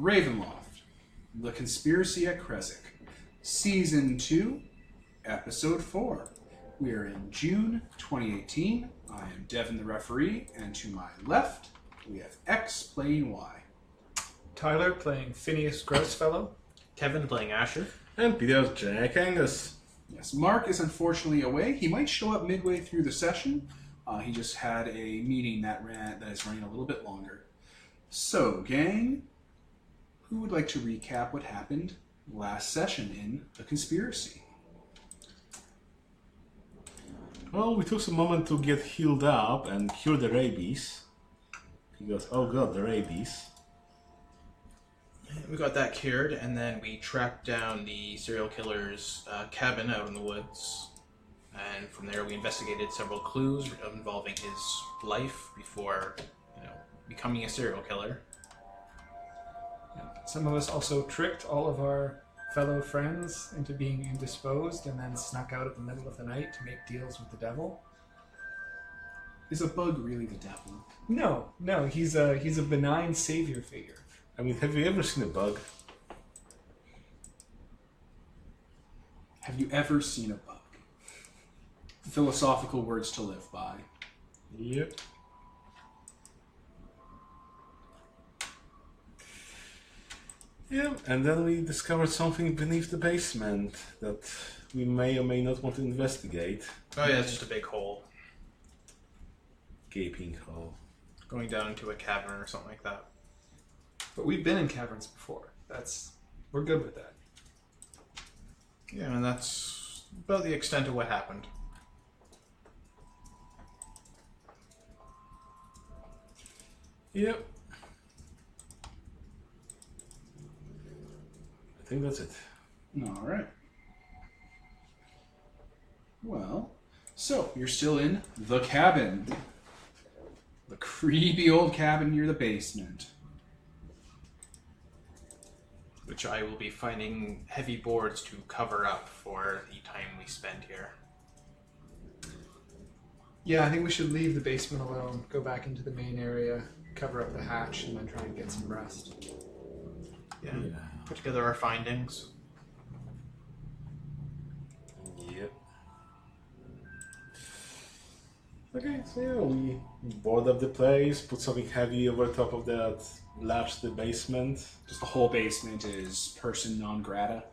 Ravenloft, The Conspiracy at Krezk, Season 2, Episode 4. We are in June 2018. I am Devin the referee, and to my left, we have X playing Y. Tyler playing Phineas Grossfellow. Kevin playing Asher. And Peter's Jack Angus. Yes, Mark is unfortunately away. He might show up midway through the session. He just had a meeting that is running a little bit longer. So, gang, who would like to recap what happened last session in The Conspiracy? Well, we took some moment to get healed up and cure the rabies. He goes, oh god, the rabies. We got that cured, and then we tracked down the serial killer's cabin out in the woods. And from there we investigated several clues involving his life before, becoming a serial killer. Some of us also tricked all of our fellow friends into being indisposed and then snuck out at the middle of the night to make deals with the devil. Is a bug really the devil? No, he's a benign savior figure. I mean, have you ever seen a bug? Have you ever seen a bug? Philosophical words to live by. Yep. Yeah, and then we discovered something beneath the basement that we may or may not want to investigate. Oh yeah, it's just a big hole. Gaping hole. Going down into a cavern or something like that. But we've been in caverns before. We're good with that. Yeah, and that's about the extent of what happened. Yep. I think that's it. Alright. Well, so you're still in the cabin. The creepy old cabin near the basement. Which I will be finding heavy boards to cover up for the time we spend here. Yeah, I think we should leave the basement alone, go back into the main area, cover up the hatch, and then try and get some rest. Yeah. Put together our findings. Yep. Okay, so yeah, we board up the place, put something heavy over top of that, latch the basement. Just the whole basement is person non grata.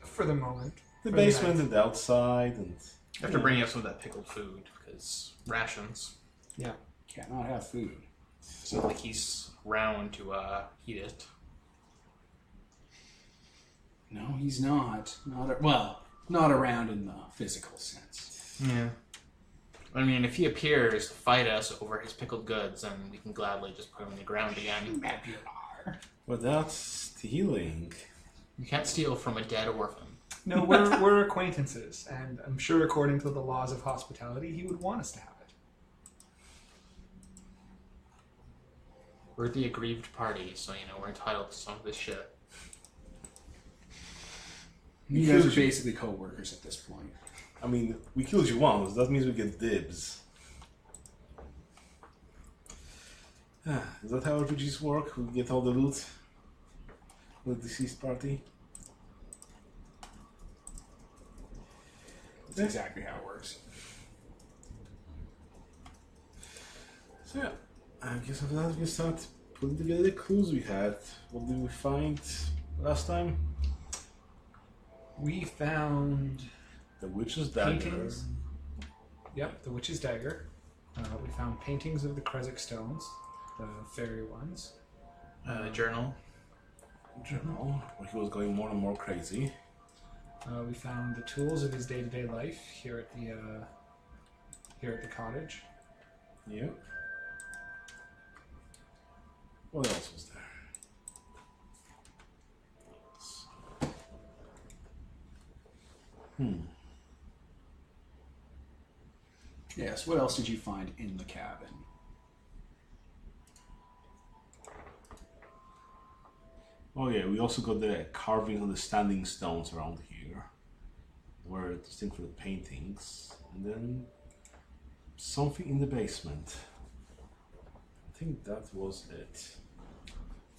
For the moment. The basement and the outside, and After bringing up some of that pickled food, because rations. Yeah. Cannot have food. So like he's round to eat it. No, he's not. Not around in the physical sense. Yeah. I mean, if he appears to fight us over his pickled goods, then we can gladly just put him on the ground again. but that's stealing. You can't steal from a dead orphan. No, we're acquaintances, and I'm sure according to the laws of hospitality, he would want us to have it. We're the aggrieved party, so, we're entitled to some of this shit. You guys are basically co-workers at this point. I mean, we killed you once, that means we get dibs. Is that how RPGs work? We get all the loot with the deceased party? That's exactly how it works. So yeah, I guess after that we start putting together the clues we had. What did we find last time? We found The witch's dagger. paintings. Yep, the witch's dagger. We found paintings of the Krezk stones, the fairy ones. Journal. Journal, where he was going more and more crazy. We found the tools of his day-to-day life here at the cottage. Yep. What else was there? Yes, what else did you find in the cabin? Oh yeah, we also got the carvings of the standing stones around here. Were distinct from the paintings. And then something in the basement. I think that was it.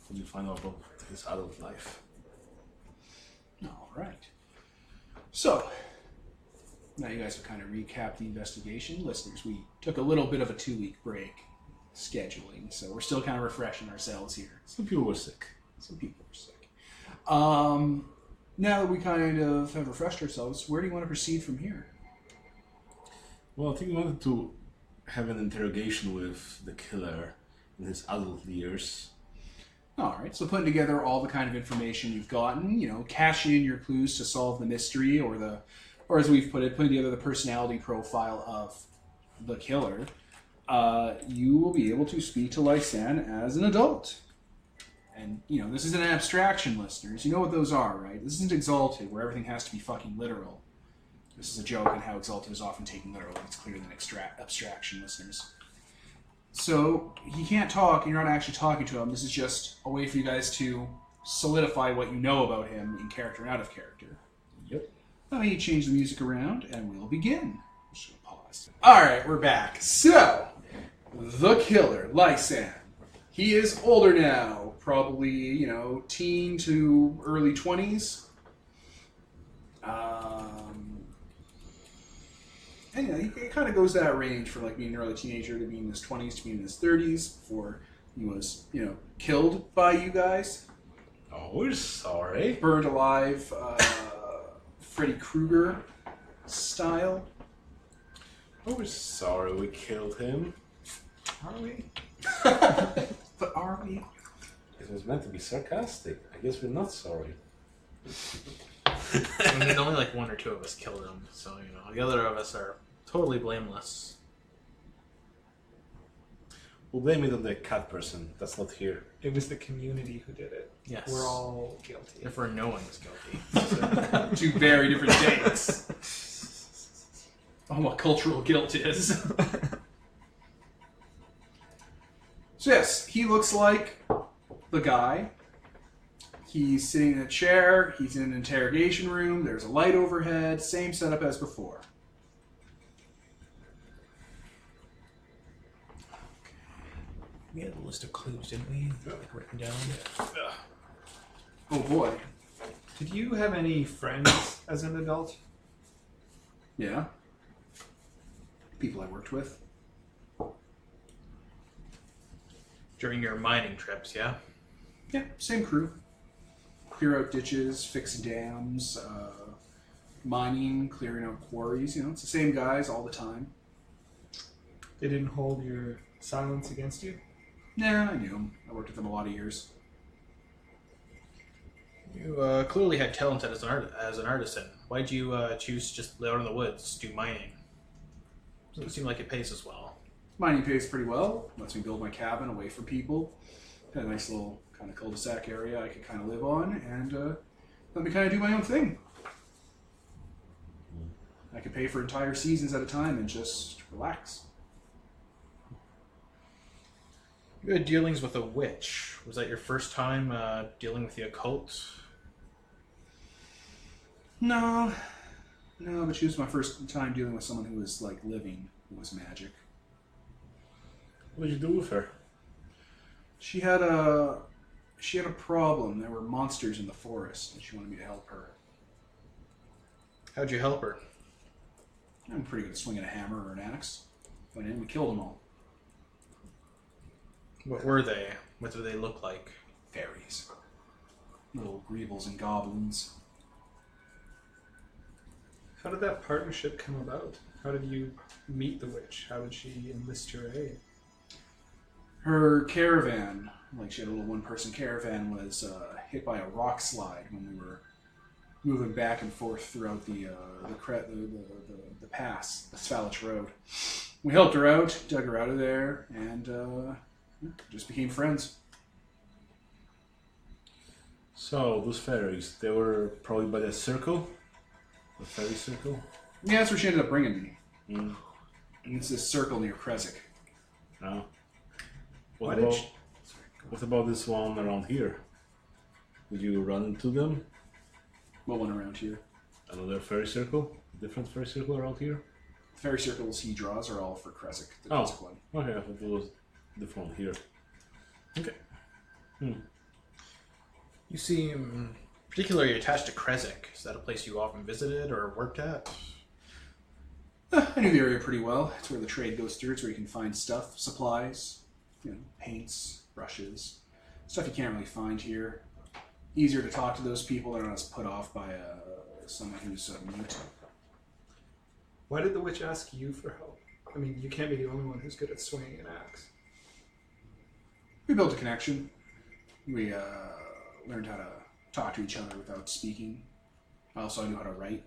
What do you find out about his adult life? All right. So, now you guys have kind of recapped the investigation. Listeners, we took a little bit of a 2-week break scheduling, so we're still kind of refreshing ourselves here. Some people were sick. Some people were sick. Now that we kind of have refreshed ourselves, where do you want to proceed from here? Well, I think we wanted to have an interrogation with the killer in his adult years. All right, so putting together all the kind of information you've gotten, cashing in your clues to solve the mystery, or as we've put it, putting together the personality profile of the killer, you will be able to speak to Lysanne as an adult. And, this is an abstraction, listeners. You know what those are, right? This isn't Exalted, where everything has to be fucking literal. This is a joke on how Exalted is often taken literally. It's clearer than abstraction, listeners. So, he can't talk, and you're not actually talking to him. This is just a way for you guys to solidify what you know about him in character and out of character. Yep. Let me change the music around, and we'll begin. I'm just going to pause. Alright, we're back. So, the killer, Lysanne. He is older now, probably, teen to early 20s. And he kind of goes that range from being an early teenager to being in his 20s to being in his 30s before he was, killed by you guys. Oh, we're sorry. Burned alive, Freddy Krueger style. Oh, we're sorry we killed him. Are we? But are we? It was meant to be sarcastic. I guess we're not sorry. I mean, only 1 or 2 of us killed him, so the other of us are totally blameless. We'll blame it on the cat person. That's not here. It was the community who did it. Yes. We're all guilty. Therefore, no one is guilty. 2 very different takes on what cultural guilt is. So yes, he looks like the guy. He's sitting in a chair. He's in an interrogation room. There's a light overhead. Same setup as before. We had a list of clues, didn't we? Written down. Oh boy. Did you have any friends as an adult? Yeah. People I worked with. During your mining trips, yeah? Yeah, same crew. Clear out ditches, fix dams, mining, clearing out quarries. It's the same guys all the time. They didn't hold your silence against you? Nah, I knew them. I worked with them a lot of years. You clearly had talent as an artisan. Why'd you choose to just live out in the woods, do mining? Doesn't seem like it pays as well. Mining pays pretty well. Lets me build my cabin away from people. Had a nice little kind of cul-de-sac area I could kind of live on, and let me kind of do my own thing. I could pay for entire seasons at a time and just relax. You had dealings with a witch. Was that your first time dealing with the occult? No, but she was my first time dealing with someone who was living, who was magic. What did you do with her? She had a problem. There were monsters in the forest, and she wanted me to help her. How'd you help her? I'm pretty good at swinging a hammer or an axe. Went in, we killed them all. What were they? What did they look like? Fairies. Little greebles and goblins. How did that partnership come about? How did you meet the witch? How did she enlist your aid? Her caravan, she had a little one-person caravan, was hit by a rock slide when we were moving back and forth throughout the pass, the Svalich Road. We helped her out, dug her out of there, and just became friends. So, those fairies, they were probably by the circle? The fairy circle? Yeah, that's where she ended up bringing me. Mm. And it's this circle near Krezk. No. Why What did about, she- what about this one around here? Did you run into them? What one around here? Another fairy circle? Different fairy circle around here? The fairy circles he draws are all for Krezk, the Oh. Krezk one. Okay, I thought it was different one here. Okay. You seem particularly attached to Krezk. Is that a place you often visited or worked at? I knew the area pretty well. It's where the trade goes through. It's where you can find stuff, supplies, paints, brushes, stuff you can't really find here. Easier to talk to those people. They're not as put off by someone who's mute. Why did the witch ask you for help? I mean, you can't be the only one who's good at swinging an axe. We built a connection. We learned how to talk to each other without speaking. Also, I knew how to write.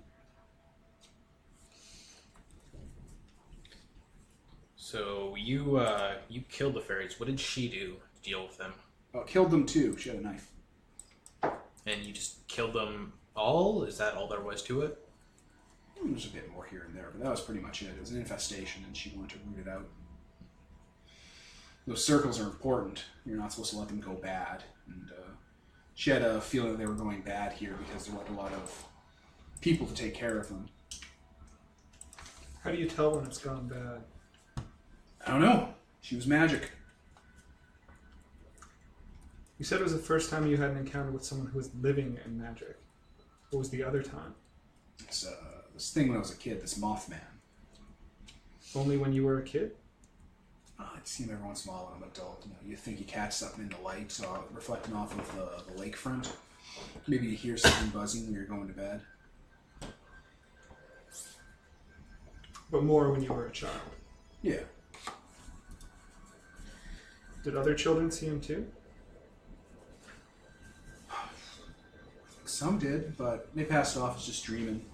So you killed the fairies. What did she do to deal with them? Killed them too. She had a knife. And you just killed them all? Is that all there was to it? There's a bit more here and there, but that was pretty much it. It was an infestation, and she wanted to root it out. Those circles are important. You're not supposed to let them go bad. And she had a feeling that they were going bad here because there weren't a lot of people to take care of them. How do you tell when it's gone bad? I don't know. She was magic. You said it was the first time you had an encounter with someone who was living in magic. What was the other time? It's this thing when I was a kid, this Mothman. Only when you were a kid? I'd see him every once in a while when I'm an adult. You think you catch something in the light, reflecting off of the lakefront. Maybe you hear something buzzing when you're going to bed. But more when you were a child. Yeah. Did other children see him too? Some did, but they passed it off as just dreaming.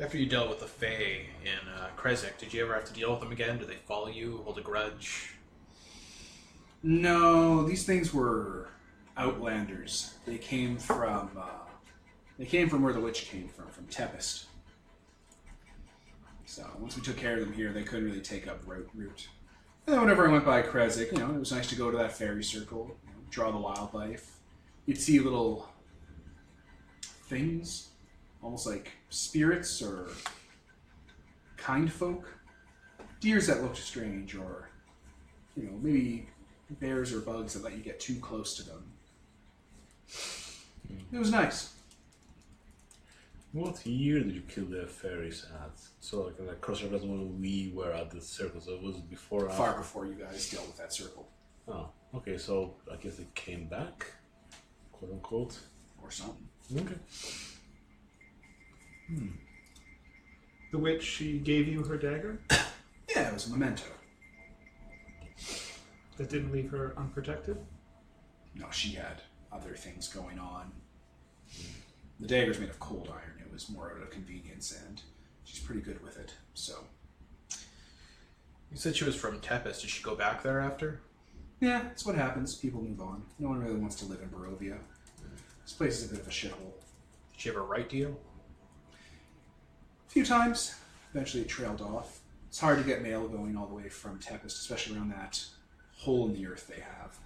After you dealt with the Fae in Krezk, did you ever have to deal with them again? Did they follow you, hold a grudge? No, these things were outlanders. They came from where the witch came from Tempest. So once we took care of them here, they couldn't really take up root. And then whenever I went by Krezk, it was nice to go to that fairy circle, draw the wildlife. You'd see little things, almost like spirits or kind folk. Deers that looked strange, or maybe bears or bugs that let you get too close to them. It was nice. What year did you kill the fairies at? So like in the crossover, that's when we were at the circle. So it was before or Far after? before you guys dealt with that circle. Oh, okay. So I guess they came back, quote unquote, Or something. Okay. The witch, she gave you her dagger? Yeah, it was a memento. That didn't leave her unprotected? No, she had other things going on. The dagger's made of cold iron. It was more out of convenience, and she's pretty good with it, so... You said she was from Tempest. Did she go back there after? Yeah, that's what happens. People move on. No one really wants to live in Barovia. This place is a bit of a shithole. Did she ever write to you? A few times. Eventually it trailed off. It's hard to get mail going all the way from Tempest, especially around that hole in the earth they have.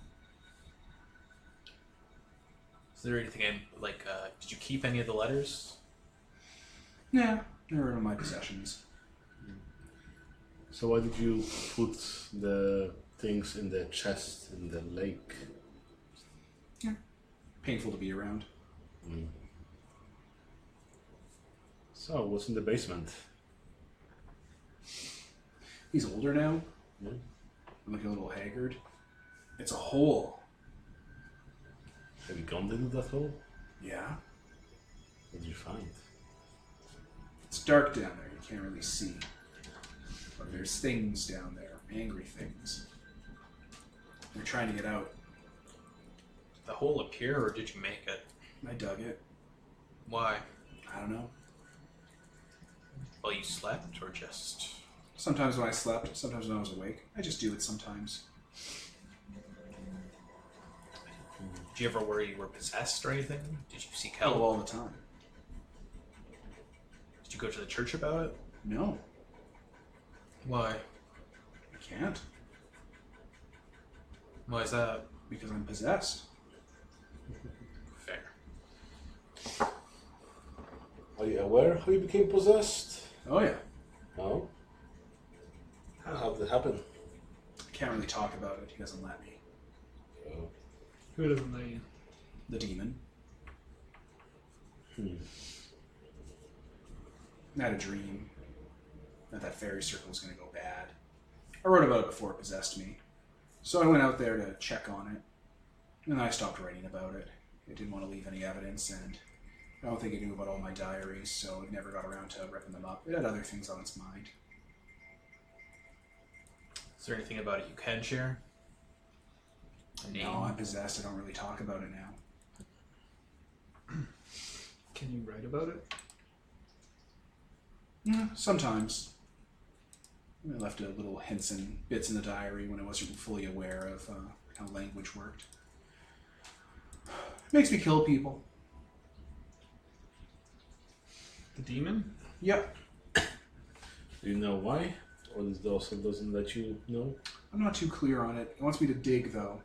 Is there anything did you keep any of the letters? Yeah, they're in my possessions. So why did you put the things in the chest in the lake? Yeah. Painful to be around. So what's in the basement? He's older now. Yeah. I'm looking a little haggard. It's a hole. Have you gone into that hole? Yeah. What did you find? It's dark down there. You can't really see. But there's things down there. Angry things. They're trying to get out. Did the hole appear, or did you make it? I dug it. Why? I don't know. While you slept, or just... Sometimes when I slept, sometimes when I was awake. I just do it sometimes. Did you ever worry you were possessed or anything? Did you seek Oh, help? all the time. Did you go to the church about it? No, Why? I can't. Why is that? Because I'm possessed. Fair. Are you aware how you became possessed? Oh yeah. No. How did it happen? I can't really talk about it. He doesn't let me. Oh. Who doesn't know you? The demon. Hmm. I had a dream that fairy circle was going to go bad. I wrote about it before it possessed me. So I went out there to check on it. And then I stopped writing about it. I didn't want to leave any evidence, and I don't think it knew about all my diaries, so it never got around to ripping them up. It had other things on its mind. Is there anything about it you can share? A name? No, I'm possessed. I don't really talk about it now. Can you write about it? Yeah, sometimes. I left a little hints and bits in the diary when I wasn't fully aware of how language worked. It makes me kill people. The demon? Yep. Do you know why? Or this also doesn't let you know? I'm not too clear on it. It wants me to dig, though.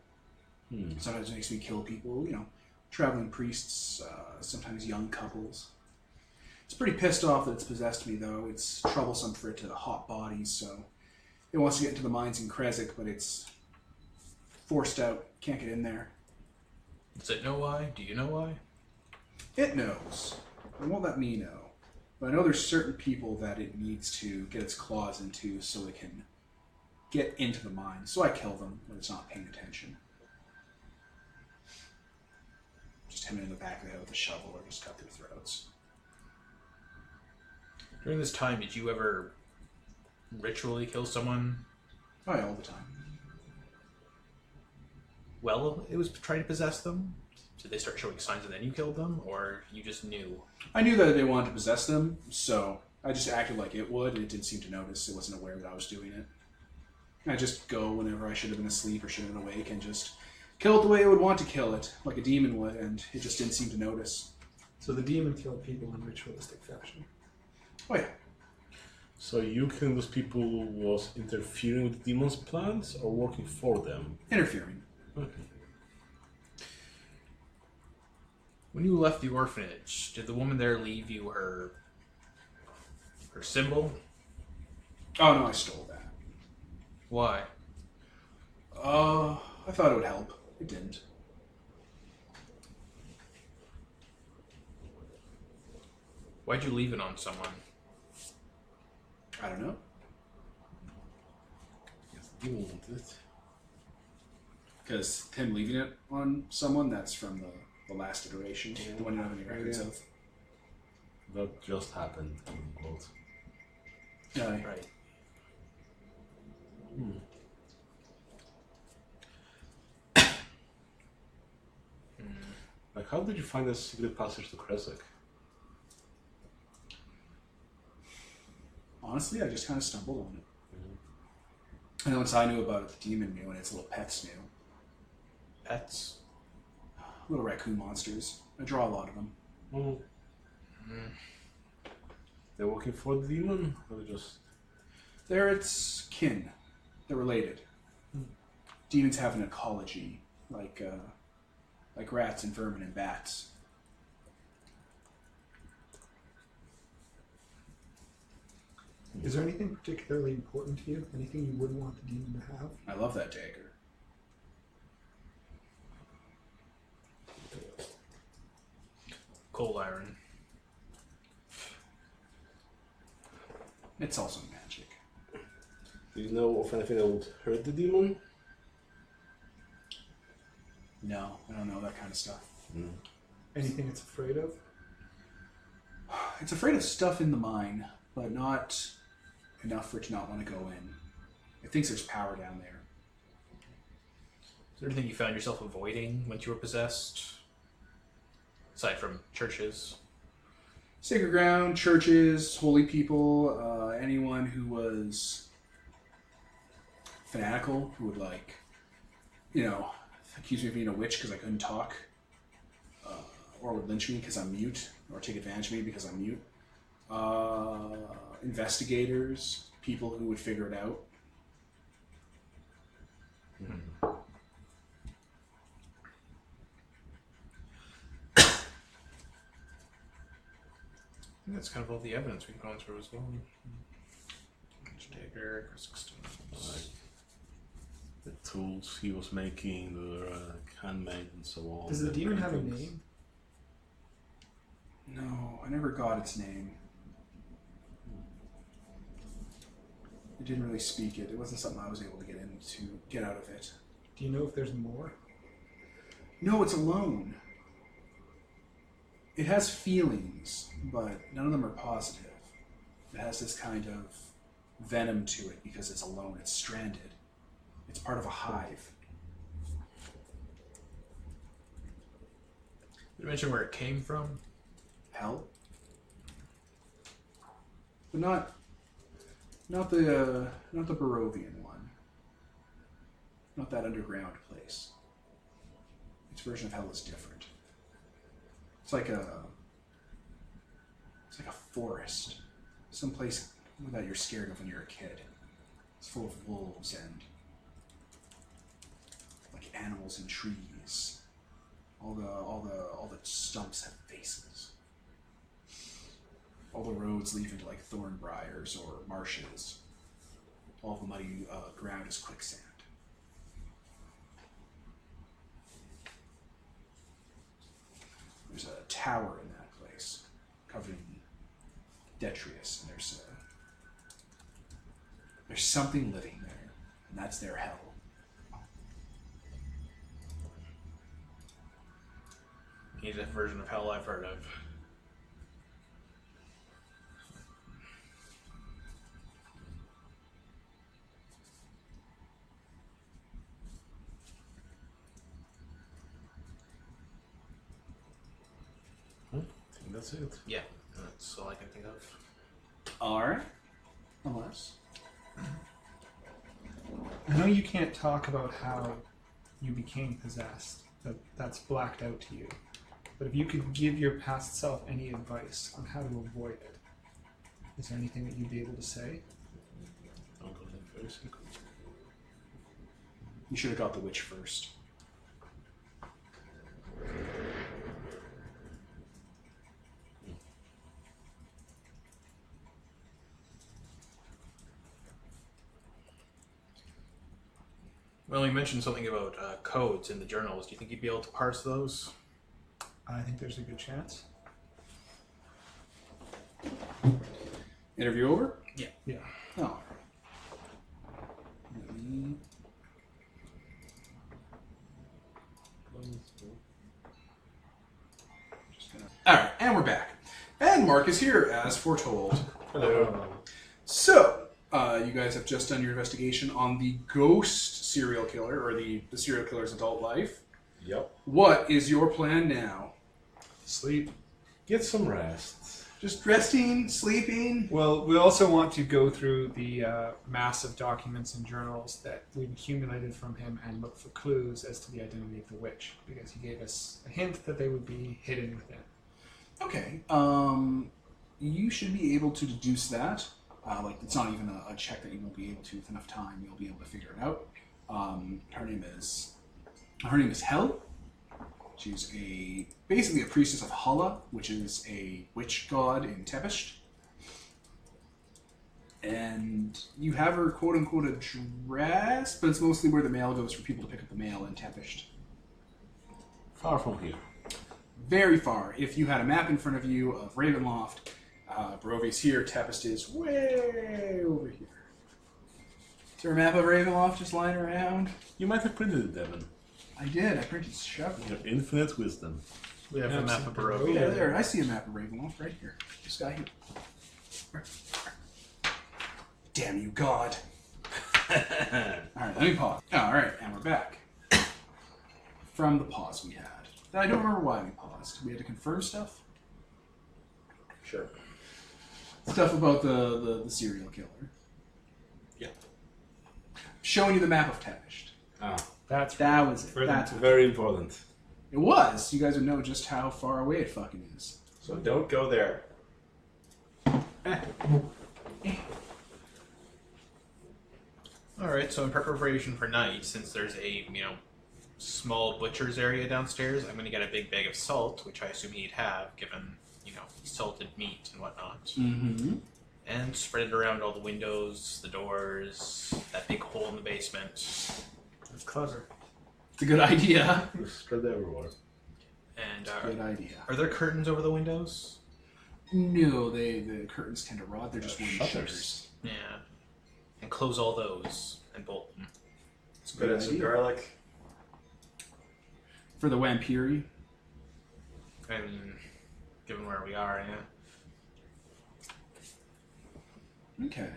Hmm. Sometimes it makes me kill people, traveling priests, sometimes young couples. It's pretty pissed off that it's possessed me, though. It's troublesome for it to hot bodies, so it wants to get into the mines in Krezk, but it's forced out. Can't get in there. Does it know why? Do you know why? It knows. It won't let me know. But I know there's certain people that it needs to get its claws into so it can get into the mine. So I kill them when it's not paying attention. Just hit them in the back of the head with a shovel or just cut their throats. During this time, did you ever ritually kill someone? Oh yeah, all the time. Well, it was trying to possess them? Did they start showing signs and then you killed them? Or you just knew? I knew that they wanted to possess them, so I just acted like it would. It didn't seem to notice. It wasn't aware that I was doing it. I just go whenever I should have been asleep or should have been awake and just kill it the way it would want to kill it, like a demon would, and it just didn't seem to notice. So the demon killed people in ritualistic fashion. Oh yeah. So you killing those people was interfering with the demon's plans or working for them? Interfering. Okay. When you left the orphanage, did the woman there leave you her symbol? Oh no, I stole that. Why? I thought it would help. It didn't. Why'd you leave it on someone? I don't know. Yes, the demon wanted it. Because him leaving it on someone, that's from the last iteration, the one you don't have any records Yeah. of. That just happened, quote. Yeah. Right. Hmm. Like, how did you find this secret passage to Krezk? Honestly, I just kind of stumbled on it. And once I knew about it, the demon knew, and its little pets knew. Pets? Little raccoon monsters. I draw a lot of them. Oh. They're working for the demon? Or just... They're its kin. They're related. Demons have an ecology, like rats and vermin and bats. Is there anything particularly important to you? Anything you wouldn't want the demon to have? I love that dagger. Cold iron. It's also magic. Do you know of anything that would hurt the demon? No, I don't know that kind of stuff. Anything it's afraid of? It's afraid of stuff in the mine, but not enough for it to not want to go in. It thinks there's power down there. Is there anything you found yourself avoiding once you were possessed? Aside from churches? Sacred ground, churches, holy people, anyone who was fanatical, who would accuse me of being a witch because I couldn't talk, or would lynch me because I'm mute, or take advantage of me because I'm mute. Investigators, people who would figure it out. I think that's kind of all the evidence we've gone through as well. Dagger, Krezk stones. The tools he was making were handmade and so on. Does the demon have a name? No, I never got its name. It didn't really speak it. It wasn't something I was able to get out of it. Do you know if there's more? No, it's alone. It has feelings, but none of them are positive. It has this kind of venom to it because it's alone. It's stranded. It's part of a hive. Did you mention where it came from? Hell? But not the Barovian one. Not that underground place. Its version of hell is different. It's like a forest. Some place that you're scared of when you're a kid. It's full of wolves and like animals and trees. All the stumps have faces. All the roads lead into like thorn briars or marshes. All the muddy ground is quicksand. There's a tower in that place, covered in detritus, and there's something living there, and that's their hell. He's a version of hell I've heard of. I think that's it. Yeah, that's all I can think of. Alright. Unless. I know you can't talk about how you became possessed. That's blacked out to you. But if you could give your past self any advice on how to avoid it, is there anything that you'd be able to say? I'll go there first. You should have got the witch first. Well, you mentioned something about codes in the journals. Do you think you'd be able to parse those? I think there's a good chance. Interview over? Yeah. Oh. Alright, and we're back. And Mark is here, as foretold. Hello. So, you guys have just done your investigation on the ghost serial killer, or the serial killer's adult life. Yep. What is your plan now? Sleep. Get some rest. Just resting, sleeping? Well, we also want to go through the massive documents and journals that we've accumulated from him and look for clues as to the identity of the witch, because he gave us a hint that they would be hidden within. Okay. You should be able to deduce that. It's not even a check that you won't be able to with enough time. You'll be able to figure it out. Her name is Hel. She's basically a priestess of Hala, which is a witch god in Tepisht. And you have her quote-unquote address, but it's mostly where the mail goes for people to pick up the mail in Tepisht. Far from here. Very far. If you had a map in front of you of Ravenloft, Barovia's here, Tepisht is way over here. Is there a map of Ravenloft just lying around? You might have printed it, Devin. I did. I printed several. Your infinite wisdom. We have a map of Oh, Barovia. Yeah, there. I see a map of Ravenloft right here. This guy here. Damn you, God. Alright, let me pause. Alright, and we're back. From the pause we had. I don't remember why we paused. We had to confirm stuff? Sure. Stuff about the serial killer. Yeah. Showing you the map of Tepisht. That was it. That's Very important. it was. You guys would know just how far away it fucking is. So don't go there. Alright, so in preparation for night, since there's a, small butcher's area downstairs, I'm going to get a big bag of salt, which I assume he'd have, given, salted meat and whatnot. Mm-hmm. And spread it around all the windows, the doors, that big hole in the basement. That's clever. It's a good idea. We're spread everywhere. And Good idea. are there curtains over the windows? No, the curtains tend to rot. They're just wooden Shutters. shutters. Yeah. And close all those and bolt them. It's a Put good in some idea. garlic. For the Vampiri. I mean, given where we are, yeah. Okay.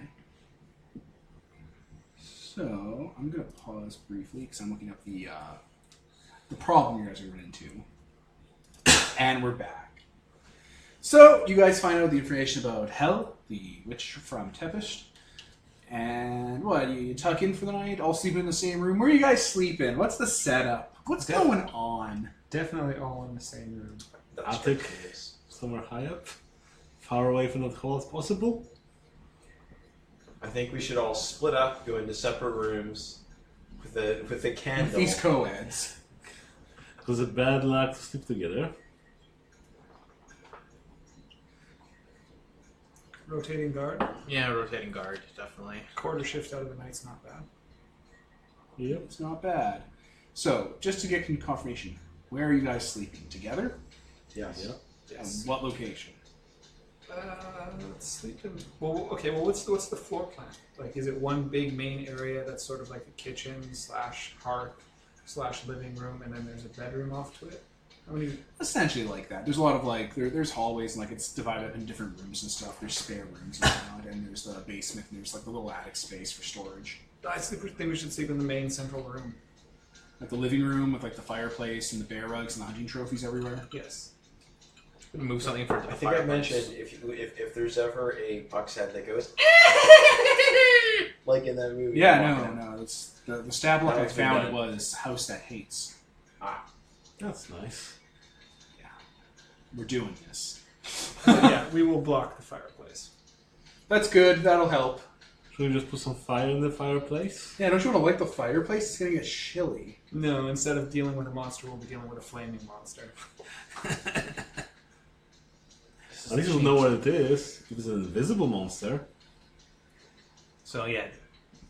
So I'm gonna pause briefly because I'm looking up the problem you guys are running into, and we're back. So you guys find out the information about Hel, the witch from Tempest, and what you tuck in for the night, all sleep in the same room. Where are you guys sleeping? What's the setup? What's going on? Definitely all in the same room. That's Attic. what it is. Somewhere high up, far away from the hole as possible. I think we should all split up, go into separate rooms with a candle. These co-eds. Because it's bad luck to sleep together. Rotating guard. Yeah, rotating guard, definitely. Quarter shift out of the night's not bad. Yep. It's not bad. So just to get confirmation, where are you guys sleeping? Together? Yes. Yep. And what location? Let's sleep in. Well, okay. Well, what's the floor plan? Like, is it one big main area that's sort of like a kitchen / hearth / living room, and then there's a bedroom off to it? How many? Essentially like that. There's a lot of like there's hallways and like it's divided up in different rooms and stuff. There's spare rooms and whatnot, and there's the basement and there's like the little attic space for storage. I think we should sleep in the main central room. Like the living room with like the fireplace and the bear rugs and the hunting trophies everywhere. Yes. Gonna move something for the I think I fireplace. mentioned if there's ever a buck's head that goes like in that movie. Yeah, walking no, out. no. It's the stab look That I one's been found done. was House That Hates. That's nice. We're doing this. But yeah, we will block the fireplace. That's good. That'll help. Should we just put some fire in the fireplace? Yeah, don't you want to light the fireplace? It's gonna get chilly. No, instead of dealing with a monster, we'll be dealing with a flaming monster. At least we'll know what it is. If it's an invisible monster. So yeah,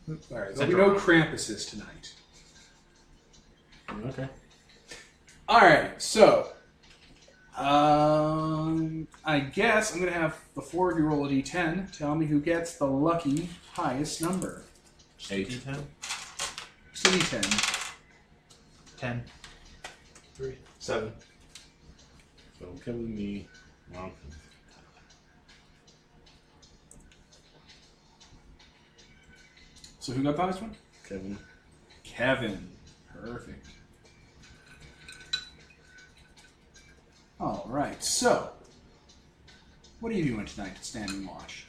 All right. So we know Krampus is tonight. Okay. All right, so I guess I'm gonna have the four of you roll a d10. Tell me who gets the lucky highest number. 8. D10, Just a d10. 10. 3. 7. So Kevin, me, Mark. So who got the highest one? Kevin. Kevin. Perfect. All right. So, what are you doing tonight at Standing Watch?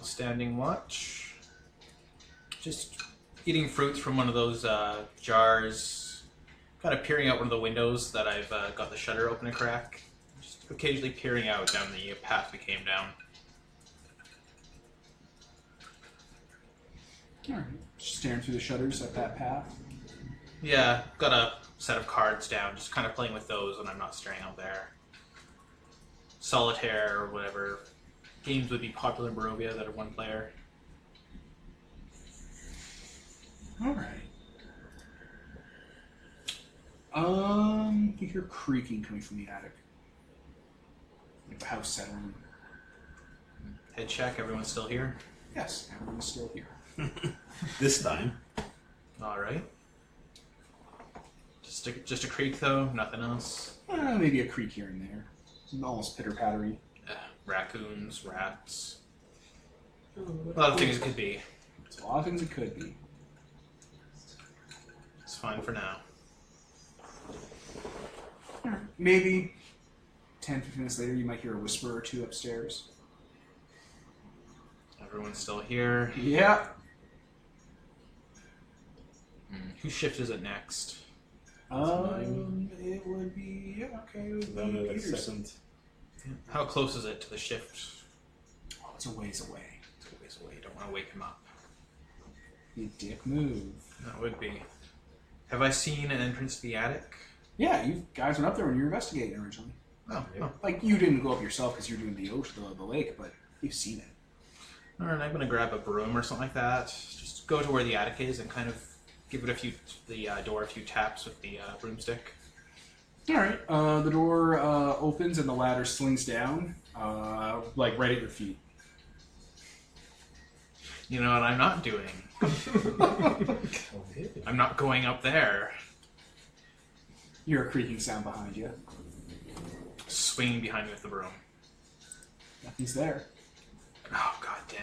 Standing watch. Just eating fruits from one of those jars. Kind of peering out one of the windows that I've got the shutter open a crack. Just occasionally peering out down the path we came down. All right. Just staring through the shutters at that path. Yeah, got a set of cards down, just kind of playing with those when I'm not staring out there. Solitaire or whatever games would be popular in Barovia that are one player. All right. You hear creaking coming from the attic. Like the house settling. Head check, everyone's still here. Yes, everyone's still here. This time. Alright. Just a creak though, nothing else. Maybe a creak here and there. Almost pitter-pattery. Raccoons, rats. A lot of things it could be. There's a lot of things it could be. It's fine for now. Maybe 10, 15 minutes later you might hear a whisper or two upstairs. Everyone's still here. Yeah. Whose shift is it next? It would be, yeah, okay, it would Then be the Peter's. second. How close is it to the shift? Oh, it's a ways away. It's a ways away. You don't want to wake him up. You dick move. That would be. Have I seen an entrance to the attic? Yeah, you guys went up there when you were investigating originally. Oh, oh. Like, you didn't go up yourself because you were doing the ocean, the lake, but you've seen it. Alright, I'm gonna grab a broom or something like that. Just go to where the attic is and kind of give it the door a few taps with the broomstick. All right. The door opens and the ladder slings down, like right at your feet. You know what I'm not doing? I'm not going up there. You hear a creaking sound behind you. Swinging behind me with the broom. Nothing's there. Oh, god damn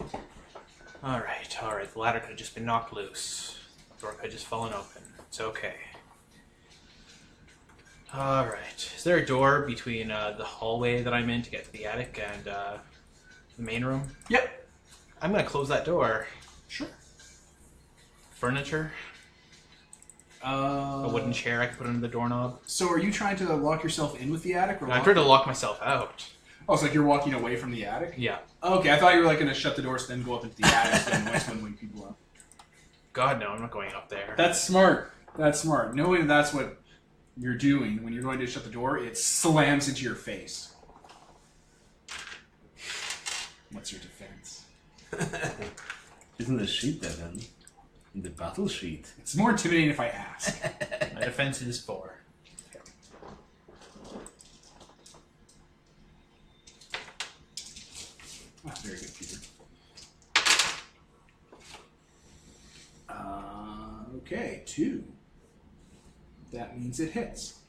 it. Alright. The ladder could have just been knocked loose. The door could have just fallen open. It's okay. Alright. Is there a door between the hallway that I'm in to get to the attic and the main room? Yep. I'm gonna close that door. Sure. Furniture? A wooden chair I could put under the doorknob? So are you trying to lock yourself in with the attic? Or I'm trying to lock myself out. Oh, it's like you're walking away from the attic? Yeah. Okay, I thought you were like going to shut the doors, then go up into the attic, and wake people up. God, no, I'm not going up there. That's smart. That's smart. Knowing that's what you're doing when you're going to shut the door, it slams into your face. What's your defense? Isn't the sheet there then? In the battle sheet. It's more intimidating if I ask. My defense is 4. Oh, very good, Peter. Okay, 2. That means it hits.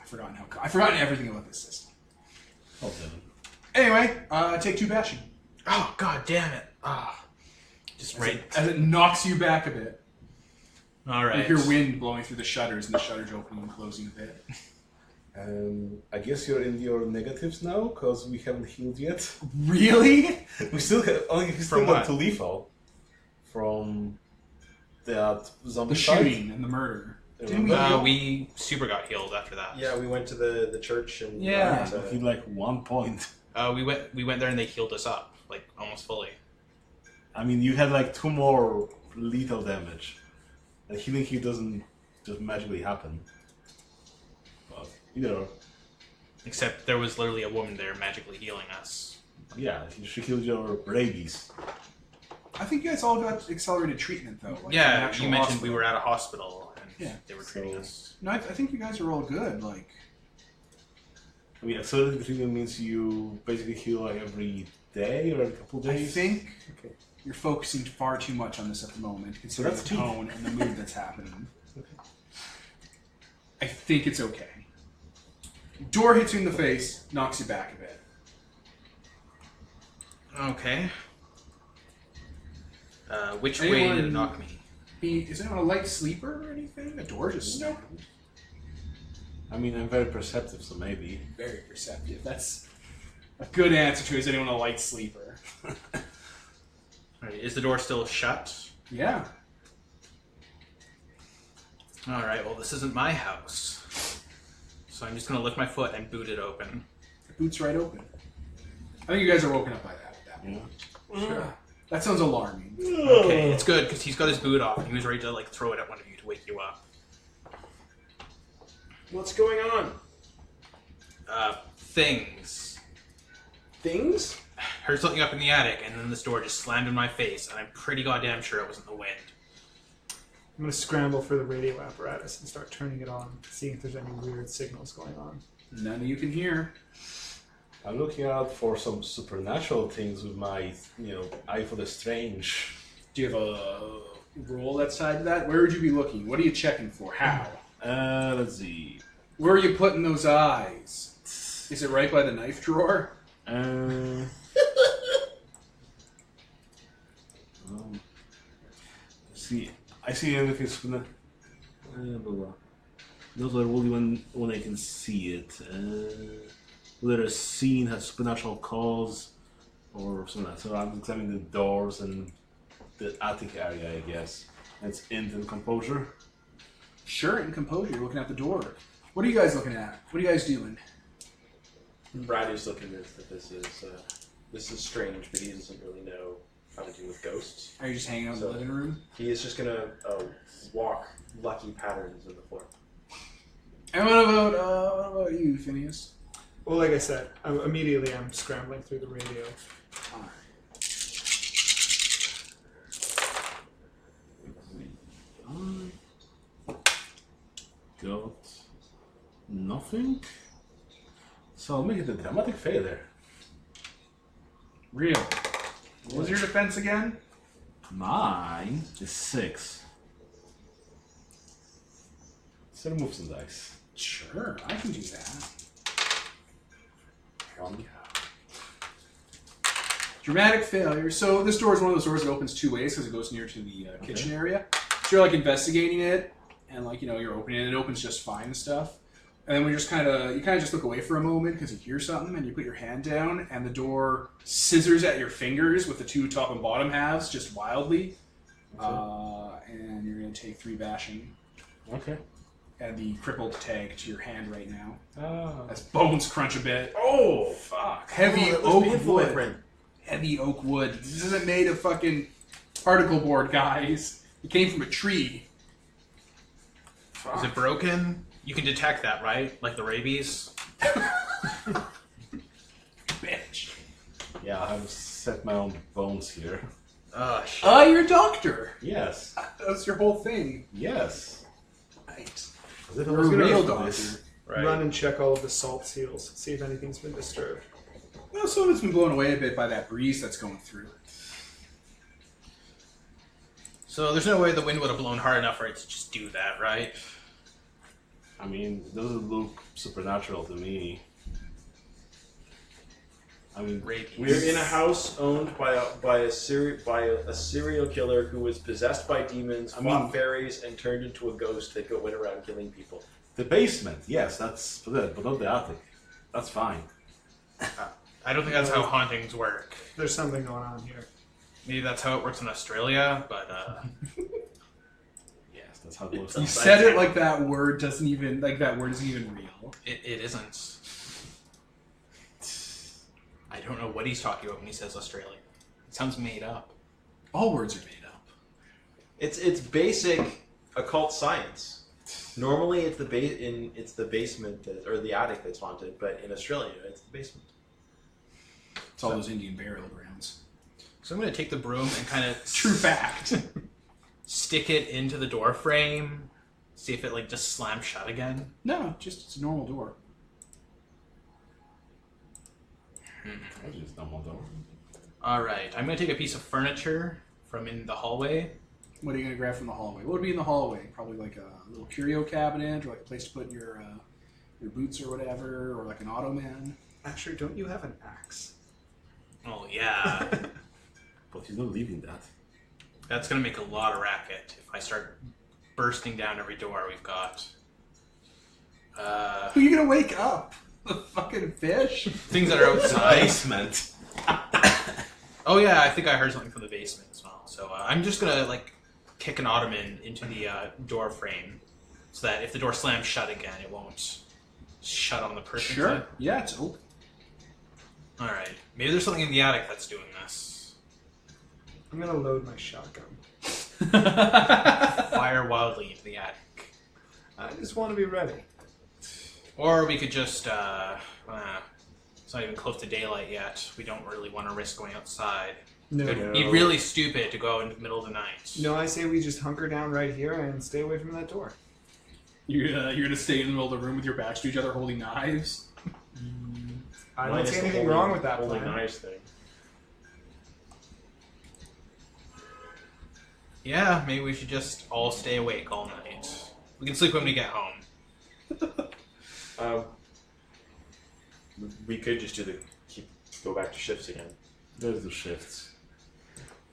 I've forgotten everything about this system. Oh, then. Anyway, take 2 bashing. Oh, god damn it. Just right. As it knocks you back a bit. Alright. You hear wind blowing through the shutters, and the shutters opening and closing a bit. I guess you're in your negatives now, because we haven't healed yet. Really? We still have From what? to lethal. From that zombie The fight. shooting and the murder. Didn't we? We super got healed after that. Yeah, we went to the church and Yeah. So he like 1 point. We went there and they healed us up, like almost fully. I mean, you had like 2 more lethal damage. And healing here doesn't just magically happen. But either or. Except there was literally a woman there magically healing us. Yeah, she healed your rabies. I think you guys all got accelerated treatment, though. Like Yeah, an actual you mentioned hospital. we were at a hospital and Yeah. they were treating So- us. No, I think you guys are all good. Like, I mean, accelerated treatment means you basically heal like every day or every couple of I days. think Okay. you're focusing far too much on this at the moment, considering that's the me. tone and the mood that's happening. Okay. I think it's okay. Door hits you in the face, knocks you back a bit. Okay. Which way Anyone- did it knock me? Is anyone a light sleeper or anything? The door just slammed. I mean, I'm very perceptive, so maybe. Very perceptive. That's a good answer to is anyone a light sleeper? Alright, is the door still shut? Yeah. Alright, well this isn't my house. So I'm just gonna lift my foot and boot it open. The boot's right open. I think you guys are woken up by that. Yeah. That sounds alarming. Okay, it's good because he's got his boot off and he was ready to like throw it at one of you to wake you up. What's going on? Things. Things? Heard something up in the attic and then this door just slammed in my face and I'm pretty goddamn sure it wasn't the wind. I'm going to scramble for the radio apparatus and start turning it on, seeing if there's any weird signals going on. None of you can hear. I'm looking out for some supernatural things with my, eye for the strange. Do you have a roll that side of that? Where would you be looking? What are you checking for? How? Let's see. Where are you putting those eyes? Is it right by the knife drawer? See, I see anything supernatural. Those are only when I can see it. Whether a scene has supernatural cause or something like that. So I'm examining the doors and the attic area, I guess. It's int and composure. Sure, in composure. You're looking at the door. What are you guys looking at? What are you guys doing? Brady's looking at that this is strange, but he doesn't really know how to deal with ghosts. Are you just hanging out in the So- living room? He is just gonna walk lucky patterns in the floor. And what about you, Phineas? Well, like I said, immediately I'm scrambling through the radio. got nothing. So I'll make it a dramatic failure. Real. What was your defense again? Mine is 6. So remove some dice. Sure, I can do that. 1. Dramatic failure. So this door is one of those doors that opens 2 ways because it goes near to the kitchen area. So you're like investigating it, and like you're opening it. It opens just fine and stuff. And then we just kind of just look away for a moment because you hear something, and you put your hand down, and the door scissors at your fingers with the 2 top and bottom halves just wildly. Okay. And you're gonna take 3 bashing. Okay. Add the crippled tag to your hand right now. Oh. As bones crunch a bit. Oh, Fuck. Heavy that was oak painful, my wood. friend. Heavy oak wood. This isn't made of fucking particle board, guys. It came from a tree. Is it broken? You can detect that, right? Like the rabies? Bitch. Yeah, I have set my own bones here. Oh, shit. You're a doctor. Yes. That's your whole thing. Yes. Right. As if I You're was a gonna real do doctor. this. Right. Run and check all of the salt seals. See if anything's been disturbed. Well, some of it's been blown away a bit by that breeze that's going through. So there's no way the wind would have blown hard enough for it to just do that, right? I mean, it doesn't look supernatural to me. I mean, Rabies. We're in a house owned by a serial killer who was possessed by demons, fought fairies, and turned into a ghost that went around killing people. the basement, yes, that's good, but not the attic. That's fine. I don't think that's how hauntings work. There's something going on here. Maybe that's how it works in Australia, but Yes, that's how it works. You said it like that word isn't even real. it isn't. I don't know what he's talking about when he says Australia. It sounds made up. All words are made up. It's basic occult science. Normally, it's the basement or the attic that's haunted, but in Australia, it's the basement. It's all those Indian burial grounds. So I'm going to take the broom and kind of True fact. stick it into the door frame, see if it like just slams shut again. No, just it's a normal door. That's just normal door. All right, I'm going to take a piece of furniture from in the hallway. What are you going to grab from the hallway? What would be in the hallway? Probably like a little curio cabinet, or like a place to put your boots or whatever, or like an ottoman. Actually, don't you have an axe? Oh yeah, But he's not leaving that. that's going to make a lot of racket if I start bursting down every door we've got. Who are you going to wake up? The fucking fish? Things that are outside. Basement. Oh yeah, I think I heard something from the basement as well. So I'm just gonna like kick an ottoman into the door frame, so that if the door slams shut again, it won't shut on the person. Sure. Yeah, it's open. All right. Maybe there's something in the attic that's doing this. I'm gonna load my shotgun. Fire wildly into the attic, I just want to be ready. or we could just. It's not even close to daylight yet. We don't really want to risk going outside. No, It'd be really stupid to go in the middle of the night. no, I say we just hunker down right here and stay away from that door. You're going to stay in the middle of the room with your backs to each other holding knives? I don't Minus see the anything holy- wrong with that holy plan. knives thing. Yeah, maybe we should just all stay awake all night. We can sleep when we get home. We could just go back to shifts again. There's the shifts.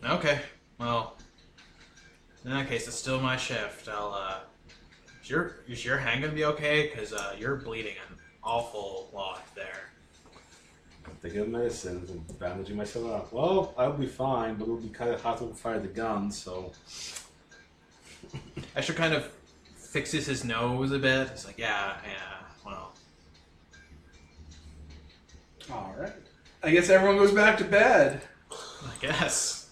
Okay, well, in that case, it's still my shift. Is your hand gonna be okay? Because you're bleeding an awful lot there. I'm taking medicines and bandaging myself up. Well, I'll be fine, but it'll be kind of hard to fire the gun, so... Esther kind of fixes his nose a bit. It's like, yeah, well. All right. I guess everyone goes back to bed. I guess.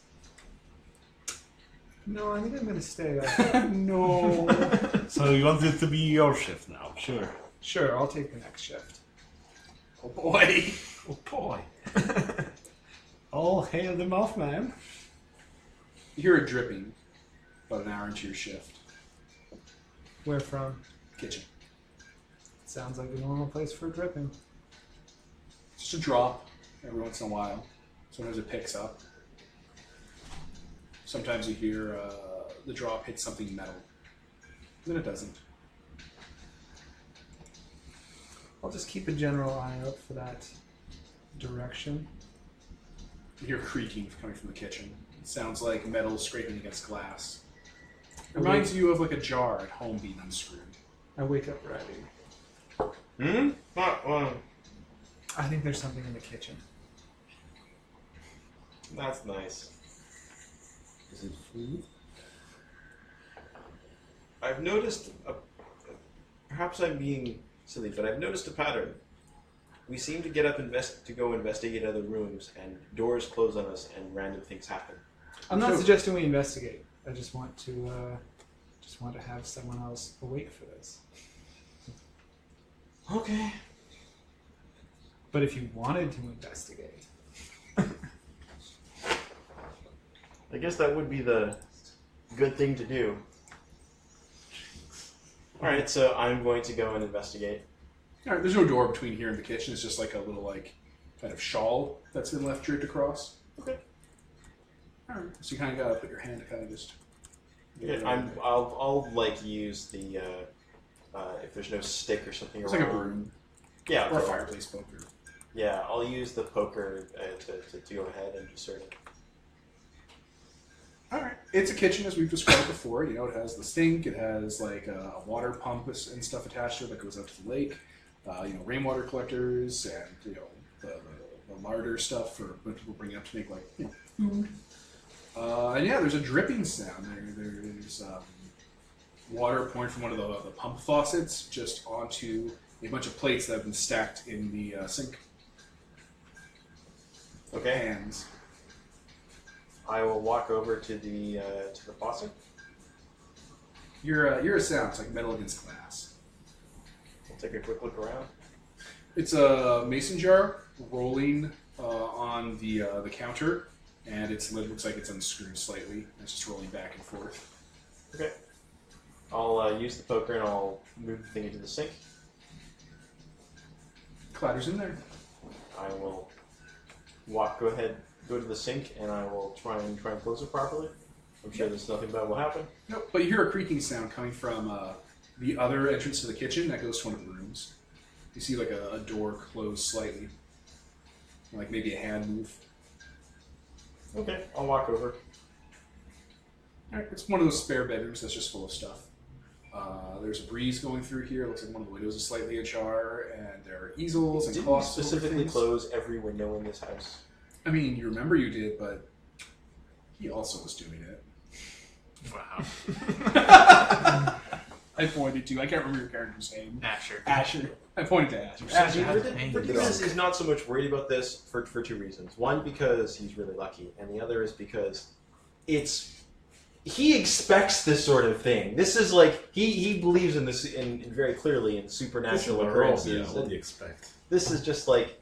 No, I think I'm gonna stay up. No. So you want it to be your shift now? Sure. Sure, I'll take the next shift. Oh boy. Oh boy. All hail the Mothman. You hear a dripping about an hour into your shift. Where from? kitchen. Sounds like a normal place for dripping. Just a drop every once in a while. Sometimes it picks up. Sometimes you hear the drop hit something metal. Then it doesn't. I'll just keep a general eye out for that direction. You hear creaking coming from the kitchen. It sounds like metal scraping against glass. It reminds you of like a jar at home being unscrewed. I wake up ready. Not one. I think there's something in the kitchen. That's nice. Is it food? I've noticed, perhaps I'm being silly, but I've noticed a pattern. We seem to get up to go investigate other rooms, and doors close on us, and random things happen. I'm not So- suggesting we investigate. I just want to have someone else awake for this. Okay. But if you wanted to investigate, I guess that would be the good thing to do. Alright, so I'm going to go and investigate. All right, there's no door between here and the kitchen. It's just like a little like kind of shawl that's been left draped across. Okay. All right. So you kind of gotta put your hand to kind of just. Yeah, I'll like use the if there's no stick or something It's around. like a broom Yeah. or a okay. fireplace poker. Yeah, I'll use the poker to go ahead and insert it. All right. It's a kitchen as we've described before. You know, it has the sink. It has like a water pump and stuff attached to it that goes out to the lake. You know, rainwater collectors and you know the larder stuff for when people bring it up to make like you know food. And yeah, there's a dripping sound. There's water pouring from one of the pump faucets just onto a bunch of plates that have been stacked in the sink. Okay. Hands. I will walk over to the faucet. You're a sound. It's like metal against glass. I'll take a quick look around. It's a mason jar rolling on the counter, and its lid looks like it's unscrewed slightly. It's just rolling back and forth. Okay. I'll use the poker and I'll move the thing into the sink. Clatter's in there. I will go to the sink, and I will try and close it properly. I'm sure there's nothing bad will happen. Nope. But you hear a creaking sound coming from the other entrance to the kitchen that goes to one of the rooms. You see like a door close slightly, like maybe a hand move. Okay, I'll walk over. All right, it's one of those spare bedrooms that's just full of stuff. There's a breeze going through here. It looks like one of the windows is slightly ajar, and there are easels and Didn't you cloths. over specifically things. close every window in this house? I mean, you remember you did, but he also was doing it. Wow. I pointed to. I can't remember your character's name. Asher. Asher. I pointed to Asher. Asher. Asher. Ridiculous is not so much worried about this for two reasons. One, because he's really lucky, and the other is because he expects this sort of thing. This is like he believes in this in very clearly in supernatural occurrences. What do you expect? This is just like,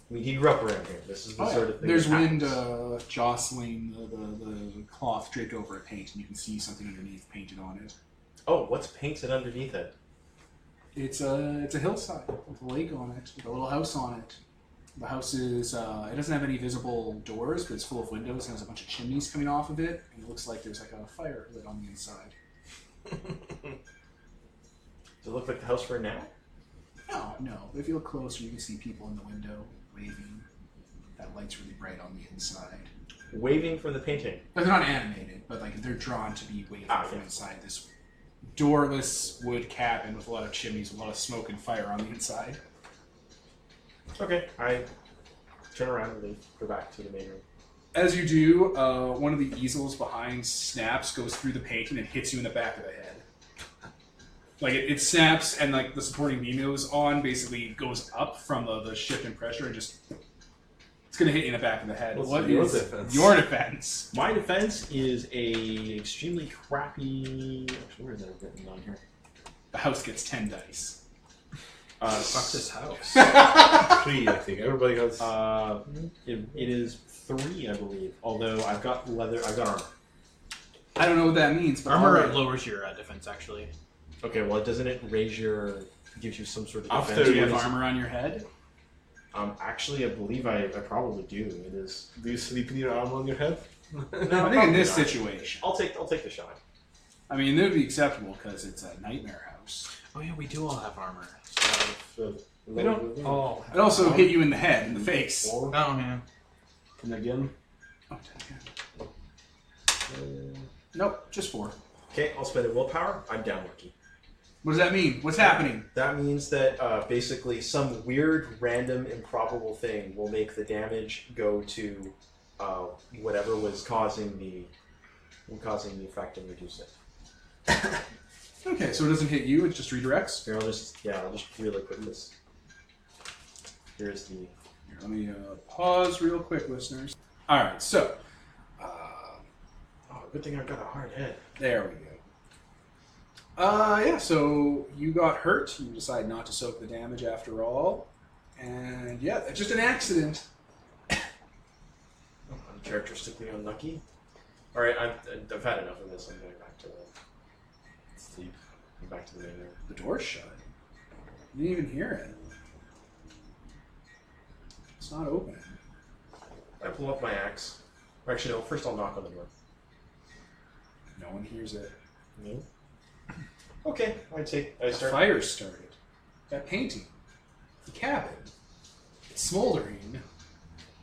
I mean, he grew up around here. This is the sort of thing. There's that wind happens. jostling the cloth draped over a paint, and you can see something underneath painted on it. Oh, what's painted underneath it? It's a hillside with a lake on it, with a little house on it. The house is it doesn't have any visible doors, but it's full of windows and has a bunch of chimneys coming off of it, and it looks like there's like a fire lit on the inside. Does it look like the house we're in now? No. If you look closer, you can see people in the window waving. That light's really bright on the inside. Waving from the painting. But they're not animated, but like they're drawn to be waving from yeah. inside this doorless wood cabin with a lot of chimneys, with a lot of smoke and fire on the inside. Okay, I turn around and leave. Go back to the main room. As you do, one of the easels behind snaps, goes through the painting, and hits you in the back of the head. Like it snaps, and like the supporting beam it was on basically goes up from the shift in pressure, and just it's going to hit you in the back of the head. What's What your is defense? your defense? My defense is a extremely crappy. Actually, where is that written on here? The house gets 10 dice. Fuck this house. 3, I think. Everybody has. It is 3, I believe. Although I've got leather. I've got armor. I don't know what that means, but Armor alright. lowers your defense, actually. Okay, well, doesn't it raise your... gives you some sort of After defense? Do you have Yes. armor on your head? Actually, I believe I probably do. It is... Do you sleep in your armor on your head? No, I think in probably this not. situation. I'll take the shot. I mean, it would be acceptable because it's a nightmare house. Oh yeah, we do all have armor. We don't all. It also hit you in the head, in the face. Oh man. And again? Oh, nope, just 4. Okay, I'll spend a willpower. I'm down lucky. What does that mean? What's happening? That means that basically some weird, random, improbable thing will make the damage go to whatever was causing the effect and reduce it. Okay, so it doesn't hit you, it just redirects. Here, I'll just really quick this. Here's the... Here, let me pause real quick, listeners. Alright, so, Oh, good thing I've got a hard head. there we go. Yeah, so you got hurt. You decide not to soak the damage after all. And yeah, it's just an accident. Uncharacteristically unlucky. Alright, I've had enough of this. I'm going back to sleep. I'm back to the main room. The door's shut. You didn't even hear it. It's not open. I pull up my axe. Or actually, no, first I'll knock on the door. No one hears it. No? Okay, I The start... fire started. That painting. The cabin. It's smoldering.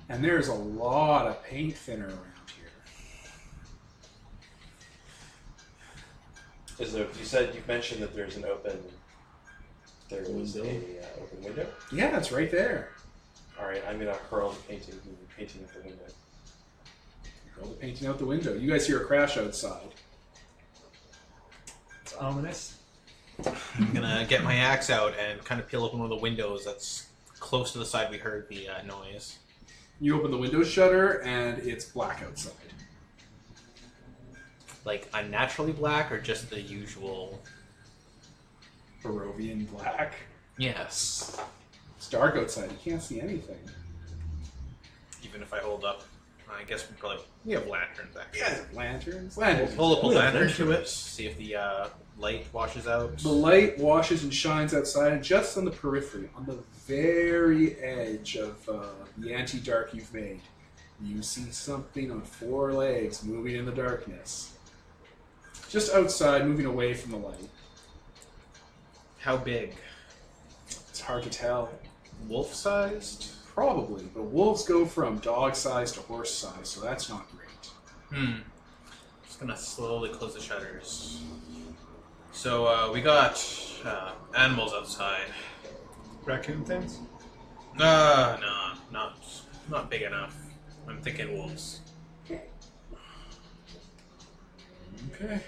And there's a lot of paint thinner around here. You've mentioned that there's an open... There was Window. a open window? Yeah, it's right there. Alright, I'm gonna hurl the painting at the window. Roll the painting out the window. You guys hear a crash outside. It's ominous. I'm gonna get my axe out and kind of peel open one of the windows that's close to the side we heard the noise. You open the window shutter, and it's black outside. Like unnaturally black or just the usual? Barovian black. Yes. It's dark outside. You can't see anything. Even if I hold up, I guess we have lanterns back here. Yeah, lanterns. Lanterns. Hold up a We have lantern to it, lanterns. see if the light washes out. The light washes and shines outside, and just on the periphery, on the very edge of the anti-dark you've made, you see something on 4 legs moving in the darkness. Just outside, moving away from the light. How big? It's hard to tell. Wolf-sized? Probably, but wolves go from dog size to horse size, so that's not great. Just gonna slowly close the shutters. So we got animals outside. Raccoon things? No, not big enough. I'm thinking wolves. Okay.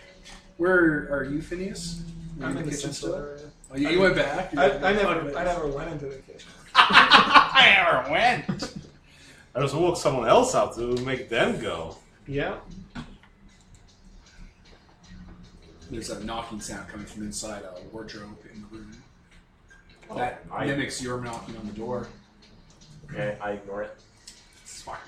Where are you, Phineas? You're I'm in the kitchen central still? area. Oh, you went back? I never went into the kitchen. I never went! I just woke someone else out to make them go. Yeah. There's a knocking sound coming from inside a wardrobe in the room. Oh, That I- mimics your knocking on the door. Okay, I ignore it. Smart.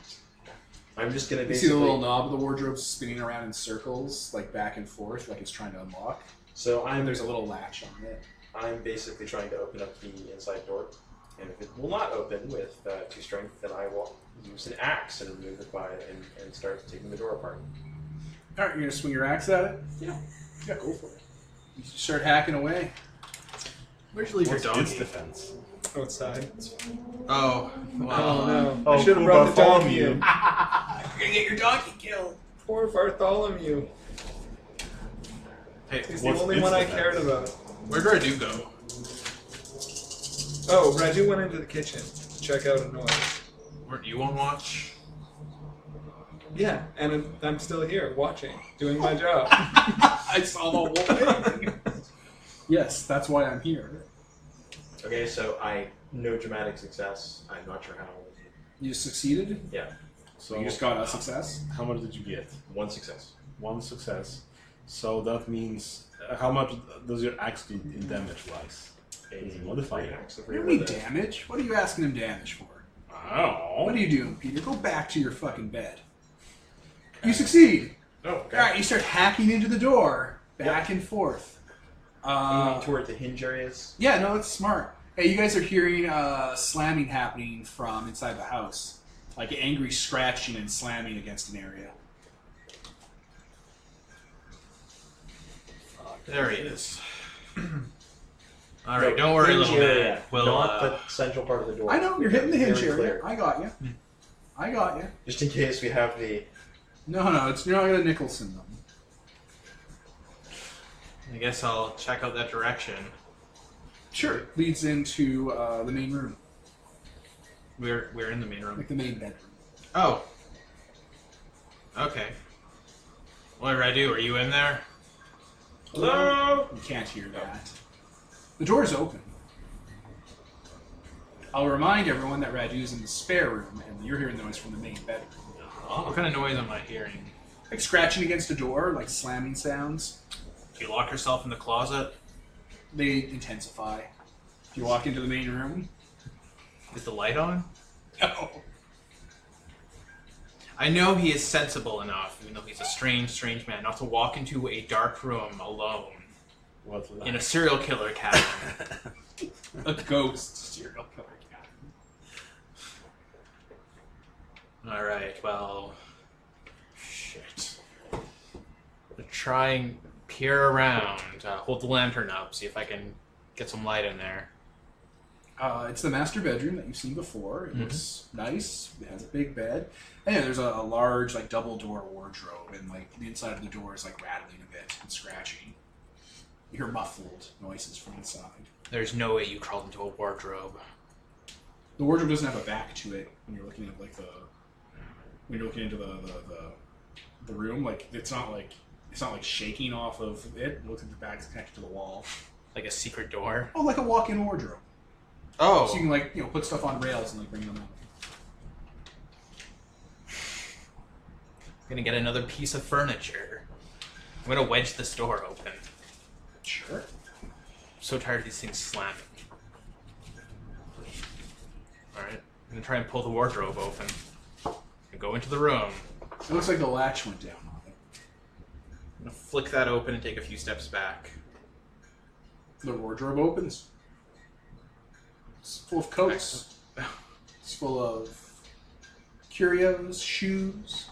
I'm just gonna You see basically... the little knob of the wardrobe spinning around in circles, like back and forth, like it's trying to unlock. So And there's a little latch on it. I'm basically trying to open up the inside door. And if it will not open with 2 strength, then I will use an axe and remove it and start taking the door apart. Alright, you're gonna swing your axe at it? Yeah. Yeah, go for it. You start hacking away. Where'd you leave What's your its doggy? defense? Outside. Oh, well. Oh no. Oh, I should have poor brought the donkey Bartholomew. in. You're gonna get your donkey killed. Poor Bartholomew. Hey, He's the What's only its one I defense? cared about. where'd Radu go? Oh, Raju went into the kitchen to check out a noise. Weren't you on watch? Yeah, and I'm still here watching, doing my job. I saw the whole thing. Yes, that's why I'm here. Okay, so no dramatic success. I'm not sure how. You succeeded? Yeah, So you just got a success? How much did you get? 1 success. 1 success. So that means how much does your axe do in damage wise? Is it modified? Axe of What do you mean damage? What are you asking him damage for? I don't know. What are you doing, Peter? Go back to your fucking bed. You succeed. Oh, okay. Alright, you start hacking into the door, back and forth. Aiming toward the hinge areas. Yeah, no, it's smart. Hey, you guys are hearing slamming happening from inside the house. Like angry scratching and slamming against an area. There he is. All right, don't worry, Hinge little area, man. We'll, not the central part of the door. I know, you're hitting the hinge Very area. clear. I got you. I got you. Just in case we have the... No, you're not going to Nicholson them. I guess I'll check out that direction. Sure. Leads into the main room. We're in the main room. Like the main bedroom. Oh. Okay. What did I do? Are you in there? Hello? You can't hear that. The door is open. I'll remind everyone that Radu's in the spare room, and you're hearing noise from the main bedroom. What kind of noise am I hearing? Like scratching against a door, like slamming sounds. Do you lock yourself in the closet? They intensify. If you walk into the main room, Is the light on? no. I know he is sensible enough, even though he's a strange man, not to walk into a dark room alone What's that? in a serial killer cabin. A ghost serial killer cabin. Alright, well... Shit. I'll try and peer around. Hold the lantern up, see if I can get some light in there. It's the master bedroom that you've seen before. It looks nice. It has a big bed. And yeah, there's a large, like, double door wardrobe, and like the inside of the door is like rattling a bit and scratching. You hear muffled noises from inside. There's no way you crawled into a wardrobe. The wardrobe doesn't have a back to it when you're looking at like when you're looking into the room. Like it's not like shaking off of it. It looks like the back's connected to the wall. Like a secret door? Oh, like a walk-in wardrobe. Oh! So you can like put stuff on rails and like bring them out. I'm gonna get another piece of furniture. I'm gonna wedge this door open. Sure. I'm so tired of these things slamming. Alright, I'm gonna try and pull the wardrobe open. And go into the room. It looks like the latch went down on it. I'm gonna flick that open and take a few steps back. The wardrobe opens. It's full of coats. It's full of curios, shoes.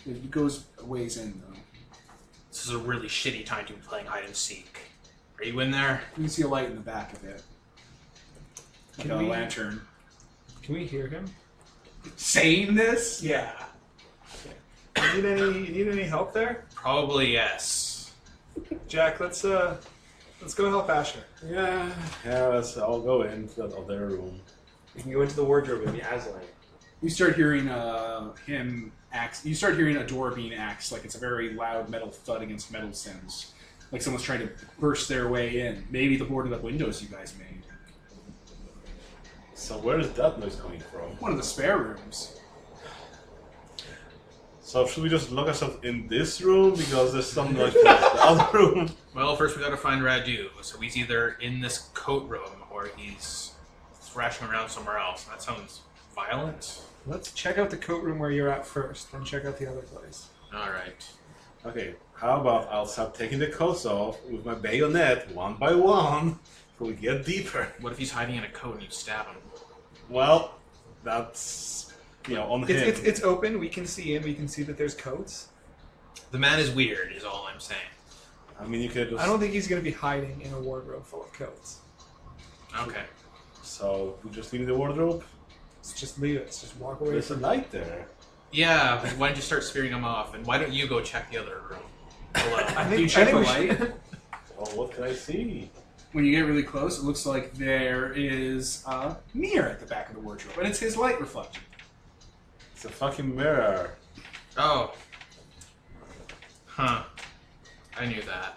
It goes a ways in, though. This is a really shitty time to be playing hide and seek. Are you in there? You can see a light in the back of it. Like Can a we- lantern. Can we hear him? Saying this? Yeah. You need any help there? Probably yes. Jack, let's go help Asher. Yeah, let's all go into that other room. We can go into the wardrobe and be Aslan. You start hearing him axe. You start hearing a door being axed, like it's a very loud metal thud against metal stems, like someone's trying to burst their way in. Maybe the boarded up windows you guys made. So where is that noise coming from? One of the spare rooms. So should we just lock ourselves in this room because there's some noise from the other room? Well, first we gotta find Radu. So he's either in this coat room or he's thrashing around somewhere else. That sounds violent. Let's check out the coat room where you're at first, then check out the other place. Alright. Okay, how about I'll start taking the coats off with my bayonet one by one so we get deeper. What if he's hiding in a coat and you stab him? Well, that's on him. It's open. We can see in. We can see that there's coats. The man is weird, is all I'm saying. I mean, you could just. I don't think he's going to be hiding in a wardrobe full of coats. Okay. So we just leave the wardrobe. Let's just leave it. Let's just walk away There's a from light there. Yeah, but why don't you start spearing him off? And why don't you go check the other room? Hello. I Do you think, check I the think we light? should. Oh, what can I see? When you get really close, it looks like there is a mirror at the back of the wardrobe, and it's his light reflection. It's a fucking mirror. Oh. Huh. I knew that.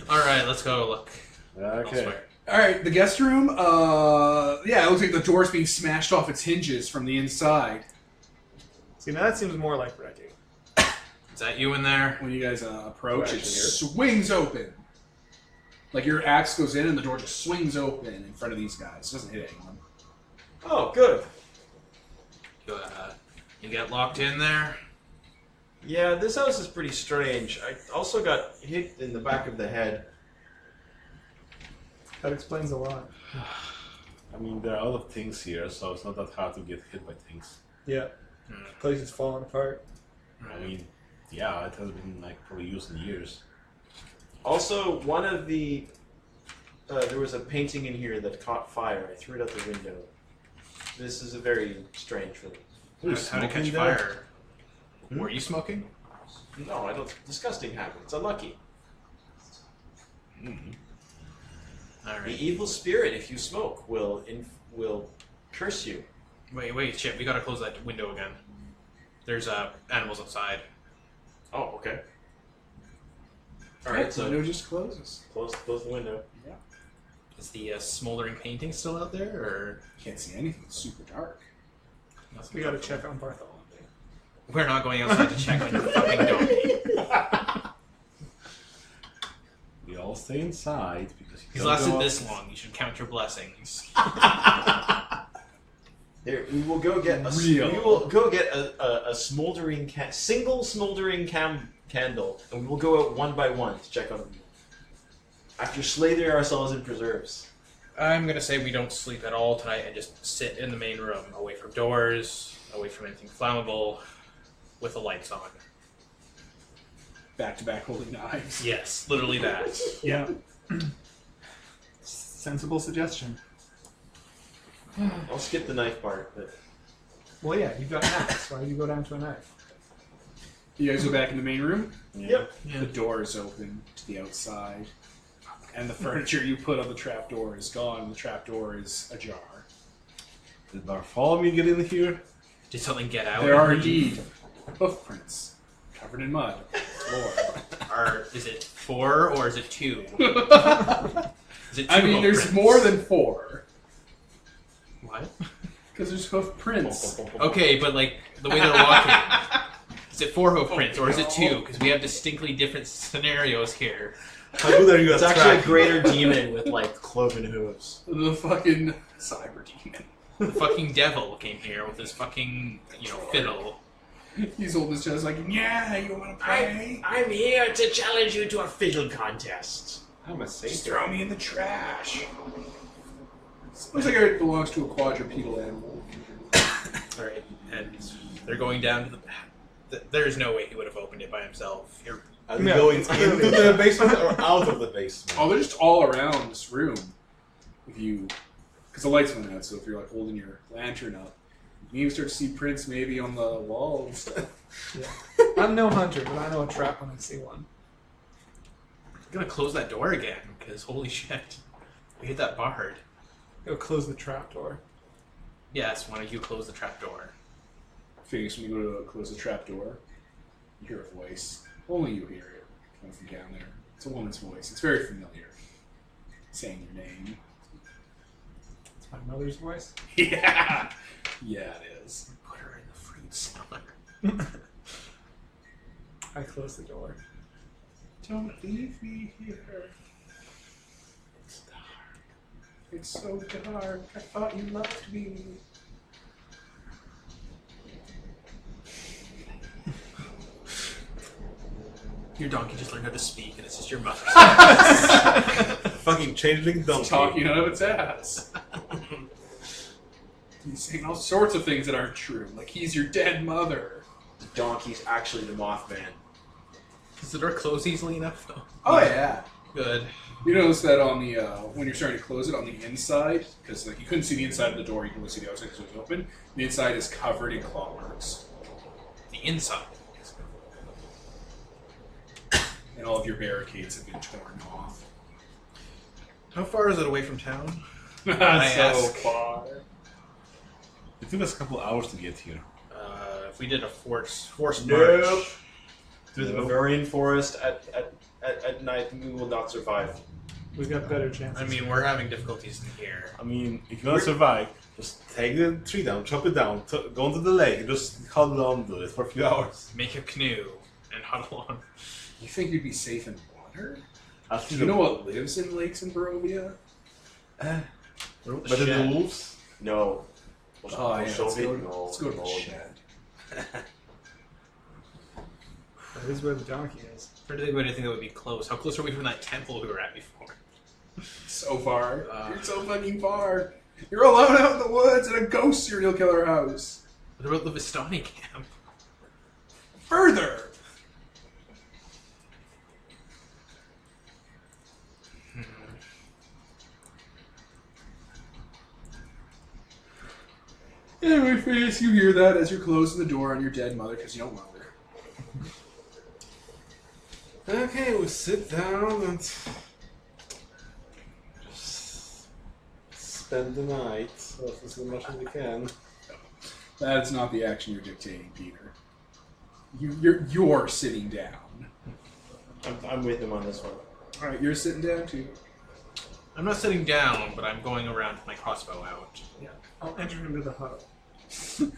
Alright, let's go look Okay. elsewhere. All right, the guest room. Yeah, it looks like the door's being smashed off its hinges from the inside. See, now that seems more like Reggie. Is that you in there? When you guys approach, Who it actually here? swings open. Like your axe goes in, and the door just swings open in front of these guys. It doesn't hit anyone. Oh, good. You get locked in there? Yeah, this house is pretty strange. I also got hit in the back of the head That explains a lot. I mean, there are other things here, so it's not that hard to get hit by things. Yeah. The place is falling apart. I mean, yeah, it has been like probably used in years. Also, one of the there was a painting in here that caught fire. I threw it out the window. This is a very strange room. How to catch fire? Were you smoking? No, I don't. Disgusting habit. It's unlucky. All right. The evil spirit, if you smoke, will curse you. Wait, shit. We gotta close that window again. There's animals outside. Oh, okay. All right, The so window just closes. close the window. Yeah. Is the smoldering painting still out there, or Can't see anything. It's super dark. We gotta check on Bartholomew. we're not going outside to check on your fucking donkey? We all stay inside because He's lasted this long. You should count your blessings. There, we will go get a Real. we will go get a smoldering single smoldering candle, and we will go out one by one to check on them. After slathering ourselves in preserves. I'm gonna say we don't sleep at all tonight and just sit in the main room, away from doors, away from anything flammable, with the lights on. Back to back holding knives. Yes, literally that. Yeah. Sensible suggestion. I'll skip the knife part, but Well, yeah, you've got an axe. Why do you go down to a knife? You guys go back in the main room. yep. The door is open to the outside, and the furniture you put on the trapdoor is gone. And the trapdoor is ajar. Did Bartholomew get in here? Did something get out? There are indeed hoofprints covered in mud. Floor. Is it 4 or is it 2? Is it 2 I mean, there's hoofprints? more than 4 What? because there's hoofprints. Okay, but like the way they're walking. Is it 4 hoofprints or is it 2? Because we have distinctly different scenarios here. How good are you It's at actually a tracking? greater demon with like cloven hooves. The fucking cyber demon. The fucking devil came here with his fucking, fiddle. He's holding his chest like, yeah, you want to play? I'm here to challenge you to a fiddle contest. I'm a Just saint. throw me in the trash. Looks like it belongs to a quadrupedal animal. Alright, and they're going down to the... There's no way he would have opened it by himself. Are they going into the basement or out of the basement? Oh, they're just all around this room. If you, because the lights went out, so if you're like holding your lantern up, you can even start to see prints maybe on the walls. Yeah. I'm no hunter, but I know a trap when I see one. I'm gonna close that door again, because holy shit. We hit that bard. Go close the trap door. Yes, why don't you close the trap door? Figures when you go to close the trap door, you hear a voice. Only you hear it coming from down there. It's a woman's voice. It's very familiar. Saying your name. It's my mother's voice. Yeah. Yeah, it is. Put her in the fruit cellar. I close the door. Don't leave me here. It's dark. It's so dark. I thought you loved me. Your donkey just learned how to speak, and it's just your mother's. Fucking changeling donkey. It's talking out of its ass. He's saying all sorts of things that aren't true. Like he's your dead mother. The donkey's actually the Mothman. Does the door close easily enough, though? Oh yeah. Good. You notice that on the when you're starting to close it on the inside, because like you couldn't see the inside of the door, you can only see the outside because it was open. The inside is covered in claw marks, The inside. and all of your barricades have been torn off. How far is it away from town? So ask. far. It took us a couple hours to get here. If we did a forced march. Nope. Through the Nope. Bavarian forest at night, we will not survive. We've got better chances. I mean, we're having difficulties in here. I mean, if you want to survive, just take the tree down, chop it down, go into the lake, and just huddle on to it for a few hours. Make a canoe and huddle on. You think you'd be safe in water? At Do you know what lives in lakes in Barovia? Better The than shed. wolves? No. Oh yeah, let's go to the no. shed. that is where the donkey is. Trying to think of anything that would be close. How close are we from that temple we were at before? So far. You're so fucking far. You're alone out in the woods in a ghost serial killer house. What about the Vistani camp? Further! Anyway, Phineas, you hear that as you're closing the door on your dead mother because you don't love her. Okay, we'll sit down and just spend the night as much as we can. That's not the action you're dictating, Peter. You're sitting down. I'm with him on this one. Alright, you're sitting down too. I'm not sitting down, but I'm going around with my crossbow out. Yeah. I'll enter into the hut. You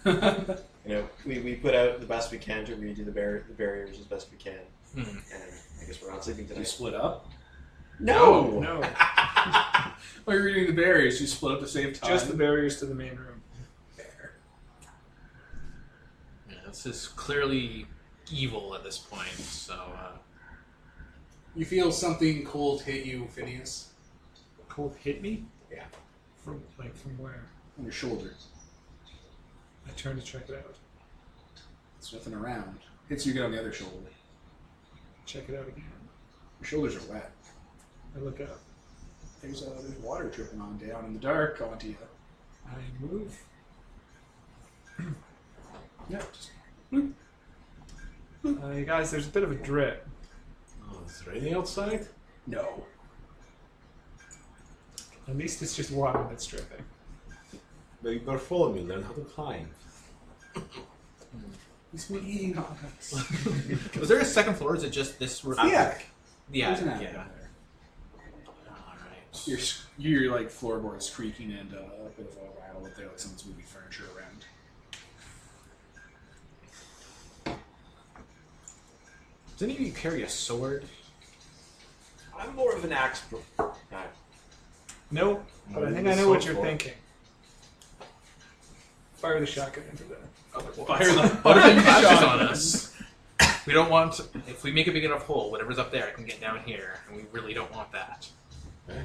know, we put out the best we can to redo the barriers as best we can. Hmm. And I guess we're not sleeping You tonight. split up? No! No. While you're reading the barriers, you split up to save time. Just the barriers to the main room. Fair. Yeah, this is clearly evil at this point, so... You feel something cold hit you, Phineas, Cold hit me? Yeah. From where? on your shoulder. I turn to check it out. There's nothing around. Hits you again on the other shoulder. Check it out again. Your shoulders are wet. I look up. There's water dripping on down in the dark onto you. I move. Yeah, just You guys, there's a bit of a drip. Oh, it's raining outside? no. At least it's just water that's dripping. But you better follow me, learn how to climb. He's been eating on us. Was there a second floor, or is it just this roof? Yeah. Yeah, There's an attic yeah. down there. Alright. Your like floorboards creaking and a bit of a rattle up there, like someone's moving furniture around. Does any of you carry a sword? I'm more of an axe guy. Nope, but I think I know what you're thinking. Fire the shotgun into the other wall. Fire the What if it shotgun. collapses on us? We don't want... If we make a big enough hole, whatever's up there can get down here, and we really don't want that. Okay.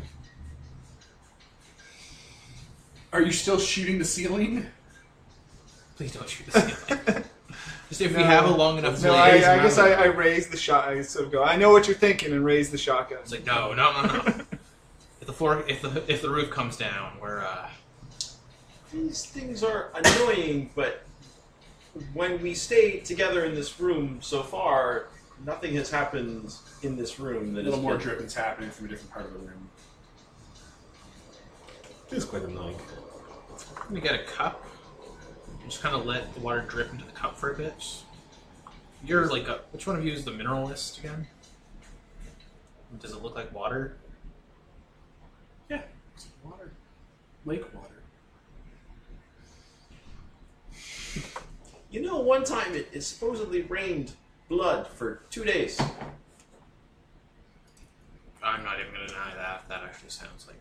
Are you still shooting the ceiling? Please don't shoot the ceiling. Just if we have a long enough No, blade. I guess I raise the shot. I sort of go, I know what you're thinking, and raise the shotgun. It's like, no. If the roof comes down, we're These things are annoying, but when we stay together in this room so far, nothing has happened in this room A that little is more dripping's happening from a different part of the room. It is quite annoying. we get a cup. Just kind of let the water drip into the cup for a bit. You're like a... Which one of you is the mineralist again? Does it look like water? Yeah, it's water. Lake water. You know, one time it supposedly rained blood for 2 days. I'm not even going to deny that. That actually sounds like...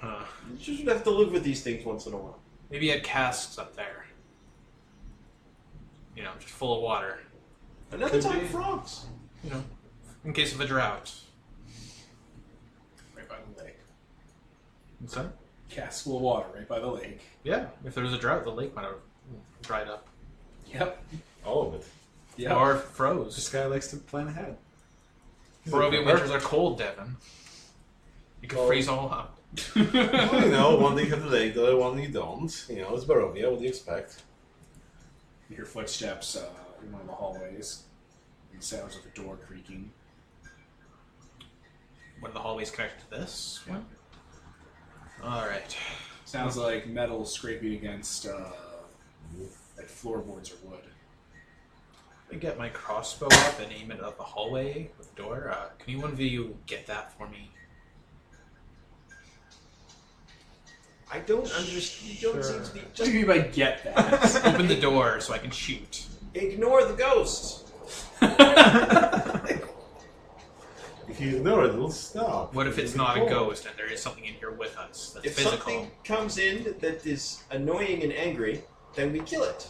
You just have to live with these things once in a while. Maybe you had casks up there. You know, just full of water. Another Could time, be. frogs. You know, in case of a drought. Right by the lake. What's that? Cask full of water right by the lake. Yeah, if there was a drought, the lake might have dried up. Yep. All of it. Yeah. Or This froze. guy likes to plan ahead. Barovia winters are cold, Devin. You can Well- freeze all up. Well, you know, one day you have the lake, the other one you don't. You know, it's Barovia, what do you expect? You hear footsteps in one of the hallways. And sounds of a door creaking. One of the hallways connected to this one? Alright. Sounds like metal scraping against like floorboards or wood. Let me get my crossbow up and aim it up the hallway with the door. Can you one of you get that for me? I don't understand. You don't seem to be. What do Just you mean by get that? Open the door so I can shoot. ignore the ghost. If you ignore it, it'll stop. What if it's It'll be not a cold. ghost and there is something in here with us that's If physical? something comes in that is annoying and angry, then we kill it.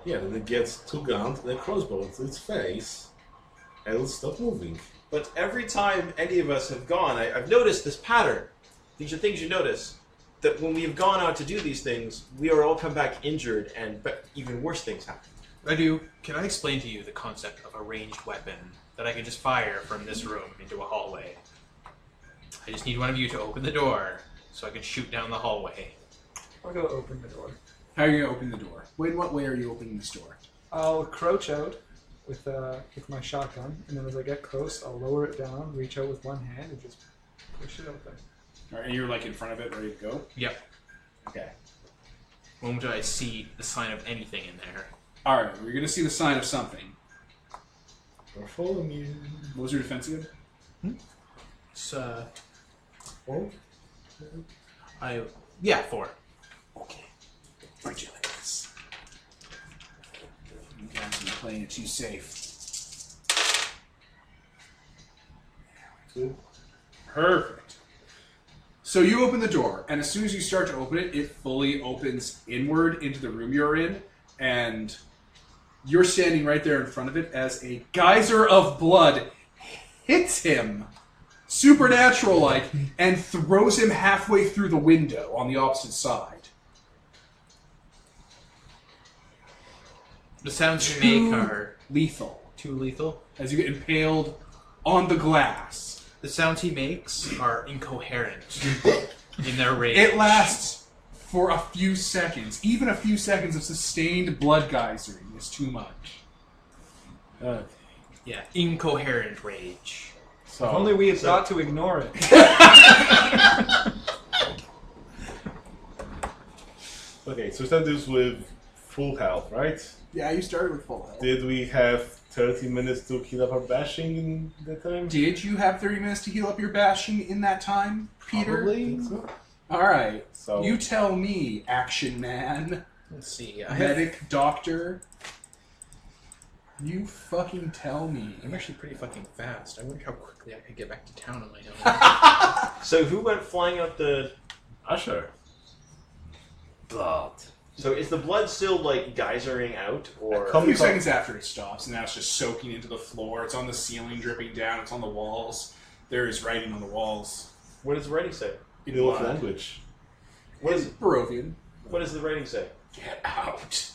Yeah, then it gets two guns and a crossbow to its face, and it'll stop moving. But every time any of us have gone, I've noticed this pattern. These are things you notice. That when we have gone out to do these things, we are all come back injured, and even worse things happen. Can I explain to you the concept of a ranged weapon that I can just fire from this room into a hallway? I just need one of you to open the door so I can shoot down the hallway. I'll go open the door. How are you going to open the door? In what way are you opening this door? I'll crouch out with my shotgun, and then as I get close, I'll lower it down, reach out with one hand, and just push it open. All right, and you're like in front of it, ready to go? Yep. Okay. The moment I see the sign of anything in there. All right, we're going to see the sign of something. Or follow me. What was your defense again? It's, 4? 4. Okay. Why'd you like this? You guys are playing it too safe. 2. Perfect. So you open the door, and as soon as you start to open it, it fully opens inward into the room you're in, and you're standing right there in front of it as a geyser of blood hits him, supernatural-like, and throws him halfway through the window on the opposite side. The sounds you make are lethal. too lethal. As you get impaled on the glass. The sounds he makes are incoherent in their rage. It lasts for a few seconds. Even a few seconds of sustained blood geysering is too much. Yeah, incoherent rage. So, If only we had thought to ignore it. Okay, so we started this with full health, right? yeah, you started with full health. Did we have 30 minutes to heal up our bashing in that time? Did you have 30 minutes to heal up your bashing in that time, Peter? Probably. So. Alright. So You tell me, action man, Let's see. I'm medic, doctor. You fucking tell me. actually pretty fucking fast. I wonder how quickly I could get back to town on my own. So who went flying up the... Usher. Blood. So is the blood still, like, geysering out, or... A few seconds after it stops, and now it's just soaking into the floor. It's on the ceiling, dripping down. It's on the walls. There is writing on the walls. What does the writing say? In The old blood. language. What is Barovian. What does the writing say? Get out.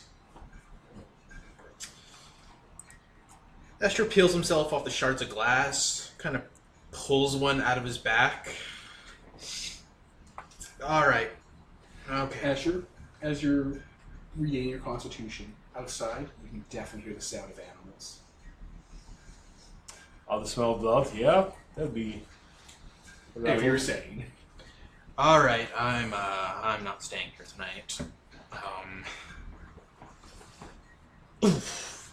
Esther peels himself off the shards of glass, kind of pulls one out of his back. Alright. Okay. Asher, as you're regaining your constitution, outside, you can definitely hear the sound of animals. Oh, the smell of blood? Yeah, that'd be... Anyway, you were saying. Alright, I'm not staying here tonight.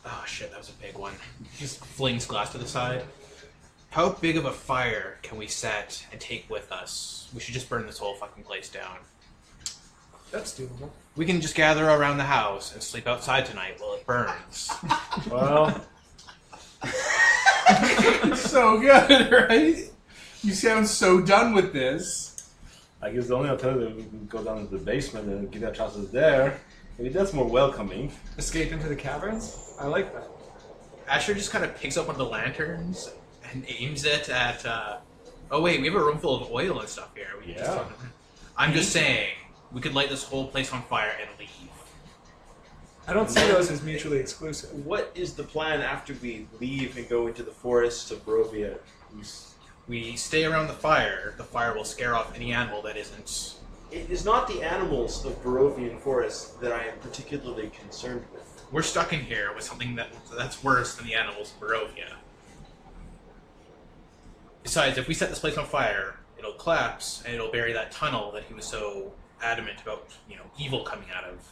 Oh shit, that was a big one. Just flings glass to the side. How big of a fire can we set and take with us? We should just burn this whole fucking place down. That's doable. We can just gather around the house and sleep outside tonight while it burns. Well, So good, right? You sound so done with this. I guess the only alternative we can go down to the basement and get our chances there. Maybe that's more welcoming. Escape into the caverns? I like that. Asher just kind of picks up one of the lanterns and aims it at, oh wait, we have a room full of oil and stuff here. We can just Yeah. I'm just saying, we could light this whole place on fire and leave. I don't see those as mutually exclusive. What is the plan after we leave and go into the forests of Barovia? We stay around the fire will scare off any animal that isn't. It is not the animals of Barovian forests that I am particularly concerned with. We're stuck in here with something that's worse than the animals of Barovia. Besides, if we set this place on fire, it'll collapse and it'll bury that tunnel that he was so adamant about, evil coming out of.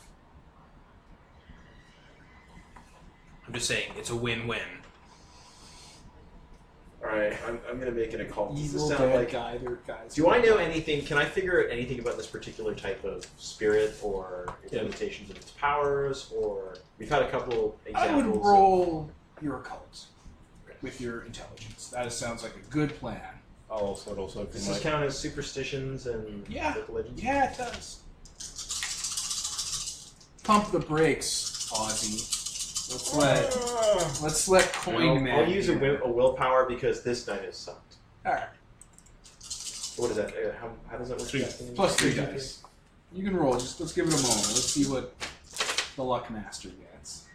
I'm just saying, it's a win-win. Alright, I'm going to make it a call. Does this Evil sound dead like... guy, they're guys. Do I know anything? Can I figure out anything about this particular type of spirit, or its limitations of its powers, or we've had a couple examples. I would roll your occult with your intelligence. That sounds like a good plan. Also, Does this count as superstitions and local legends? Yeah, it does. Pump the brakes, Ozzy. Let's let Coin Man. I'll use a willpower because this night has sucked. All right. What is that? How does that work? 3. Plus 3 dice. You can roll. Just let's give it a moment. Let's see what the Luck Master gets.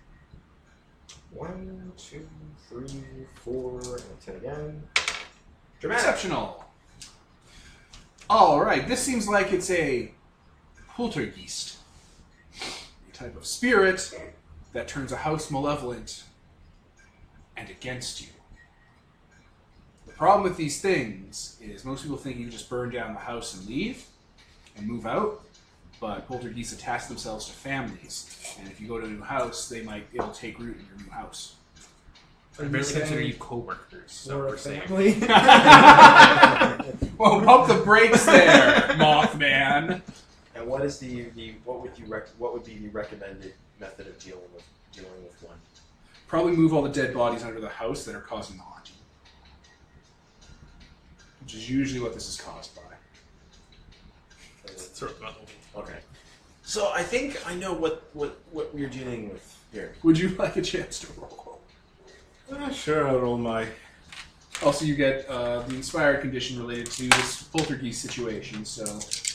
1, 2, 3, 4, and 10 again. Dramatic. Exceptional. All right. This seems like it's a poltergeist, a type of spirit that turns a house malevolent and against you. The problem with these things is most people think you can just burn down the house and leave and move out, but poltergeists attach themselves to families, and if you go to a new house, it'll take root in your new house. I barely consider you co-workers, so Or we're a safe. family. Whoa, pump the brakes there, Mothman. And what is what would be the recommended method of dealing with one? Probably move all the dead bodies under the house that are causing the haunting, which is usually what this is caused by. Okay. So I think I know what we're dealing with here. Would you like a chance to roll? Sure, I'll roll my... Also, you get the inspired condition related to this poltergeist situation, so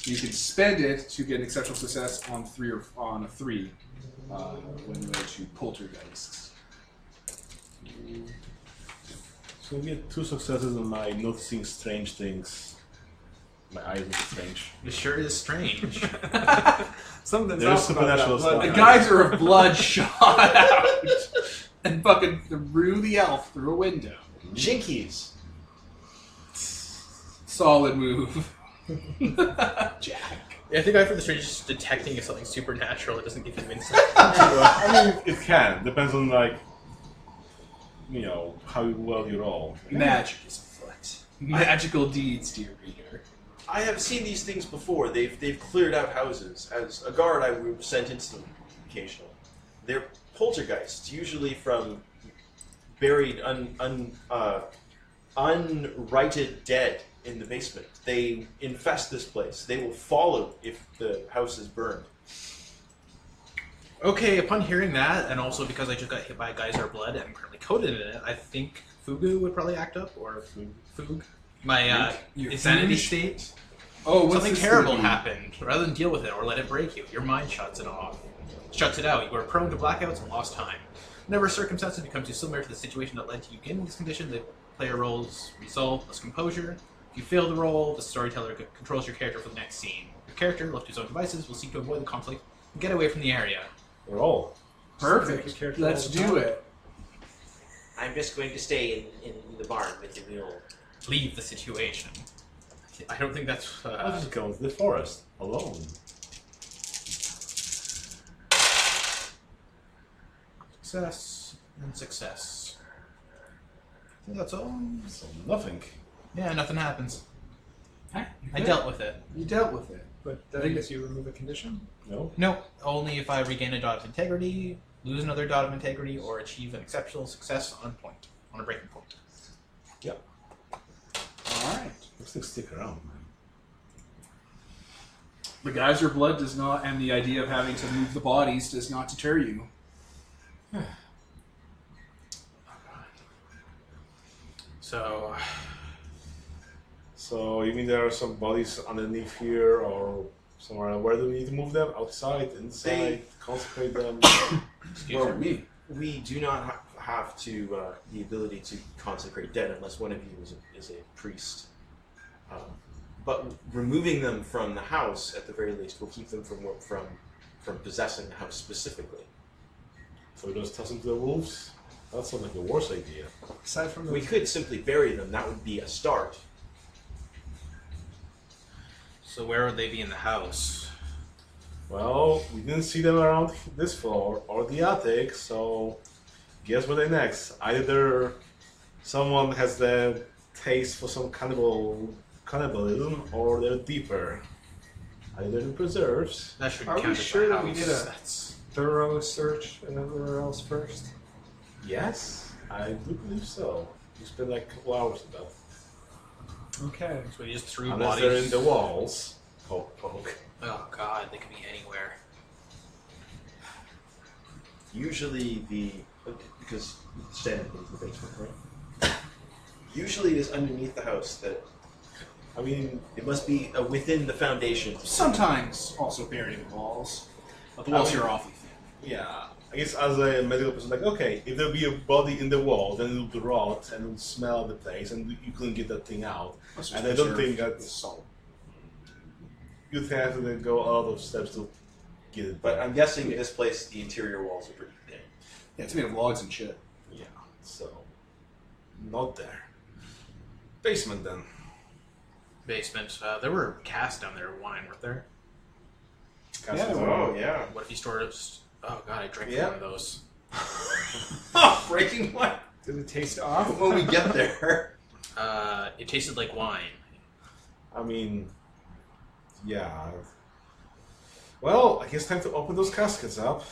you can spend it to get an exceptional success on a 3 when related to poltergeists. So we get 2 successes on my noticing strange things. My eyes are strange. It sure is strange. Something's There's off about that supernatural blood. stuff. A geyser of blood shot out and fucking threw the elf through a window. Jinkies. Solid move. Jack. Yeah, I think I for the strange is just detecting if something's supernatural. It doesn't give you insight. I mean, it can. Depends on, like, you know, how well you roll. Magic is afoot. Magical deeds, dear reader. I have seen these things before. They've cleared out houses. As a guard, I was sent into them occasionally. They're poltergeists, usually from buried, unrighted dead in the basement. They infest this place. They will follow if the house is burned. Okay, upon hearing that, and also because I just got hit by a geyser of blood and I'm currently coated in it, I think Fugu would probably act up, or Fug. My Your insanity Fuge? state. Oh, what's Something this terrible gonna be? happened. Rather than deal with it or let it break you, your mind shuts it off. Shuts it out. You are prone to blackouts and lost time. Whenever circumstances become too similar to the situation that led to you getting this condition, the player rolls resolve plus composure. If you fail the roll, the storyteller controls your character for the next scene. Your character, left to his own devices, will seek to avoid the conflict and get away from the area. Roll. Perfect. Character Let's all the do time. it. I'm just going to stay in the barn with the mule. Leave the situation. I don't think that's... I'll just go into the forest alone. Success and success. I think that's all. So nothing. Yeah, nothing happens. Huh? I dealt with it. You dealt with it. But I guess you remove a condition. No. No, only if I regain a dot of integrity, lose another dot of integrity, or achieve an exceptional success on a breaking point. Yep. All right. Looks like stick around, man. The geyser blood does not, and the idea of having to move the bodies does not deter you. So, So you mean there are some bodies underneath here or somewhere? Where do we need to move them? Outside, inside, consecrate them? Excuse me. We do not have to the ability to consecrate dead unless one of you is a priest. But removing them from the house, at the very least, will keep them from possessing the house specifically. So we just toss them to the wolves? That sounds like the worst idea. Aside from We the could simply bury them. That would be a start. so where would they be in the house? Well, we didn't see them around this floor or the attic, so guess what they next? Either someone has the taste for some cannibalism, or they're deeper. Either the preserves. That should Are we count as sure a that we house. did a- That's- thorough search and everywhere else first. Yes, I do believe so. You spend like a couple hours with that. Okay. So we just threw Unless bodies. they're in the walls. Poke, poke. Oh god, they could be anywhere. usually because standard is the basement, right? Usually it is underneath the house that. I mean, it must be within the foundation. Sometimes also buried in the walls, but the walls here are awfully thin. Yeah, I guess as a medical person, like, okay, if there'll be a body in the wall, then it'll rot and it'll smell the place, and you couldn't get that thing out. And I don't think that's salt. you'd have to go a lot of steps to get it. But I'm guessing this place, the interior walls are pretty thin. Yeah, it's made of logs and shit. Yeah, so not there. Basement then. Basement. There were casks down there of wine, weren't there? Yeah, Oh, yeah. What if you stored it? Oh god, I drank Yeah. one of those. Breaking wine. Does it taste off? When we get there. It tasted like wine. I mean, yeah. Well, I guess time to open those caskets up.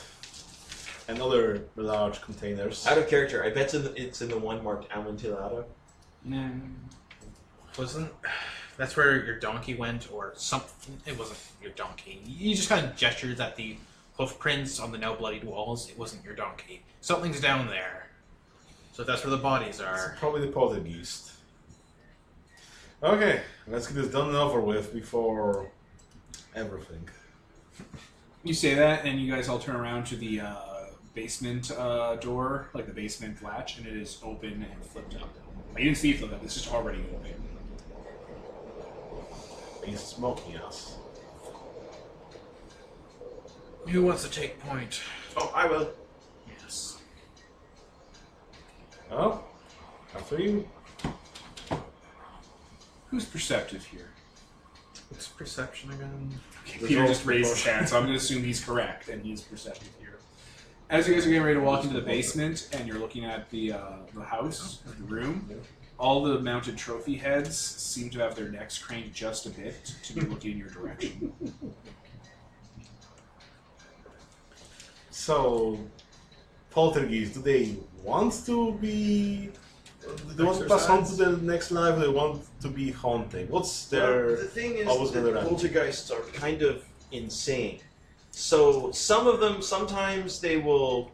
And other large containers. Out of character, I bet it's in the one marked Amontillado. No. Wasn't that's where your donkey went, or something? It wasn't your donkey. You just kind of gestured at the hoof prints on the now bloodied walls. It wasn't your donkey. Something's down there. So if that's where the bodies are. It's probably the poltergeist. Okay, let's get this done and over with before everything. You say that, and you guys all turn around to the basement door, like the basement latch, and it is open and flipped up. You didn't see it flip up, it's just already open. He's smoking us. Who wants to take point? Oh, I will. Yes. Oh, after you. Who's perceptive here? What's perception again? Okay, Peter just raised his hand, so I'm going to assume he's correct, and he's perceptive here. As you guys are getting ready to walk into the basement, and you're looking at the house, the room, all the mounted trophy heads seem to have their necks craned just a bit to be looking in your direction. So, poltergeists, do they want to be... Do they want to pass on to the next life, or they want to be haunting? What's their... Well, the thing is always that gonna run? poltergeists are kind of insane. So some of them, sometimes they will...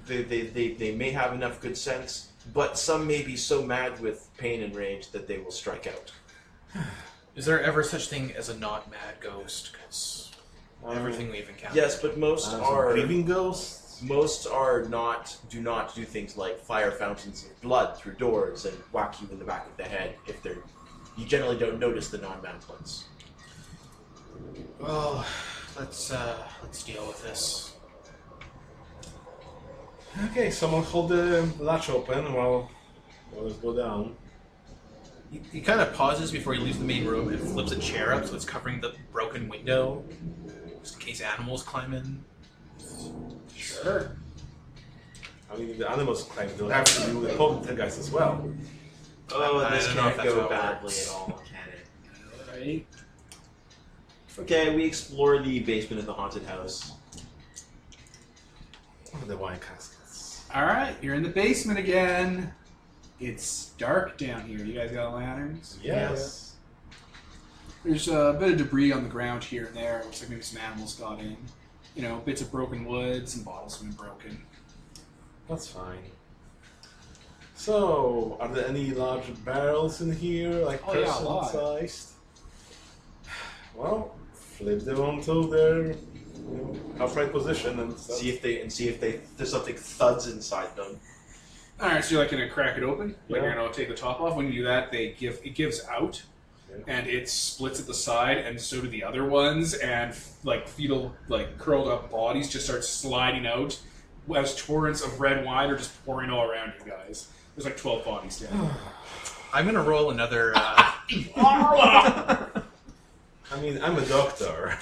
They may have enough good sense, but some may be so mad with pain and rage that they will strike out. Is there ever such thing as a not mad ghost? Because everything we've encountered. Yes, but most are... grieving ghosts? Most do not do things like fire fountains of blood through doors and whack you in the back of the head if they're... You generally don't notice the non-mad ones. Well, let's deal with this. Okay, someone hold the latch open while let's go down. He kind of pauses before he leaves the main room and flips a chair up so it's covering the broken window, just in case animals climb in. Sure. I mean, if the animals climb, they'll have to do with poltergeist as well. Oh, I this don't know if can't that's go how it badly works. at all, can it? Right. Okay, we explore the basement of the haunted house. What are the wine caskets? Alright, you're in the basement again. It's dark down here. You guys got lanterns? Yes. There's a bit of debris on the ground here and there. Looks like maybe some animals got in. You know, bits of broken wood, some bottles have been broken. That's fine. So, are there any large barrels in here, like Oh, yeah, a lot. person-sized? Well, flip them onto their upright position and stuff. See if there's something thuds inside them. Alright, so you're like gonna crack it open? Like Yeah. you're gonna take the top off. When you do that, it gives out. Yeah. And it splits at the side, and so do the other ones, and like fetal, like curled up bodies just start sliding out as torrents of red wine are just pouring all around you guys. There's like 12 bodies down. I'm gonna roll another. I mean, I'm a doctor.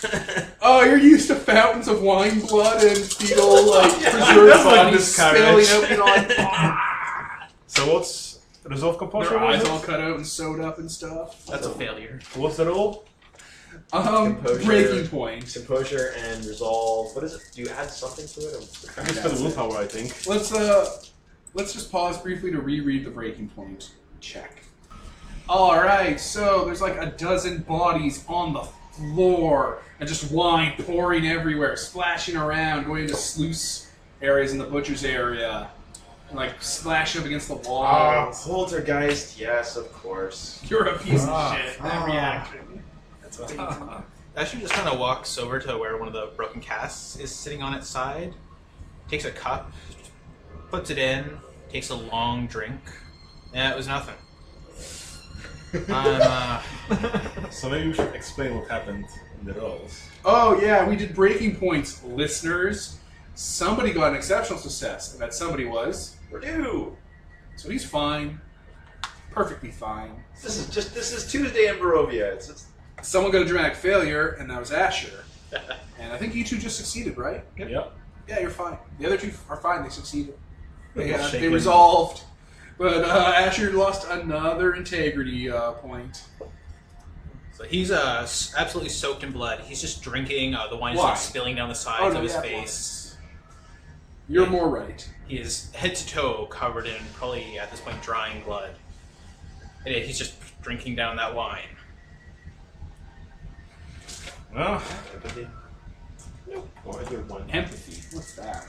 Oh, you're used to fountains of wine blood and fetal, like preserved that's like bodies miscarriage. spilling out and on. So what's resolve compulsion? Their eyes was it? all cut out and sewed up and stuff. That's a failure. What's the roll? Composure. Breaking point. Composure and resolve. What is it? Do you add something to it? I just got willpower, I think. Let's just pause briefly to reread the breaking point check. Alright, so there's like a dozen bodies on the floor and just wine pouring everywhere, splashing around, going into sluice areas in the butcher's area, and, like splash up against the wall. Poltergeist, yes, of course. You're a piece of shit. That reaction. That's what Asher just kind of walks over to where one of the broken casks is sitting on its side, takes a cup, puts it in, takes a long drink. Yeah, it was nothing. So maybe we should explain what happened in the rolls. Oh yeah, we did breaking points, listeners. Somebody got an exceptional success, and that somebody was Purdue. So he's fine, perfectly fine. This is Tuesday in Barovia. It's Someone got a dramatic failure, and that was Asher. And I think you two just succeeded, right? Yep. Yeah, you're fine. The other two are fine. They succeeded. They Shaken. resolved. But Asher lost another integrity point. So he's absolutely soaked in blood. He's just drinking. The wine is Why? like spilling down the sides of his yeah, face. You're more right. He is head to toe covered in probably at this point drying blood. And he's just drinking down that wine. Well, empathy. Nope. Or a good one. Empathy. What's that?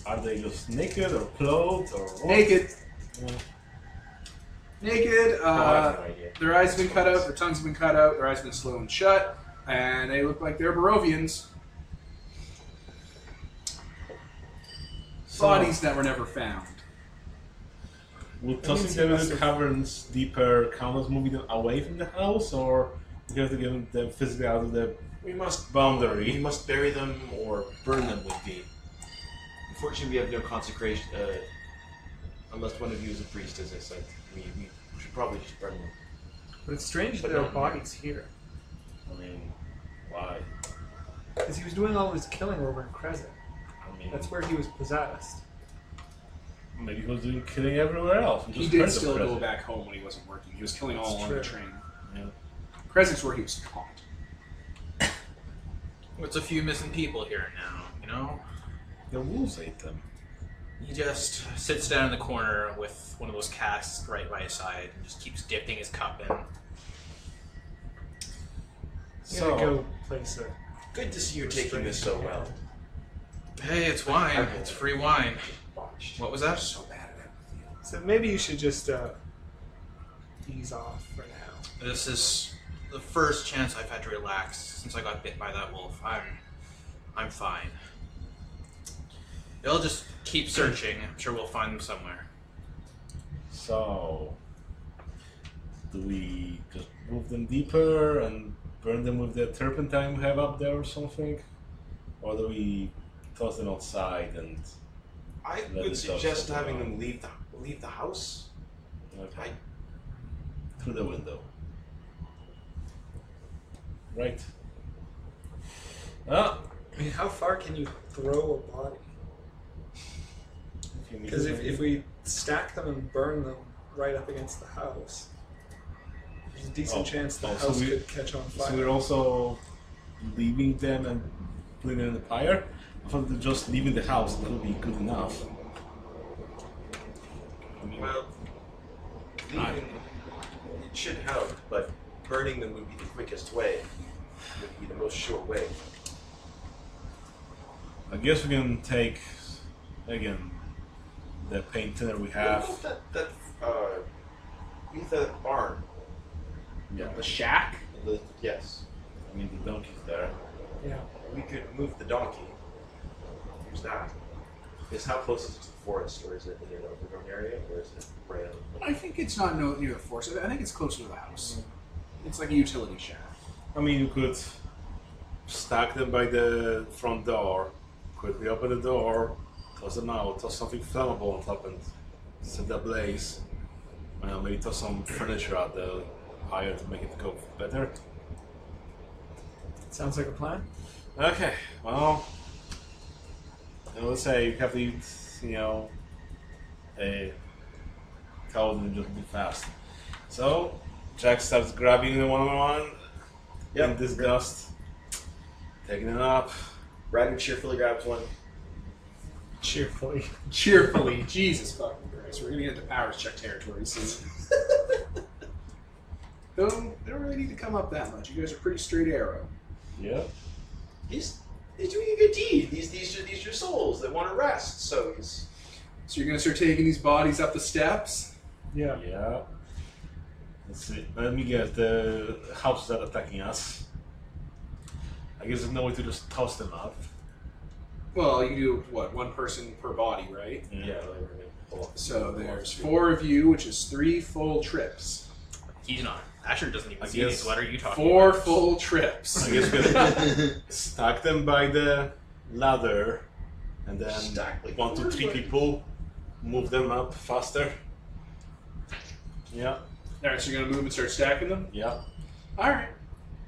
are they just naked or clothed or what? Naked. Yeah. Naked. I have no idea. Their eyes have been cut out. Their tongues have been cut out. Their eyes have been sewn shut. And they look like they're Barovians. Bodies that were never found. Would tossing them in the caverns deeper count as moving them away from the house, or you have to get them physically out of the We must boundary? bury them or burn them with the. Unfortunately, we have no consecration. Unless one of you is a priest, as I said, we should probably just burn them. But it's strange But that our not bodies here. I mean, why? Because he was doing all his killing over in Krezk. I mean, That's where he was possessed. maybe he was doing killing everywhere else. We He just did heard the still go present. back home when he wasn't working. He was killing all That's on the true. train. Yeah. Krezk's where he was caught. It's a few missing people here now, you know? The wolves ate them. He just sits down in the corner with one of those casks right by his side and just keeps dipping his cup in. I'm So, gonna go place it. Good to see you taking this so well. Hey, it's wine. It's free wine. Botched. What was that? So bad at empathy. So maybe you should just ease off for now. This is the first chance I've had to relax since I got bit by that wolf. I'm fine. They'll just keep searching. I'm sure we'll find them somewhere. so do we just move them deeper and burn them with the turpentine we have up there or something? Or do we toss them outside and I Let would the suggest dogs having survive. them leave the house. okay, through the window? Right. Ah, I mean, how far can you throw a body? if you need Because to- if we stack them and burn them right up against the house, there's a decent Oh, chance the oh, so house we- could catch on So fire. we're also leaving them and putting them in the fire? I thought that just leaving the house would be good enough. I mean, Well, leaving it should help, but burning them would be the quickest way. Would be the most sure way. I guess we can take, again, the paint thinner we have. What about leave that barn. Yeah, the shack. Yes, I mean, the donkey's there. Yeah. we could move the donkey. Use that. Is how close is it to the forest, or is it in an overgrown area, or is it right on? I think it's not near the forest. I think it's closer to the house. It's like a utility shack. I mean, you could stack them by the front door, quickly open the door, toss them out, toss something flammable on top and set the blaze. Maybe toss some furniture at the fire to make it go better. Sounds like a plan. Okay, well, let's say you have to eat, a cold and just be fast. So, Jack starts grabbing them one by one, in disgust, taking them up. Ryder cheerfully grabs one. Cheerfully. Cheerfully, Jesus fucking Christ. We're gonna get into powers check territory soon. They don't really need to come up that much. You guys are pretty straight arrow. Yeah. He's He's doing a good deed. These are souls that want to rest. So he's. So you're gonna start taking these bodies up the steps. Yeah. Yeah. Let's see. Let me guess. The houses that are attacking us. I guess there's no way to just toss them up. Well, you can do what, one person per body, right? Yeah. So there's 4 of you, which is 3 full trips. He's not. Asher doesn't even I see guess these. What are you talking 4 about? full trips. I guess we're gonna stack them by the ladder, and then Stack like 1 to 3 forward. people move them up faster. Yeah. Alright, so you're going to move and start stacking them? Yeah. Alright.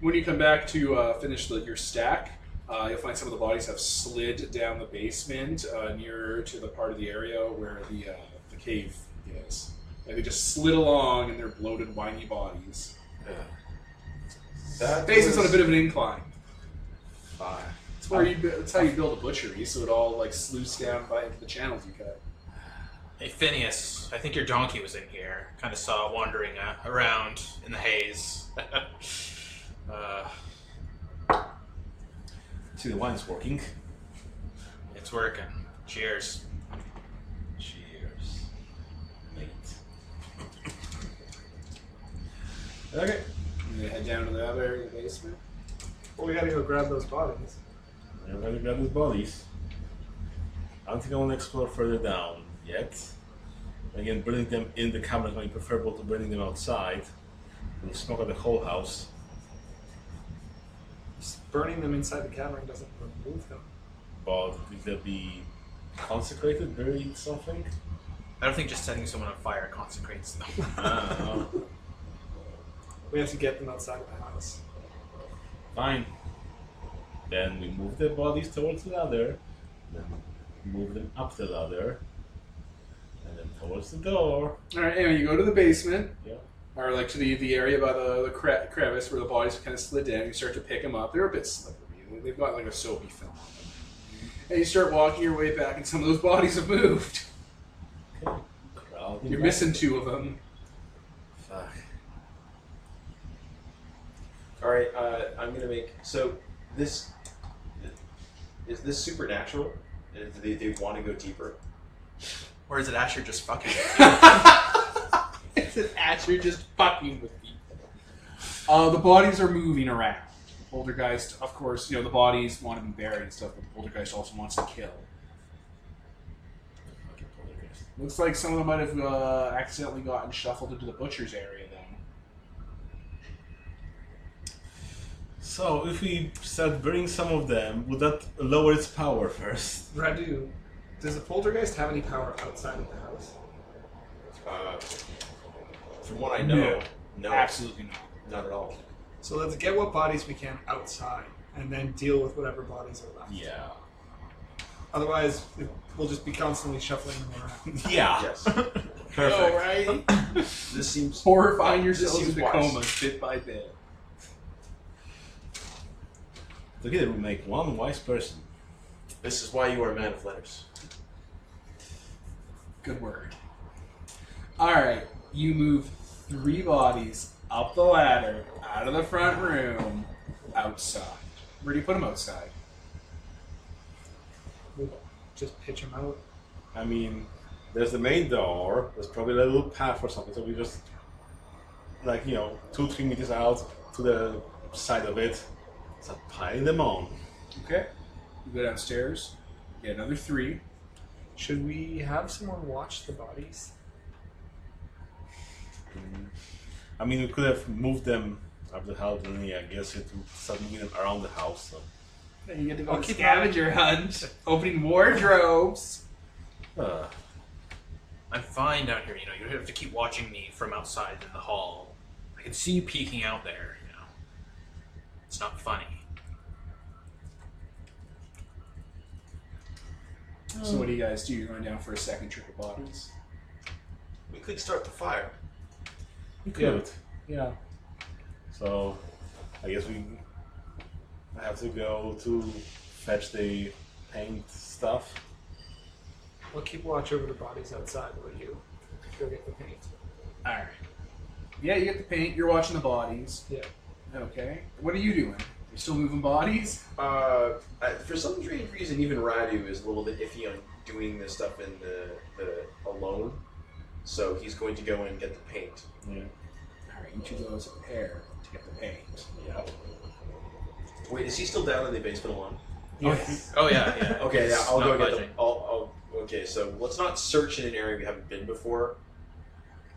When you come back to finish your stack, you'll find some of the bodies have slid down the basement nearer to the part of the area where the cave is. Like they just slid along in their bloated, whiny bodies. That Basement's on a was- bit of an incline. Fine. It's where that's how you build a butchery, so it all like sluices down by the channels you cut. Hey, Phineas, I think your donkey was in here. Kind of saw it wandering around in the haze. See, the wine's working. It's working. Cheers. Cheers, mate. Okay. And they head down to the other area of the basement. Well, we gotta go grab those bodies. I'm gonna grab these bodies. I don't think I want to explore further down yet. Again, burning them in the camera is going to be preferable to burning them outside. We'll smoke out the whole house. Just burning them inside the cavern doesn't remove them. But will they be consecrated, buried, something? I don't think just setting someone on fire consecrates them. I don't know. We have to get them outside of the house. Fine. Then we move the bodies towards the ladder. Then move them up the ladder. And then towards the door. Alright, anyway, you go to the basement. Yeah. Or like to the area by the crevice where the bodies kind of slid down. You start to pick them up. They're a bit slippery. They've got like a soapy film on them. And you start walking your way back, and some of those bodies have moved. Okay. Crowding You're back. missing 2 of them. Fuck. All right, I'm gonna make so this is this supernatural? Do they want to go deeper? Or is it Asher just fucking? It's an Asher just fucking with people. The bodies are moving around. Poltergeist, of course, the bodies want to be buried and stuff, but the Poltergeist also wants to kill. Fucking poltergeist. Looks like some of them might have accidentally gotten shuffled into the butcher's area then. So, if we start burning some of them, would that lower its power first? Radu, does the poltergeist have any power outside of the house? From what I know, no, Absolutely not. not at all. So let's get what bodies we can outside, and then deal with whatever bodies are left. Yeah. Otherwise, we'll just be constantly shuffling them around. Yeah. Yes, Perfect. Oh, right? this seems Horrifying This yourselves seems into wise. comas bit by bit. Together we make one wise person. This is why you are a man of letters. Good word. Alright, you move 3 bodies up the ladder, out of the front room, outside. Where do you put them outside? We'll just pitch them out. I mean, there's the main door, there's probably a little path or something, so we just, 2-3 meters out to the side of it, start piling them on. Okay. You go downstairs, get another 3. Should we have someone watch the bodies? I mean, we could have moved them up the house, and I guess it would start moving them around the house. So. Then you get to go I'll on a keep scavenger hunt, opening wardrobes. I'm fine down here. You don't have to keep watching me from outside in the hall. I can see you peeking out there. It's not funny. So what do you guys do? You're going down for a second trip of bodies. We could start the fire. We could. Yeah. So, I guess we have to go to fetch the paint stuff. We'll keep watch over the bodies outside while you go get the paint. Alright. Yeah, you get the paint, you're watching the bodies. Yeah. Okay. What are you doing? You still moving bodies? For some strange reason, even Radu is a little bit iffy on doing this stuff in the alone. So he's going to go and get the paint. Yeah. Alright, each of those a pair to get the paint. Yeah. Wait, is he still down in the basement alone? Yes. Oh yeah, yeah. Okay, yeah, It's I'll not go get budging. the. Okay, so let's not search in an area we haven't been before.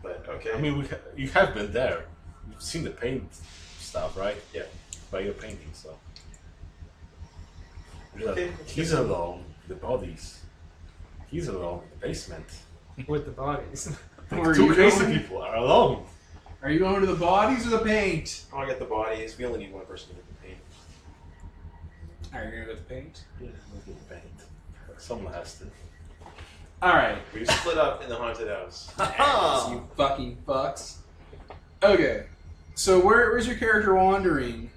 But okay. I mean, you have been there. You've seen the paint stuff, right? Yeah. By your painting, so. Okay. He's alone. The bodies. He's alone. The basement. With the bodies. Where are Two you crazy going? people are alone. Are you going to the bodies or the paint? I'll get the bodies. We only need one person to get the paint. Alright, you're gonna go with the paint? Yeah, look at the paint. Someone has to. Alright. We split up in the haunted house. Yes, you fucking fucks. Okay. So where's your character wandering?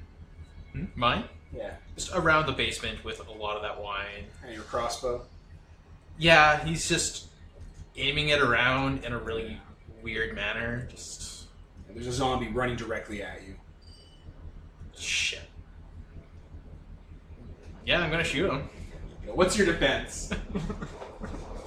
Mine? Yeah. Just around the basement with a lot of that wine. And your crossbow? Yeah, he's just aiming it around in a really weird manner. Just And there's a zombie running directly at you. shit. Yeah, I'm gonna shoot him. What's your defense?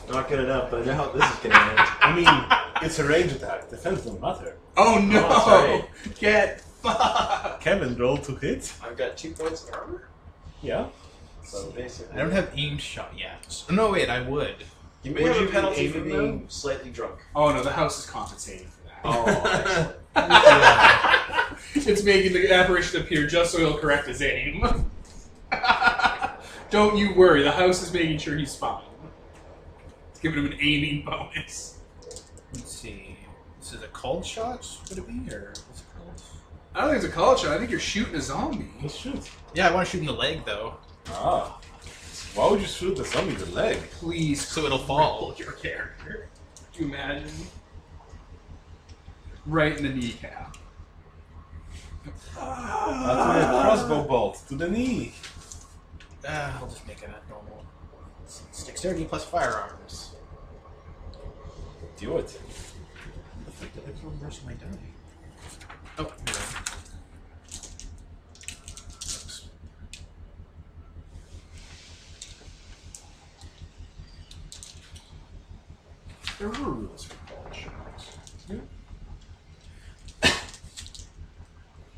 Not good enough, but I know how this is gonna end. I mean, it's a range attack. Defense don't matter. Oh no! Oh, sorry. Get fucked! Kevin rolled to hit. I've got 2 points of armor. Yeah. So basically, I don't have aimed shot yet. No, wait, I would. You may Would have you a be penalty for aiming being slightly drunk. Oh no, the house is compensating for that. Oh, excellent. It's making the apparition appear just so he'll correct his aim. Don't you worry, the house is making sure he's fine. It's giving him an aiming bonus. Let's see. This is a cold shot? Would it be? Or what's it called? I don't think it's a college shot, I think you're shooting a zombie. Let's shoot. Yeah, I want to shoot in the leg though. Ah. Why would you shoot the zombie in the leg? Please, So it'll fall. cripple your character. Can you imagine? Right in the kneecap. That's a crossbow bolt to the knee. I'll just make it a normal. It's dexterity plus firearms. Do it. The fuck did I throw the rest of my die? Oh, no. There were rules for college shots.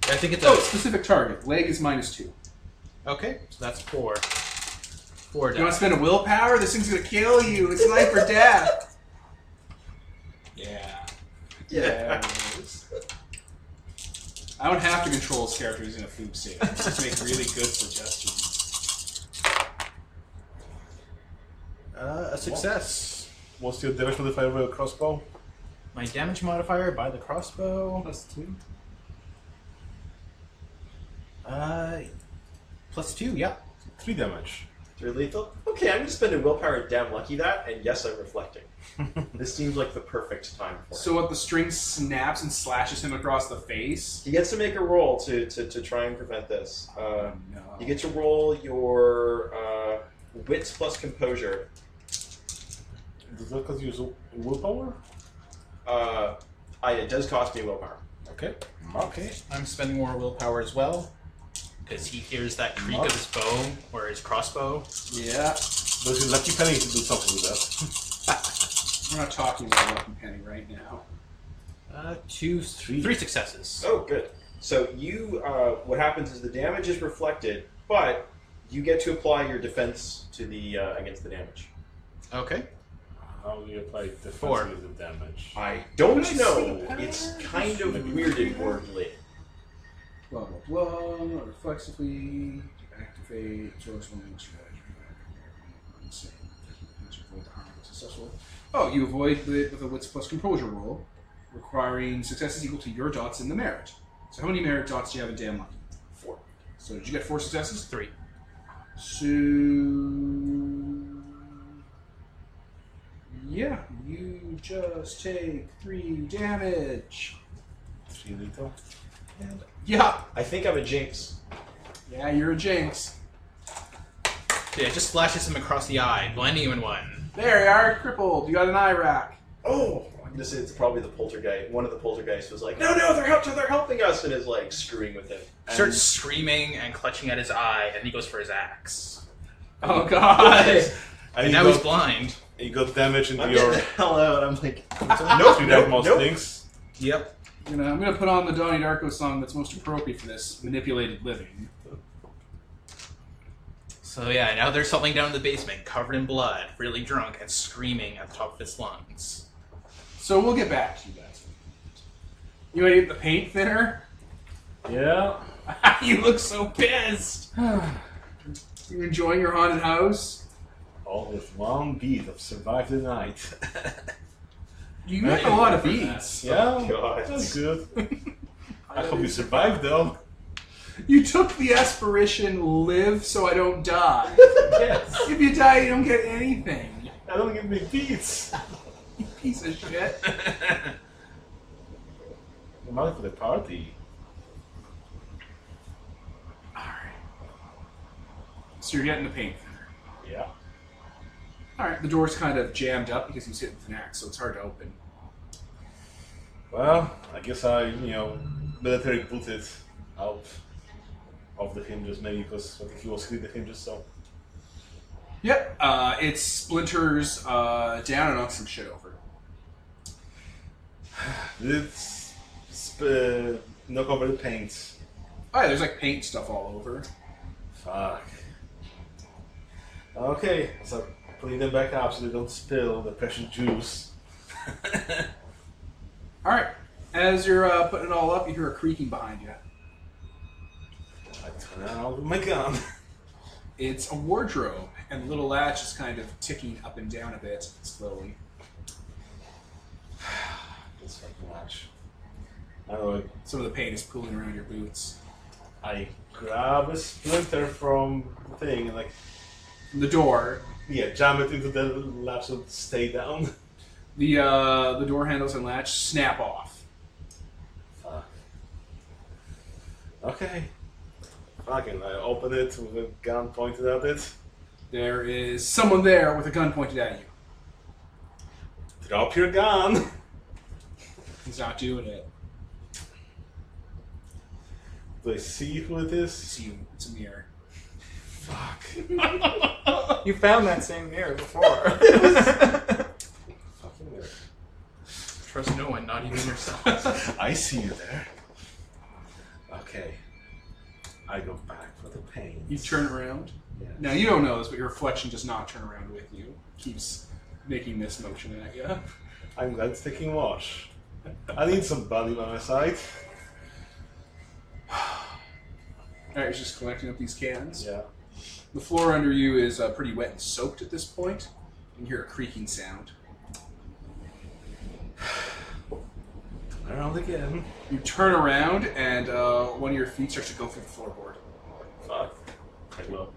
I think it's Oh, specific target. Leg is -2. Okay, so that's 4. 4 You want to die. spend a willpower? This thing's gonna kill you. It's life or death. Yeah. Yeah. I don't have to control his character using a food save. Just make really good suggestions. A success. What's your damage modifier with a crossbow? My damage modifier by the crossbow. +2. +2, yeah. 3 damage. 3 lethal? Okay, I'm gonna spend a willpower damn lucky that, and yes, I'm reflecting. This seems like the perfect time for it. So what? The string snaps and slashes him across the face. He gets to make a roll to try and prevent this. No. You get to roll your wits plus composure. Does that cause you use willpower? It does cost me willpower. Okay. Okay, I'm spending more willpower as well. Because he hears that creak of his bow, or his crossbow. Yeah. Does your lucky penny to do something with that? We're not talking about Lucky Penny right now. 2, 3 successes. Oh, good. So you, what happens is the damage is reflected, but you get to apply your defense to the against the damage. Okay. How do you apply defense 4. with the damage? I don't Can I know. see It's that? kind of weirded wordly. Blah blah blah. Reflexively activate. Source one. Successful. Oh, you avoid it with a wits plus composure roll, requiring successes equal to your dots in the merit. So how many merit dots do you have in damn lucky? 4. So did you get 4 successes? 3. So yeah, you just take 3 damage. 3 lethal. And Yeah, I think I'm a jinx. yeah, you're a jinx. yeah, it just slashes him across the eye, blinding him in 1. There you are, crippled. You got an eye rack. Oh, This is probably the poltergeist. One of the poltergeists was like, no, they're helping us, and is like screwing with him. Starts screaming and clutching at his eye, and he goes for his axe. Oh god! And now he's blind. You got damage into I'm your... getting the hell out. I'm like, most things. Yep. I'm gonna put on the Donnie Darko song that's most appropriate for this manipulated living. So yeah, now there's something down in the basement, covered in blood, really drunk, and screaming at the top of its lungs. So we'll get back to you guys. You want to get the paint thinner? Yeah. You look so pissed. You enjoying your haunted house? All with one beat of survive the night. You make a lot of beats. Yeah, God. that's good. I hope you survived though. You took the aspiration live so I don't die. Yes. If you die, you don't get anything. I don't give me beats. You piece of shit. I'm out for the party. Alright. So you're getting the paint thinner. Yeah. Alright, the door's kind of jammed up because he's hitting with an axe, so it's hard to open. Well, I guess I, military boot it out of the hinges, maybe because I think he was hitting the hinges, so. Yep, it splinters down and knocks some shit over. Let's knock over the paint. Oh yeah, there's like paint stuff all over. Fuck. Okay, so clean them back up so they don't spill the precious juice. Alright, as you're putting it all up, you hear a creaking behind you. I turn around with my gun. It's a wardrobe, and the little latch is kind of ticking up and down a bit, slowly. This fucking latch. I don't know. Some of the paint is pooling around your boots. I grab a splinter from the thing and like, From the door, jam it into the latch so it stay down. the door handles and latch snap off. Fuck. Okay. Fucking, I open it with a gun pointed at it. There is someone there with a gun pointed at you. Drop your gun! He's not doing it. Do I see who it is? It's you. It's a mirror. Fuck. You found that same mirror before. Fucking weird. Trust no one, not even yourself. I see you there. Okay. I go back for the paint. You turn around. Yes. Now, you don't know this, but your reflection does not turn around with you. It keeps making this motion at you. I'm glad it's taking watch. I need somebody by my side. Alright, you're just collecting up these cans. Yeah. The floor under you is pretty wet and soaked at this point. You can hear a creaking sound. Turn around again. You turn around, and one of your feet starts to go through the floorboard. Fuck. I will.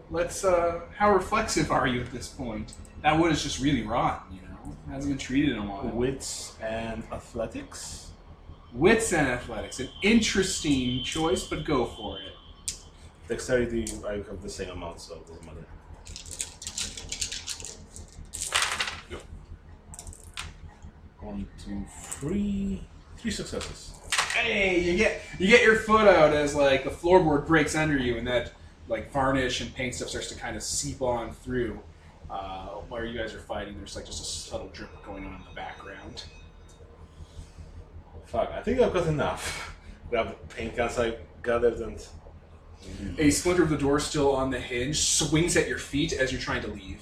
Let's, how reflexive are you at this point? That wood is just really rotten, you know? It hasn't been treated in a while. Wits and athletics? Wits and athletics. An interesting choice, but go for it. Dexterity, I have the same amount, so it doesn't matter. Go. 1, 2, 3. 3 successes. Hey, you get your foot out as like the floorboard breaks under you, and that like varnish and paint stuff starts to kind of seep on through. While you guys are fighting, there's like just a subtle drip going on in the background. Fuck, I think I've got enough. Grab the paint cans I gathered and... A splinter of the door still on the hinge swings at your feet as you're trying to leave.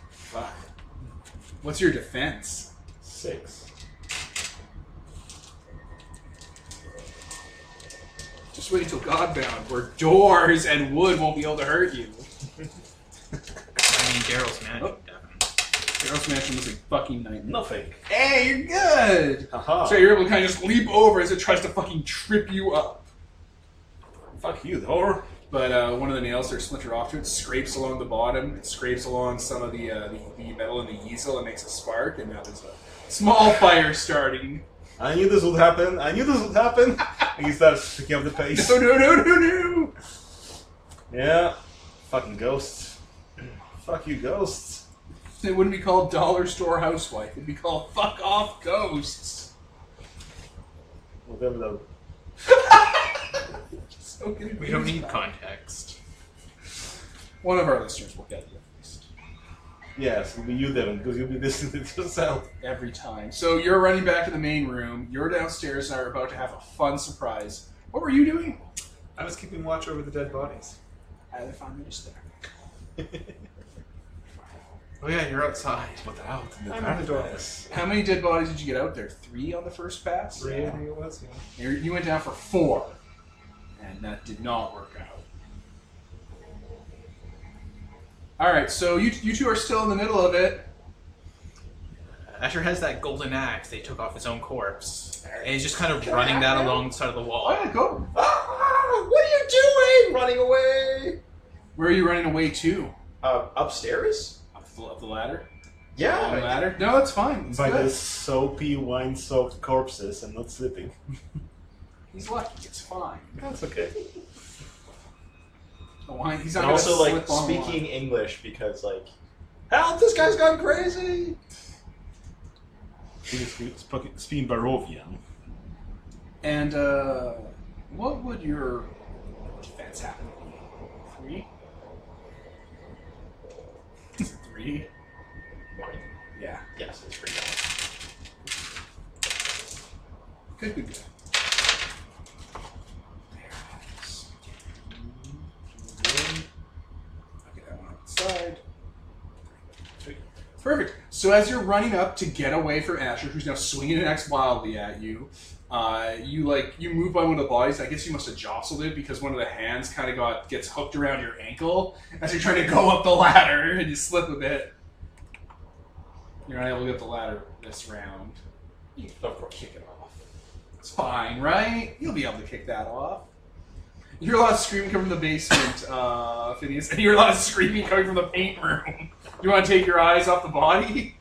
Fuck. What's your defense? 6. Just wait until Godbound, where doors and wood won't be able to hurt you. I mean, Daryl's magic, Oh. Devin. Daryl's Mansion was a fucking nightmare. Nothing. Hey, you're good! Haha. So you're able to kind of just leap over as it tries to fucking trip you up. Fuck you, door. But one of the nails that are splintered off to it scrapes along the bottom, it scrapes along some of the metal in the easel and makes a spark, and now there's a small fire starting. I knew this would happen. I knew this would happen. And he starts picking up the pace. No! Yeah. Fucking ghosts. Fuck you, ghosts. It wouldn't be called Dollar Store Housewife. It'd be called Fuck Off Ghosts. Whatever the... So We don't need context. One of our listeners will get you at least. Yes, it'll be you, Devin, because you'll be listening to yourself. Every time. So you're running back to the main room. You're downstairs and are about to have a fun surprise. What were you doing? I was keeping watch over the dead bodies. I found you just there. Oh yeah, you're outside. But out in the I'm at the door. darkness. How many dead bodies did you get out there? 3 on the first pass? 3, I think it was, yeah. You went down for 4. And that did not work out. Alright, so you two are still in the middle of it. Asher has that golden axe they took off his own corpse. And he's just kind of running that along the side of the wall. Oh yeah, go. Ah, what are you doing? Running away? Where are you running away to? Upstairs? Up the ladder? Yeah. Down the ladder? No, that's fine. It's By good. the soapy, wine-soaked corpses and not slipping. He's lucky. It's fine. That's okay. The wine. He's not And gonna also, like, slip on the speaking wine. English because, like, help, this guy's gone crazy! Speaking Barovian. And what would your defense happen to be? 3? 3? Mine. Yeah. Yes, it's pretty bad. Good. There it is. Okay, that one outside. Perfect. So as you're running up to get away from Asher, who's now swinging an axe wildly at you, you move by one of the bodies. I guess you must have jostled it because one of the hands kind of gets hooked around your ankle as you're trying to go up the ladder, and you slip a bit. You're not able to get the ladder this round. You can kick it off. It's fine, right? You'll be able to kick that off. You hear a lot of screaming coming from the basement, Phineas, and you hear a lot of screaming coming from the paint room. You want to take your eyes off the body?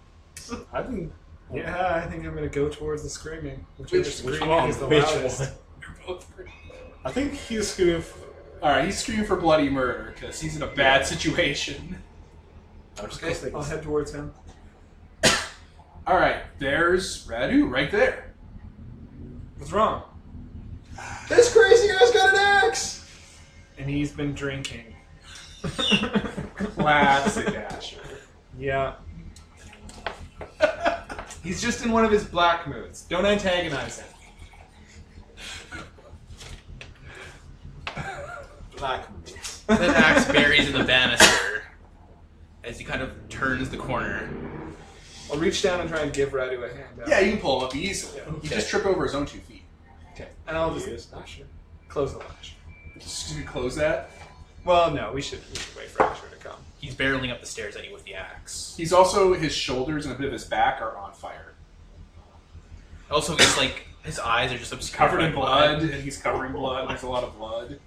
I think... Yeah, I think I'm going to go towards the screaming. Which Screaming one? is the Which loudest. one? You're both pretty. I think he's screaming... Alright, he's screaming for bloody murder because he's in a bad situation. I'm just Okay, gonna I'll head towards him. Alright, there's Radu right there. What's wrong? This crazy guy's got an axe! And he's been drinking. Classic Asher. Yeah. He's just in one of his black moods. Don't antagonize him. Black. That axe buries in the banister as he kind of turns the corner. I'll reach down and try and give Radu a hand out. Yeah, you can pull him up easily. Yeah, You okay. just trip over his own 2 feet. Okay. And I'll just Yes. close the lash. Just gonna close that. Well, no, we should wait for Asher to come. He's barreling up the stairs at you with the axe. He's also, his shoulders and a bit of his back are on fire. Also, he's like, his eyes are just obscured Covered by in blood, and he's covering blood. There's a lot of blood.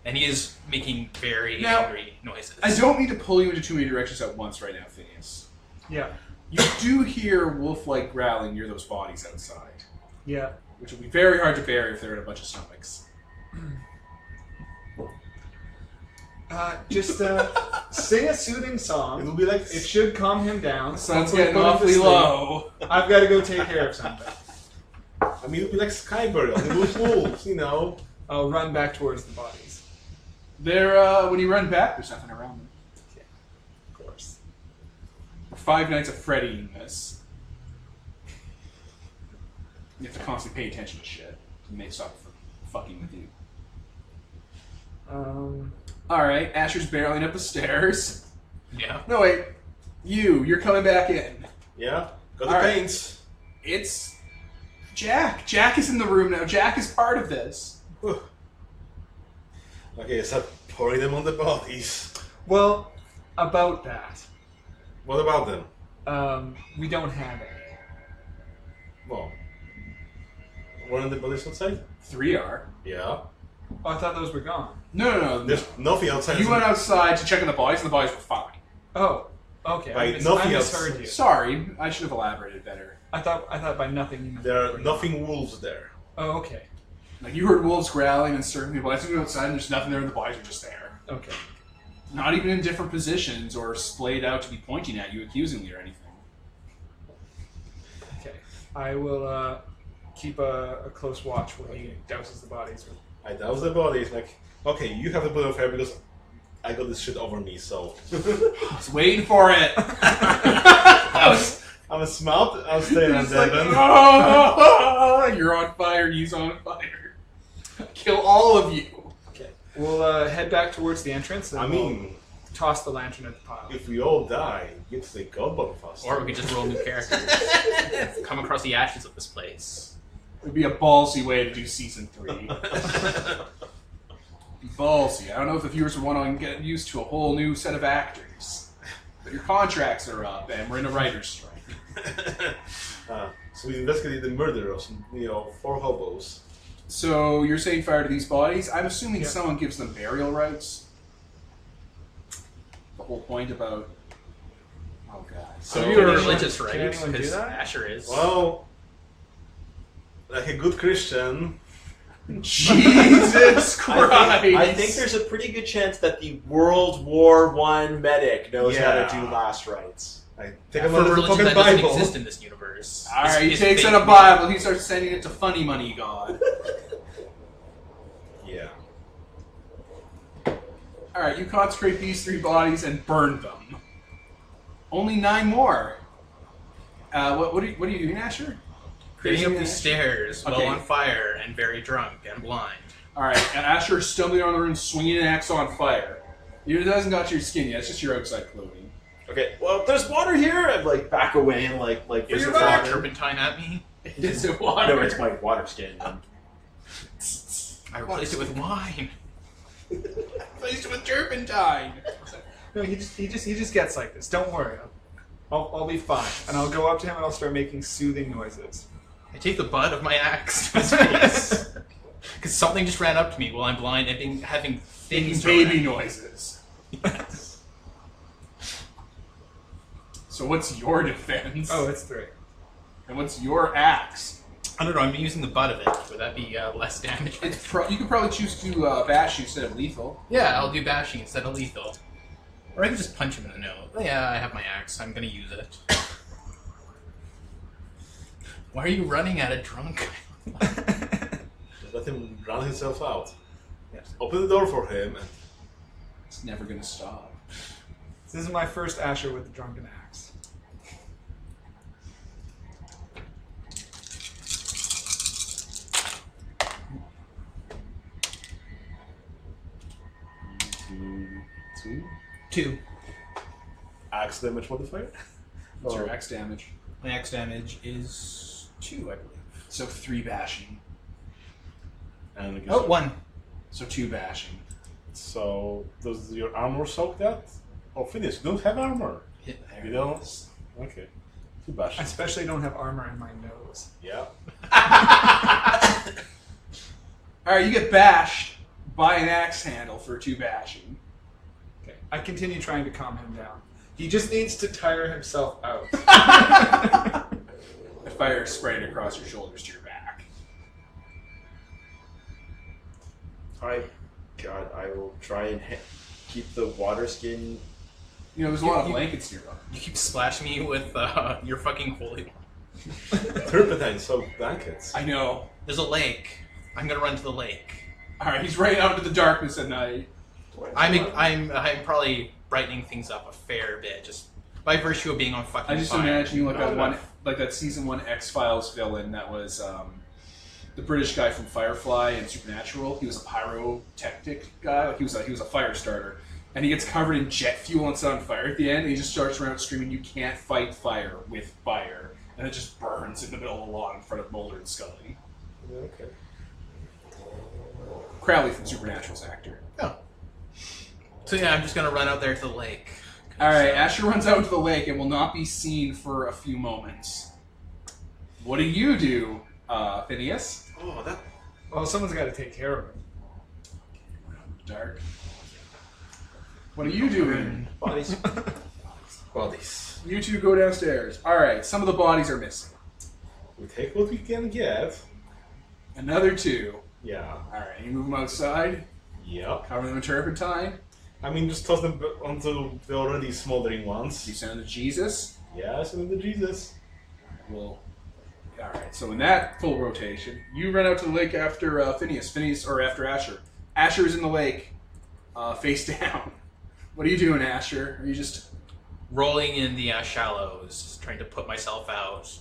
And he is making very Now, angry noises. I don't need to pull you into too many directions at once right now, Phineas. Yeah. You do hear wolf-like growling near those bodies outside, Yeah. which will be very hard to bury if they're in a bunch of stomachs. Just sing a soothing song. It'll be like... It should calm him down. The sun's Hopefully getting put him to awfully sleep. low. I've got to go take care of something. I mean, it'll be like Skyburial. Those wolves, you know. I'll run back towards the bodies. When you run back, there's nothing around them. Of course. 5 nights of Freddy in this. You have to constantly pay attention to shit to make stop from fucking with you. Alright, Asher's barreling up the stairs. Yeah. No, wait. You're coming back in. Yeah? Got the All right. paints. It's Jack. Jack is in the room now. Jack is part of this. Okay, start pouring them on the bodies. Well, about that, What about them? we don't have any. Well, one of the bodies outside? 3 are. Yeah. Oh, I thought those were gone. No. There's nothing outside. You went outside to check on the bodies, and the bodies were fine. Oh, okay. By I nothing else. misheard you. Sorry, I should have elaborated better. I thought by nothing you meant. There they are were nothing wolves there. gone. Oh, okay. Like, you heard wolves growling and certain people. I went outside, and there's nothing there, and the bodies are just there. Okay. Not even in different positions or splayed out to be pointing at you accusingly or anything. Okay. I will keep a close watch when he douses the bodies. I douse the body. It's like, okay, you have to put it on fire because I got this shit over me, so. I was waiting for it. I'm a smelt. I'm staying on It's like, Devon. "Oh, you're on fire. He's on fire. Kill all of you." Okay. We'll head back towards the entrance. And I mean, we'll toss the lantern at the pile. if we all die, you get to take God of us. Or we could just roll new characters. Come across the ashes of this place. It would be a ballsy way to do season 3. Ballsy. I don't know if the viewers would want to get used to a whole new set of actors. But your contracts are up, and we're in a writer's strike. So we investigated the murder of some, 4 hobos. So you're saying fire to these bodies? I'm assuming Yeah. someone gives them burial rites. The whole point about... Oh, God. So Can you're anyone- religious, can right? anyone do Because that? Asher is. Well, like a good Christian, Jesus Christ! I think there's a pretty good chance that the World War I medic knows how to do last rites. I take For him out of the religion fucking that doesn't Bible. exist in this universe. Alright, he It's takes fake out a news. Bible, he starts sending it to Funny Money God. Yeah. Alright, you consecrate these 3 bodies and burn them. Only 9 more. What are you doing, Asher? Getting up Crazy these Asher? stairs Okay. while on fire and very drunk and blind. Alright, and Asher is stumbling around the room swinging an axe on fire. It hasn't got to your skin yet, it's just your outside clothing. Okay, well, if there's water here, I'm like back away and like Is for your your fire water. turpentine at me? Is it water? No, it's my water skin. I replaced it with wine. Replaced it with turpentine. No, he just gets like this. Don't worry. I'll be fine. And I'll go up to him and I'll start making soothing noises. I take the butt of my axe to his face. Because something just ran up to me while I'm blind and having things Baby noises. So what's your defense? Oh, it's 3. And what's your axe? I don't know, I'm using the butt of it. Would that be less damage? You could probably choose to bash you instead of lethal. Yeah, I'll do bashing instead of lethal. Or I can just punch him in the nose. Yeah, I have my axe. I'm gonna use it. Why are you running at a drunk? Just let him drown himself out. Yes. Open the door for him. And It's never gonna stop. This is my first Asher with the drunken axe. two. 2. Axe damage modifier. What's your axe damage? My axe damage is 2, I believe. So 3 bashing. And I guess Oh, 1. So 2 bashing. So does your armor soak that? Oh, finish. You don't have armor. Hit there. You don't. Okay. 2 bash. I especially don't have armor in my nose. Yeah. Alright, you get bashed by an axe handle for 2 bashing. Okay. I continue trying to calm him down. He just needs to tire himself out. The fire is spraying across your shoulders to your back. I will try and keep the water skin. You know, there's a lot of blankets nearby. You keep splashing me with your fucking holy water. Turpentine soaked blankets. I know. There's a lake. I'm gonna run to the lake. Alright, he's running out into the darkness at night. I'm probably brightening things up a fair bit, just by virtue of being on fucking I just fire. imagine you like Not that one, enough. like that season 1 X-Files villain that was the British guy from Firefly and Supernatural. He was a pyrotechnic guy. Like he was a fire starter, and he gets covered in jet fuel and set on fire at the end. And he just starts around screaming, "You can't fight fire with fire," and it just burns in the middle of the lawn in front of Mulder and Scully. Okay. Crowley from Supernatural's actor. Oh. So yeah, I'm just gonna run out there to the lake. All right, Asher runs out to the lake and will not be seen for a few moments. What do you do, Phineas? Oh, that. Well, someone's got to take care of him. Dark. What are you doing? Bodies. Bodies. You two go downstairs. All right, some of the bodies are missing. We take what we can get. Another 2. Yeah. All right, you move them outside, Yep. cover them in turpentine. I mean, just toss them onto the already smoldering ones. You send them to Jesus. Yeah, send them to Jesus. Well, all right. So in that full rotation, you run out to the lake after Phineas, or after Asher. Asher is in the lake, face down. What are you doing, Asher? Are you just rolling in the shallows, trying to put myself out,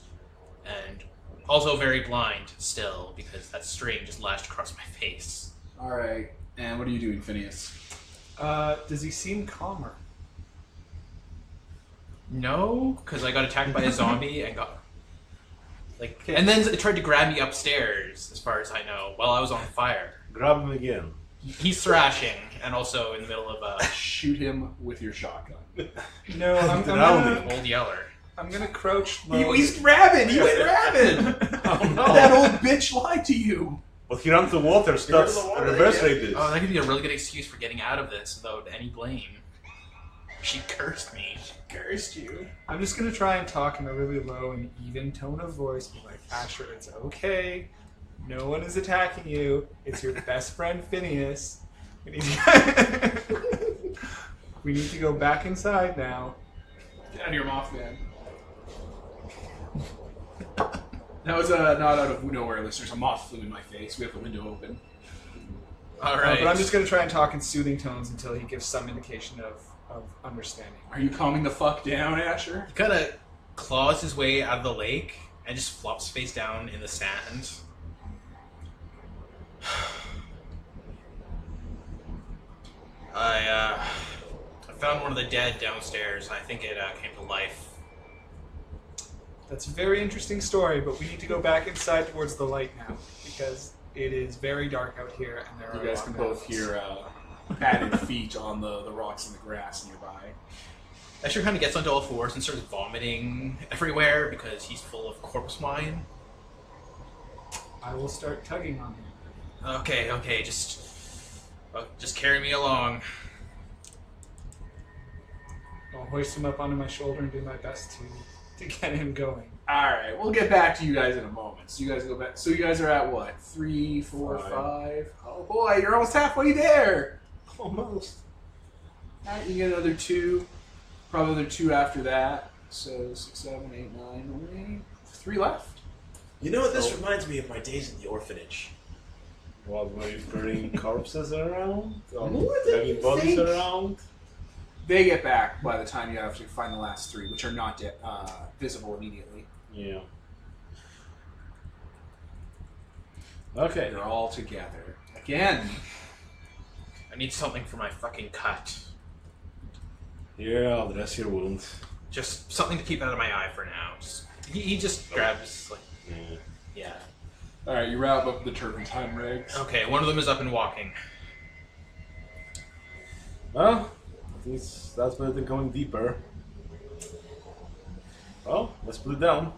and also very blind still because that string just lashed across my face. all right? And what are you doing, Phineas? Does he seem calmer? No, because I got attacked by a zombie and got and then it tried to grab me upstairs, as far as I know, while I was on fire. Grab him again. He's thrashing, and also in the middle of a Shoot him with your shotgun. No, I'm Drowning. old yeller. gonna crouch low. He's rabid. He went rabid. Oh no! That old bitch lied to you. But he ran to water, starts to the water, reverse yeah. rate this. Oh, that could be a really good excuse for getting out of this without any blame. She cursed me. Cursed you. I'm just gonna try and talk in a really low and even tone of voice, be like, Asher, it's okay. No one is attacking you. It's your best friend Phineas. We need to, we need to go back inside now. Get out of your Mothman. That was not out of nowhere, listeners. A moth flew in my face. We have the window open. All right. But I'm just gonna try and talk in soothing tones until he gives some indication of understanding. Are you calming the fuck down, Asher? He kind of claws his way out of the lake and just flops face down in the sand. I found one of the dead downstairs. I think it came to life. That's a very interesting story, but we need to go back inside towards the light now because it is very dark out here, and there are You guys can both hear padded feet on the rocks and the grass nearby. Asher kind of gets onto all fours and starts vomiting everywhere because he's full of corpse wine. I will start tugging on him. Okay, just carry me along. I'll hoist him up onto my shoulder and do my best to get him going. All right, we'll get back to you guys in a moment. So you guys go back. So you guys are at what? 3, 4, 5. Oh boy, you're almost halfway there. Almost. All right, you get another 2. Probably another 2 after that. So 6, 7, 8, 9, only 3 left. You know what this reminds me of? My days in the orphanage. What, were you burning corpses around? Or More than having you bodies think. around? They get back by the time you have to find the last 3, which are not visible immediately. Yeah. Okay. They're all together again. I need something for my fucking cut. Here, I'll dress your wound. Just something to keep out of my eye for now. He just grabs like Yeah. yeah. All right, you wrap up the turpentine rigs. Okay, one of them is up and walking. Well, at least that's better than going deeper. Well, let's put it down.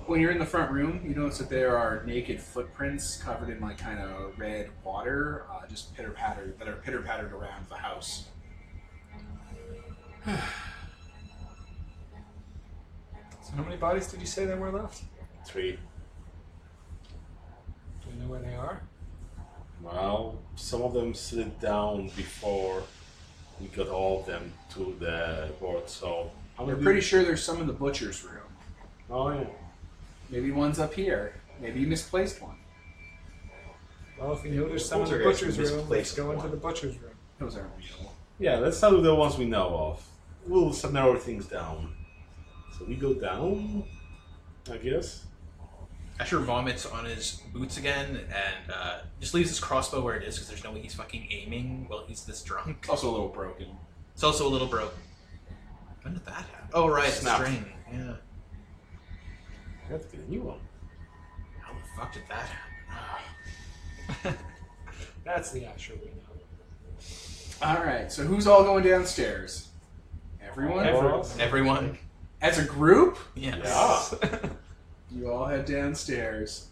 When you're in the front room, you notice that there are naked footprints covered in like kind of red water, just pitter pattered around the house. So how many bodies did you say there were left? 3. Do we know where they are? Well, some of them slid down before we got all of them to the board, so... how You're many pretty did- sure there's some in the butcher's room. Oh, yeah. Maybe one's up here. Maybe you misplaced one. Well, if we know there's some in the Poltergeist butcher's room, let's misplaced go into one. the butcher's room. Those aren't real. Yeah, let's start with the ones we know of. We'll narrow things down. So we go down, I guess. Asher vomits on his boots again and just leaves his crossbow where it is because there's no way he's fucking aiming while he's this drunk. Also a little broken. It's also a little broke. When did that happen? Oh right, the Snap. string. Yeah. I have to get a new one. How the fuck did that happen? That's the Asher we know. All right, so who's all going downstairs? Everyone? Everyone. As a group? Yes. Yeah. You all head downstairs.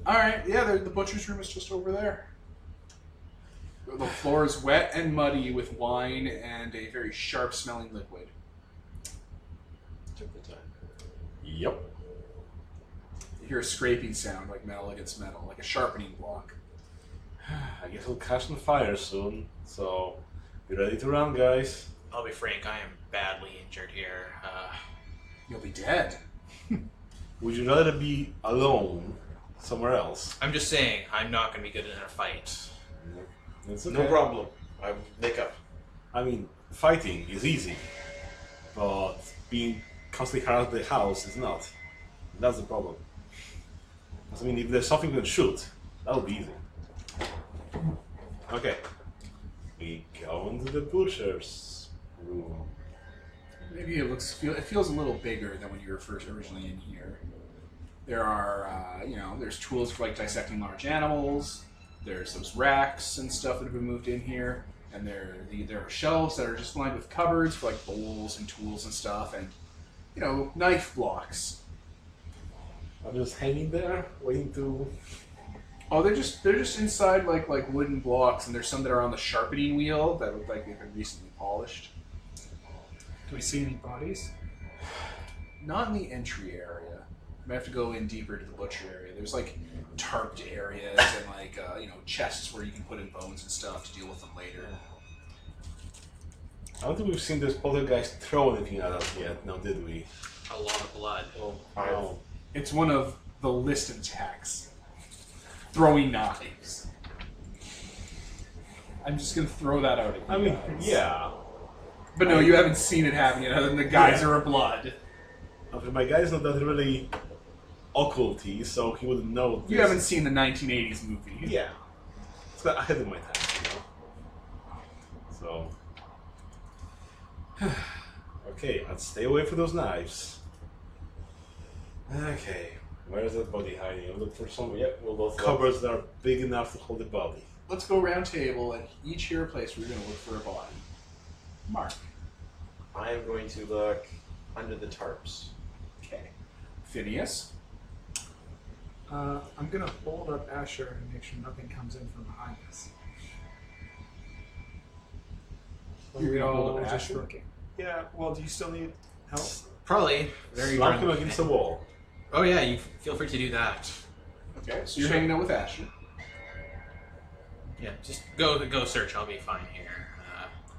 All right, yeah, the butcher's room is just over there. The floor is wet and muddy with wine and a very sharp-smelling liquid. Took the time. Yep. You hear a scraping sound like metal against metal, like a sharpening block. I guess we'll catch on fire soon. So, be ready to run, guys. I'll be frank, I am badly injured here. You'll be dead. Would you rather be alone somewhere else? I'm just saying, I'm not going to be good in a fight. It's okay. No problem. I make up. I mean, fighting is easy, but being constantly harassed by the house is not. That's the problem. I mean, if there's something we can shoot, that'll be easy. Okay. We go into the butcher's room. Maybe it feels a little bigger than when you were first originally in here. There are, there's tools for like dissecting large animals. There's those racks and stuff that have been moved in here, and there are shelves that are just lined with cupboards for like bowls and tools and stuff, and knife blocks. I'm just hanging there, waiting to. Oh, they're just inside like wooden blocks, and there's some that are on the sharpening wheel that look like they've been recently polished. Do we see any bodies? Not in the entry area. We have to go in deeper to the butcher area. There's like tarped areas and like chests where you can put in bones and stuff to deal with them later. I don't think we've seen this poltergeist throw anything at us yet, now did we? A lot of blood. Oh, no. It's one of the list attacks. Throwing knives. I'm just gonna throw that out at you I mean, guys. yeah. But no, you haven't seen it happen yet, other than the geyser of blood. Okay, my guy's not that really occulty, so he wouldn't know this. You haven't seen the 1980s movie. Yeah. It's got ahead of my time, So. Okay, let's stay away from those knives. Okay, where's that body hiding? I'll look for some We'll both cupboards that are big enough to hold the body. Let's go round table and each hear a place where you're going to look for a body. Mark. I am going to look under the tarps. Okay. Phineas. I'm gonna hold up Asher and make sure nothing comes in from behind us. You're we gonna hold all up just Asher? looking. Yeah. Well, do you still need help? Probably. Very Slap him drunk. against the wall. Oh yeah, you feel free to do that. Okay, so you're hanging out with Asher. Yeah, just go search. I'll be fine here.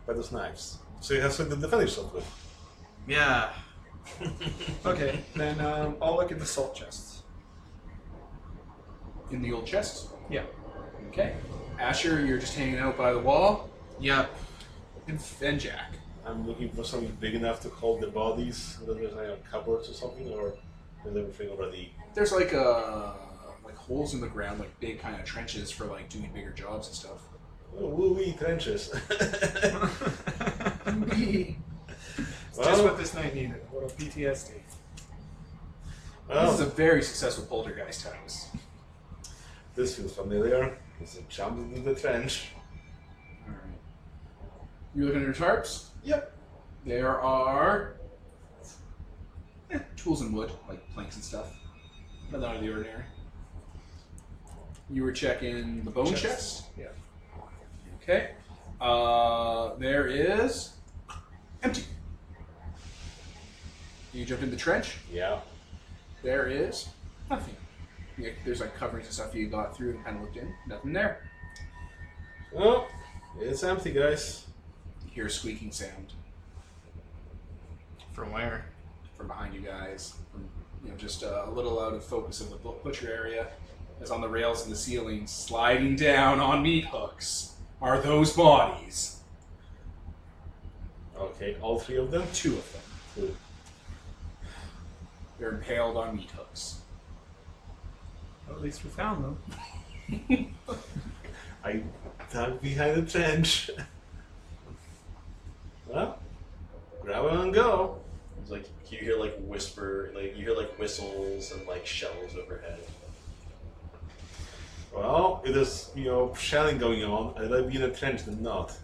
By those knives. So you have something to defend yourself with. Yeah. Okay. Then I'll look at the salt chests. In the old chest. Yeah. Okay. Asher, you're just hanging out by the wall. Yep. And Jack. I'm looking for something big enough to hold the bodies. Whether there's like cupboards or something, or is everything already? There's like holes in the ground, like big kind of trenches for like doing bigger jobs and stuff. Oh, woo-wee trenches. Just what this night needed. A little PTSD. This is a very successful poltergeist house. This feels familiar. It's a jump into the trench. Alright. You looking at your tarps? Yep. There are tools and wood, like planks and stuff. Nothing out of the ordinary. You were checking the bone chest? Yeah. Okay. There is empty. You jumped in the trench? Yeah. There is nothing. Yeah, there's like coverings and stuff you got through and kind of looked in. Nothing there. Oh, it's empty, guys. You hear a squeaking sound From where? from behind you guys. From, just a little out of focus of the butcher area. As on the rails in the ceiling, sliding down on meat hooks, are those bodies. Okay, all three of them? Two of them. Two. They're impaled on meat hooks. Well, at least we found them. I dug behind the trench. Well, grab it and go. It's like you hear like whisper, like you hear like whistles and like shells overhead. Well, if there's, shelling going on, I'd rather be in a trench than not.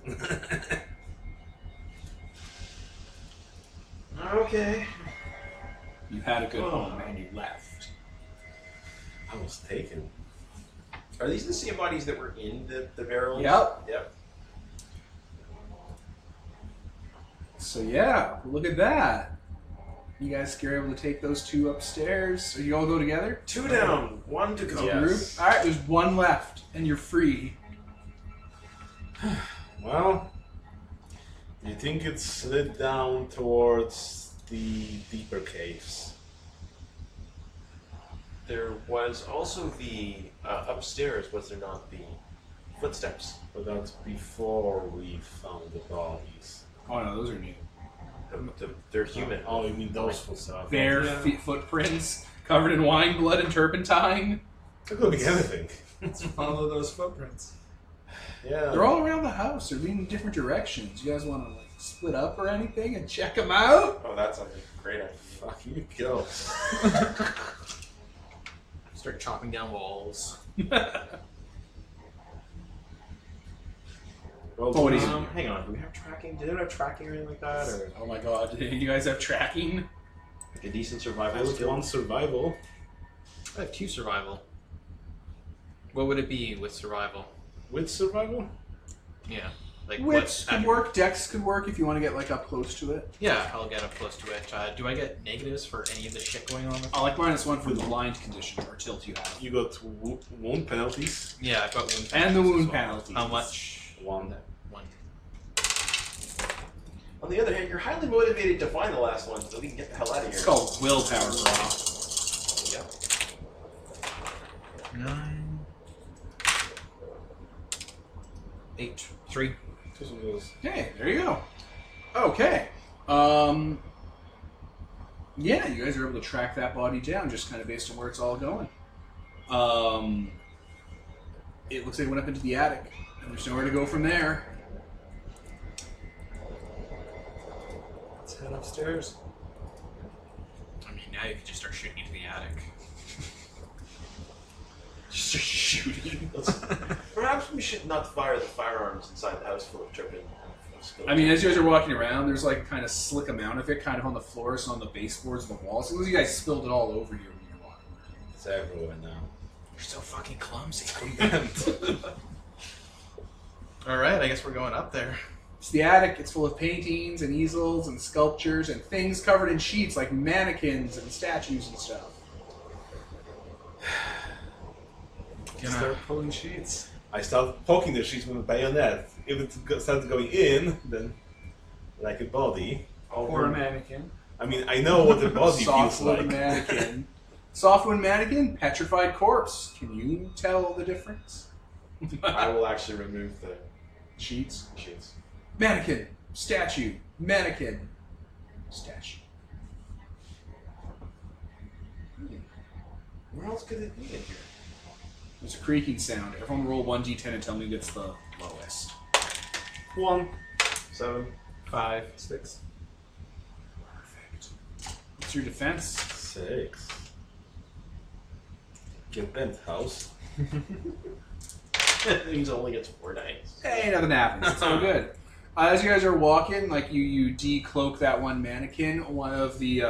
Okay. You had a good home and you left. I was taken. Are these the same bodies that were in the barrels? Yep. Yep. So yeah, look at that. You guys are able to take those two upstairs. Are you all go together? 2 down, 1 to go. Yeah. Group? Yes. Alright, there's one left, and you're free. Well, do you think it slid down towards the deeper caves? There was also the upstairs, was there not, the footsteps? But that's before we found the bodies. Oh no, those are new. They're human. Oh, you mean those footsteps? Bare footprints covered in wine, blood, and turpentine. It could be anything. Let's follow those footprints. Yeah. They're all around the house. They're leading in different directions. You guys want to like split up or anything and check them out? Oh, that sounds like a great idea. Fuck you, go. Start chopping down walls. Well, What is- Hang on, do we have tracking? Did anyone have tracking or anything like that? Or Oh my god, you guys have tracking? like a decent I survival was skill? on survival. I have 2 survival. What would it be with survival? With survival? Yeah. Like Wits what? could work, Dex could work if you want to get like up close to it. Yeah, I'll get up close to it. Do I get negatives for any of the shit going on? I like -1 for the blind condition or tilt you have. You got wound penalties. Yeah, I've got wound And the penalties wound as well. penalty. How much? 1. 1. On the other hand, you're highly motivated to find the last one so we can get the hell out of here. It's called willpower, bro. Yeah. 9. 8. 3. Okay, there you go. Okay. Yeah, you guys are able to track that body down just kind of based on where it's all going. It looks like it went up into the attic, and there's nowhere to go from there. Let's head upstairs. I mean, now you can just start shooting into the attic. Just start shooting. Perhaps we should not fire the firearms inside the house full of tripping. I mean, as you guys are walking around, there's like kind of slick amount of it kind of on the floors and on the baseboards of the walls. It looks like you guys spilled it all over here when you're walking around. It's everywhere now. You're so fucking clumsy. Alright, I guess we're going up there. It's the attic. It's full of paintings and easels and sculptures and things covered in sheets like mannequins and statues and stuff. Start pulling sheets. I start poking the sheets with a bayonet. If it starts going in, then like a body. Or a mannequin. I mean, I know what the body feels Softwood like. mannequin. Softwood mannequin, petrified corpse. Can you tell the difference? I will actually remove the Sheets. sheets. Mannequin. Statue. Mannequin. Statue. Where else could it be in here? There's a creaking sound. Everyone roll 1d10 and tell me that's the lowest. 1. 7. 5. 6. Perfect. What's your defense? 6. Get bent house. It means it only gets 4 dice. Hey, nothing happens. It's all good. As you guys are walking, like you decloak that one mannequin. One of the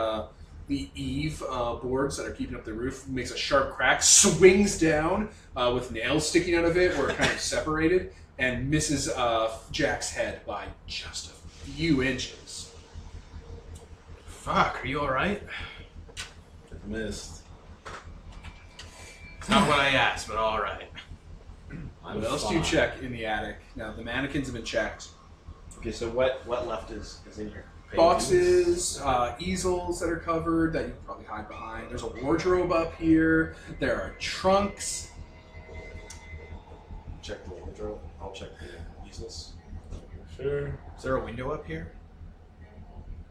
eave boards that are keeping up the roof makes a sharp crack, swings down with nails sticking out of it, where it kind of separated, and misses Jack's head by just a few inches. Fuck, are you alright? It missed. It's not what I asked, but alright. I'm What else do fine. you check in the attic? Now, the mannequins have been checked. Okay, so what left is in here? Boxes, easels that are covered that you can probably hide behind. There's a wardrobe up here. There are trunks. Check the wardrobe. I'll check the easels. Sure. Is there a window up here?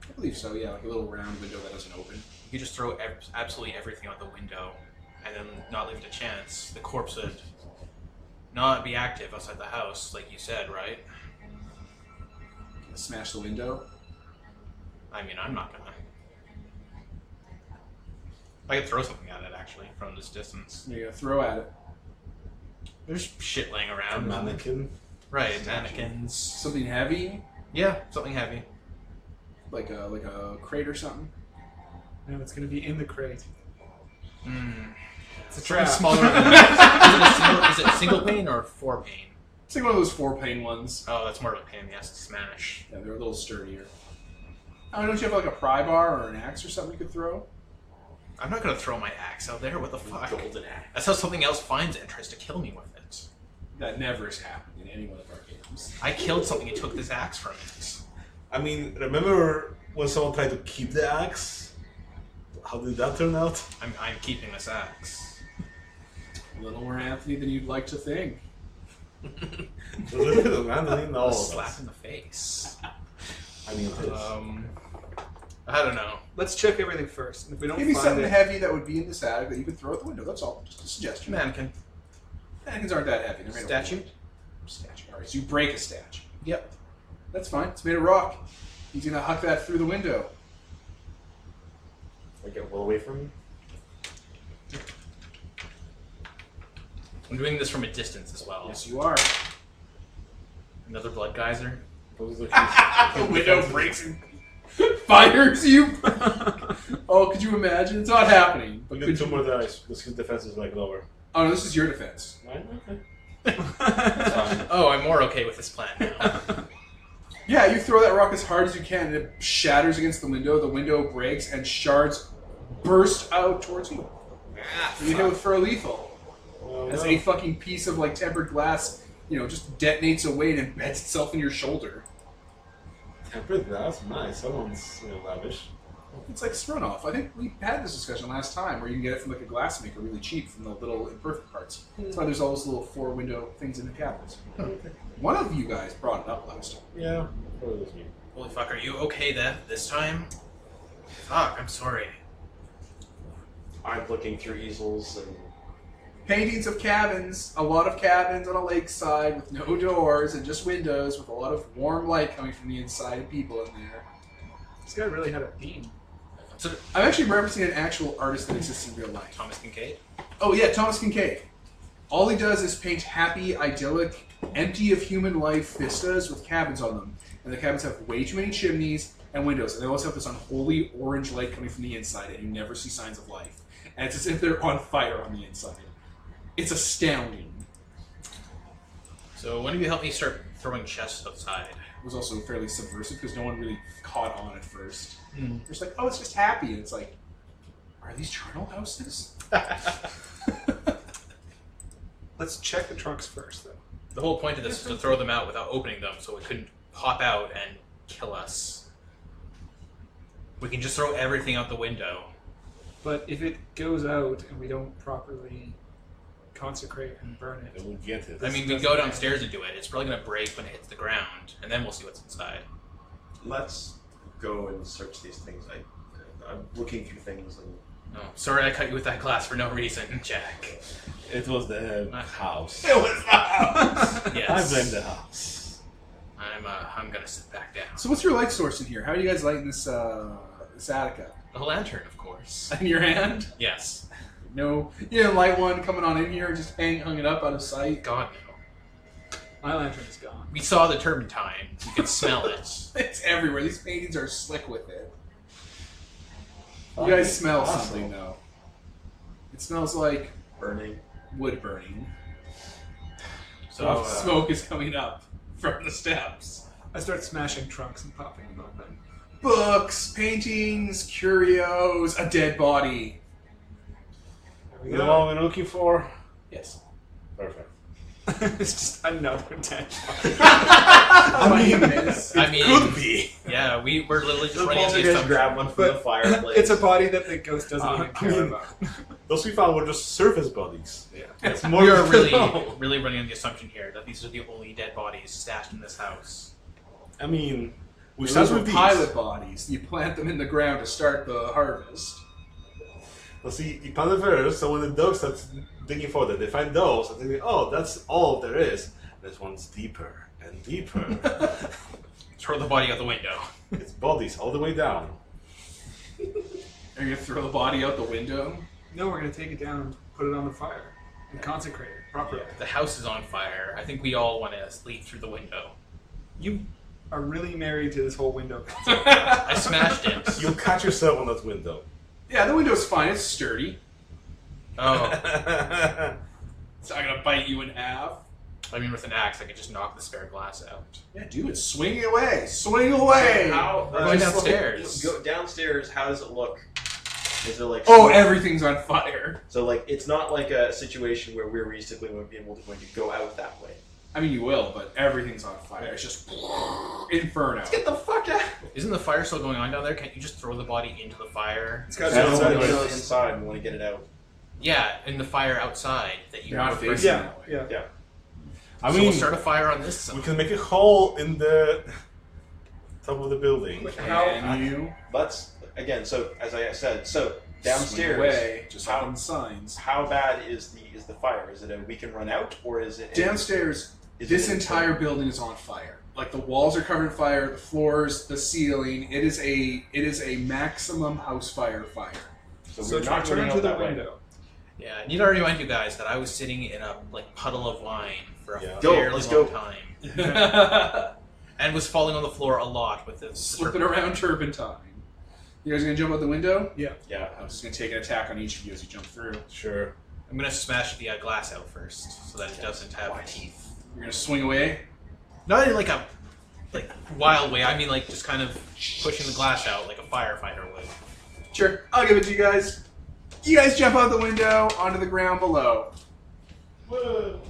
I believe so, yeah, like a little round window that doesn't open. You could just throw absolutely everything out the window and then not leave it a chance. The corpse would not be active outside the house, like you said, right? Smash the window. I mean, I'm not gonna. I could throw something at it, actually, from this distance. You're gonna throw at it. There's shit laying A around. mannequin. Right, mannequins. Something heavy, Yeah, something heavy. like a crate or something. No, it's going to be in the crate. It's a something trap. smaller than... is it a single pane or 4 pane? It's like one of those 4-pane ones. Oh, that's more of a pain in the ass to smash. Yeah, they're a little sturdier. Oh, don't you have like a pry bar or an axe or something you could throw? I'm not gonna throw my axe out there, what the fuck? Golden axe. That's how something else finds it and tries to kill me with it. That never has happened in any one of our games. items. I killed something and took this axe from it. I mean, remember when someone tried to keep the axe? How did that turn out? I'm keeping this axe. A little more Anthony than you'd like to think. A little bit of Mandarin, all A of slap us. in the face. I mean, it is. I don't know. Let's check everything first. And if we don't Maybe find something it, heavy that would be in this attic that you could throw out the window. That's all. Just a suggestion. Mannequin. Mannequins aren't that heavy. They're made of Statue? wood. Statue. All right, so you break a statue. Yep. That's fine. It's made of rock. He's gonna huck that through the window. I get well away from you. I'm doing this from a distance as well. Yes, you are. Another blood geyser. Those are The window breaks and fires you. Oh, could you imagine? It's not happening. But We could get 2 you... more dice because his defense is like lower. Oh no, this is your defense. Right? Okay. Oh, I'm more okay with this plan now. Yeah, you throw that rock as hard as you can, and it shatters against the window breaks, and shards burst out towards you. You hit for a lethal. Oh, As no. a fucking piece of like tempered glass, just detonates away and embeds itself in your shoulder. Tempered glass, nice. Someone's lavish. It's like Smirnoff. I think we had this discussion last time, where you can get it from like a glassmaker really cheap from the little imperfect parts. That's why there's all those little 4-window things in the cabinets. One of you guys brought it up last time. Yeah, probably was me. Holy fuck, are you okay this time? Fuck, I'm sorry. I'm looking through easels and Paintings of cabins, a lot of cabins on a lakeside with no doors and just windows with a lot of warm light coming from the inside and people in there. this guy really had a theme. So, I'm actually referencing an actual artist that exists in real life. Thomas Kincaid? Oh yeah, Thomas Kincaid. All he does is paint happy, idyllic, empty of human life vistas with cabins on them. And the cabins have way too many chimneys and windows. And they always have this unholy orange light coming from the inside, and you never see signs of life. And it's as if they're on fire on the inside. It's astounding. So, when do you help me start throwing chests outside? It was also fairly subversive because no one really caught on at first. Hmm. They're just like, oh, it's just happy. And it's like, are these charnel houses? Let's check the trunks first, though. The whole point of this is to throw them out without opening them so it couldn't pop out and kill us. We can just throw everything out the window. But if it goes out and we don't properly consecrate and burn They it, will get it. I mean, we go downstairs and do it. It's probably going to break when it hits the ground, and then we'll see what's inside. let's go and search these things. I'm looking through things and Oh, sorry I cut you with that glass for no reason, Jack. It was the house. It was the house! Yes. I blame the house. I'm going to sit back down. So what's your light source in here? How are you guys lighting this attic up? The lantern, of course. In your hand? Yes. No, you didn't light one coming on in here and just hung it up out of sight. God, no. my lantern is gone. We saw the turpentine. You can smell it. It's everywhere. These paintings are slick with it. You guys smell Awesome. something though. It smells like burning. wood burning. So, Smoke is coming up from the steps. I start smashing trunks and popping them open. Books, paintings, curios, a dead body. There we You know go. what we're looking for? Yes. Perfect. It's just another dead body. I mean, I mean, Could be. yeah, we're literally just The running into the poltergeist assumption. grab one from the fireplace. It's a body that the ghost doesn't even I care mean- about. Those we found were just surface bodies. Yeah. It's more We are than- really running on the assumption here that these are the only dead bodies stashed in this house. I mean, we those start were with these. pilot bodies. You plant them in the ground to start the harvest. Let's see, you plant it first, so when the dogs start digging for them, they find those, and they think, oh, that's all there is. This one's deeper and deeper. Throw the body out the window. It's bodies all the way down. Are you gonna throw the body out the window? No, we're going to take it down and put it on the fire and consecrate it properly. The house is on fire. I think we all want to leap through the window. You are really married to this whole window concept. I smashed it. You'll catch yourself on that window. Yeah, the window's fine. It's sturdy. Oh, It's not gonna bite you in half. I mean, with an axe, I could just knock the spare glass out. Yeah, dude, swing it away. Swing away. How, We're going just downstairs. Go downstairs. How does it look? Is there like Oh, smoke? everything's on fire. So like it's not like a situation where we're reasonably going to be able to go out that way. I mean, you will, but everything's on fire. It's just inferno. Get the fuck out! Isn't the fire still going on down there? Can't you just throw the body into the fire? It's got So to we be go inside. We want to get it out. Yeah, in the fire outside that You're not were facing Yeah, that way. yeah. I So mean, we'll start a fire on this side. we can make a hole in the top of the building. And you Let's again. So as I said, so swing downstairs. away, just how- like in signs. How bad is the fire? Is it a we can run out, or is it Downstairs, is this it entire building is on fire. Like the walls are covered in fire, the floors, the ceiling. It is a maximum house fire. So So we're not turn running to out the that way. window. Yeah, I need to remind you guys that I was sitting in a puddle of wine for a Yeah. Go, fairly let's long go. time, and was falling on the floor a lot with this. Slipping around turpentine. You guys gonna jump out the window? Yeah. I'm just gonna take an attack on each of you as you jump through. Sure. I'm gonna smash the glass out first, so that it doesn't have teeth. You're gonna swing away. Not in like a wild way. I mean like just kind of pushing the glass out like a firefighter would. Sure, I'll give it to you guys. You guys jump out the window onto the ground below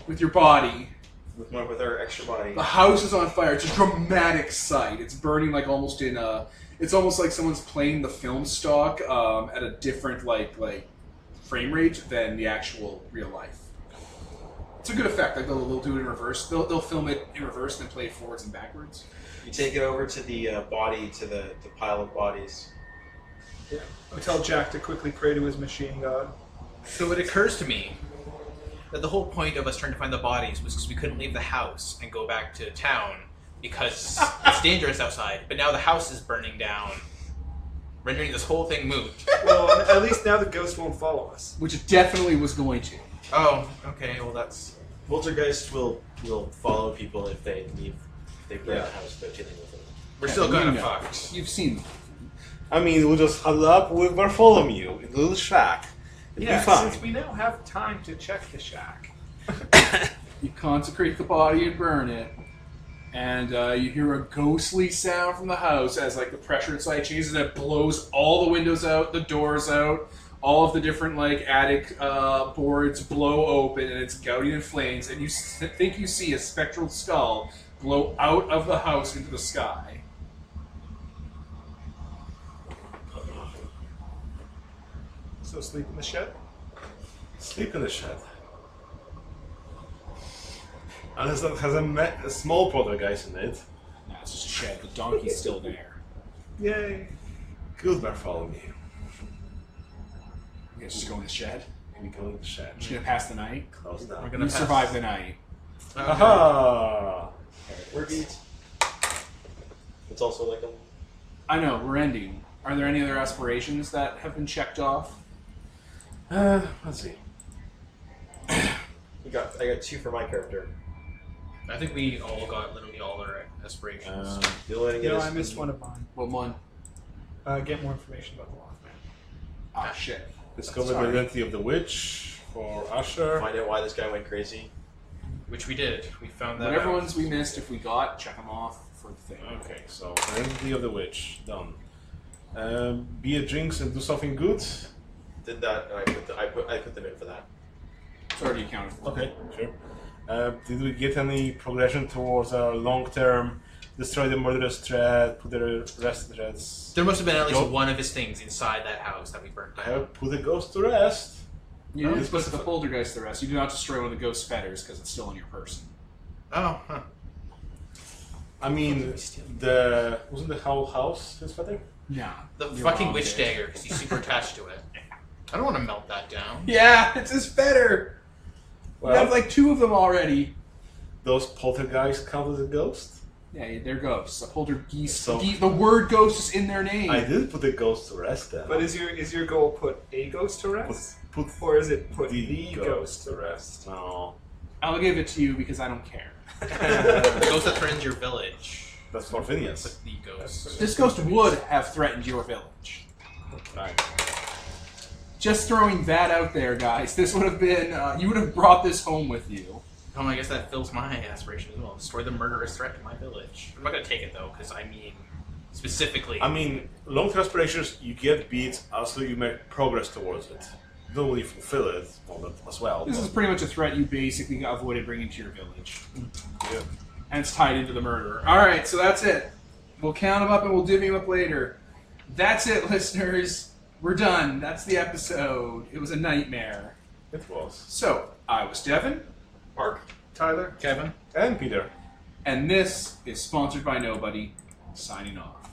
with your body. With our extra body. The house is on fire. It's a dramatic sight. It's burning like almost in a. It's almost like someone's playing the film stock at a different like frame rate than the actual real life. It's a good effect. Like they'll do it in reverse. They'll film it in reverse and then play it forwards and backwards. You take it over to the body, to the pile of bodies. I'll tell Jack to quickly pray to his machine god. So it occurs to me that the whole point of us trying to find the bodies was because we couldn't leave the house and go back to town because it's dangerous outside. But now the house is burning down, rendering this whole thing moot. Well, at least now the ghost won't follow us. Which it definitely was going to. Oh, okay. Well, that's Poltergeist will follow people if they leave. If they burn the house, they're dealing with it. we're still kind of You know. fucked. You've seen them. I mean, we'll just huddle up. We'll follow you in a little shack. It'll Yeah, be fine. since we now have time to check the shack. You consecrate the body and burn it, and you hear a ghostly sound from the house as like the pressure inside changes and it blows all the windows out, the doors out, all of the different like attic boards blow open, and it's gouting in flames, and you think you see a spectral skull blow out of the house into the sky. So sleep in the shed? Sleep in the shed. Unless that has a small poltergeist in it. Nah, it's just a shed. The donkey's still there. Yay. Good Bartholomew. You guys just go in the shed. We go in the shed. Just gonna pass the night. Close We're down. gonna You pass. survive the night. Okay. Aha! We're beat. It's also like a. I know, we're ending. Are there any other aspirations that have been checked off? Let's see. I got 2 for my character. I think we all got literally all our aspirations. The only way to get No, is I missed one of mine. What one? Get more information about the Mothman. Ah, shit. Discover the Sorry. identity of the witch for Usher. Find out why this guy went crazy. Which we did. We found that Whatever out. ones we missed, if we got, check them off for the thing. Okay, so identity of the witch done. Be a jinx and do something good. Did that, and I put them in for that. It's already accounted for. Okay, sure. Did we get any progression towards our long-term destroy the murderous threat, put the rest of the threats? There must have been at least Go- one of his things inside that house that we burnt I down. have put the ghost to rest. You Oh, didn't this put the poltergeist to rest. You do not destroy one of the ghost fetters because it's still on your person. Oh, huh. I mean, wasn't the whole house his feather? Nah. The You're fucking wrong, witch dude. dagger, because he's super attached to it. I don't want to melt that down. Yeah, it's his fetter. Well, We have like 2 of them already. those poltergeists count as a ghost? Yeah, they're ghosts. A poltergeist. So- The word ghost is in their name. I did put the ghost to rest then. But is your goal put a ghost to rest? Put Or is it put the the ghost to rest? No. I'll give it to you because I don't care. The ghost that threatens your village. That's for Phineas. But the ghost. This ghost would have threatened your village. Right. Just throwing that out there, guys. This would have been. You would have brought this home with you. Oh, I guess that fills my aspiration as well. Destroy the murderous threat to my village. I'm not gonna take it though, because I mean, specifically. I mean, long-term aspirations, you get beats, also you make progress towards it. don't really fulfill it as well. This is pretty much a threat you basically avoided bringing to your village. Yeah. And it's tied into the murderer. Alright, so that's it. We'll count them up and we'll divvy them up later. That's it, listeners. We're done. That's the episode. It was a nightmare. It was. So, I was Devin, Mark? Tyler? Kevin? And Peter. and this is sponsored by Nobody, signing off.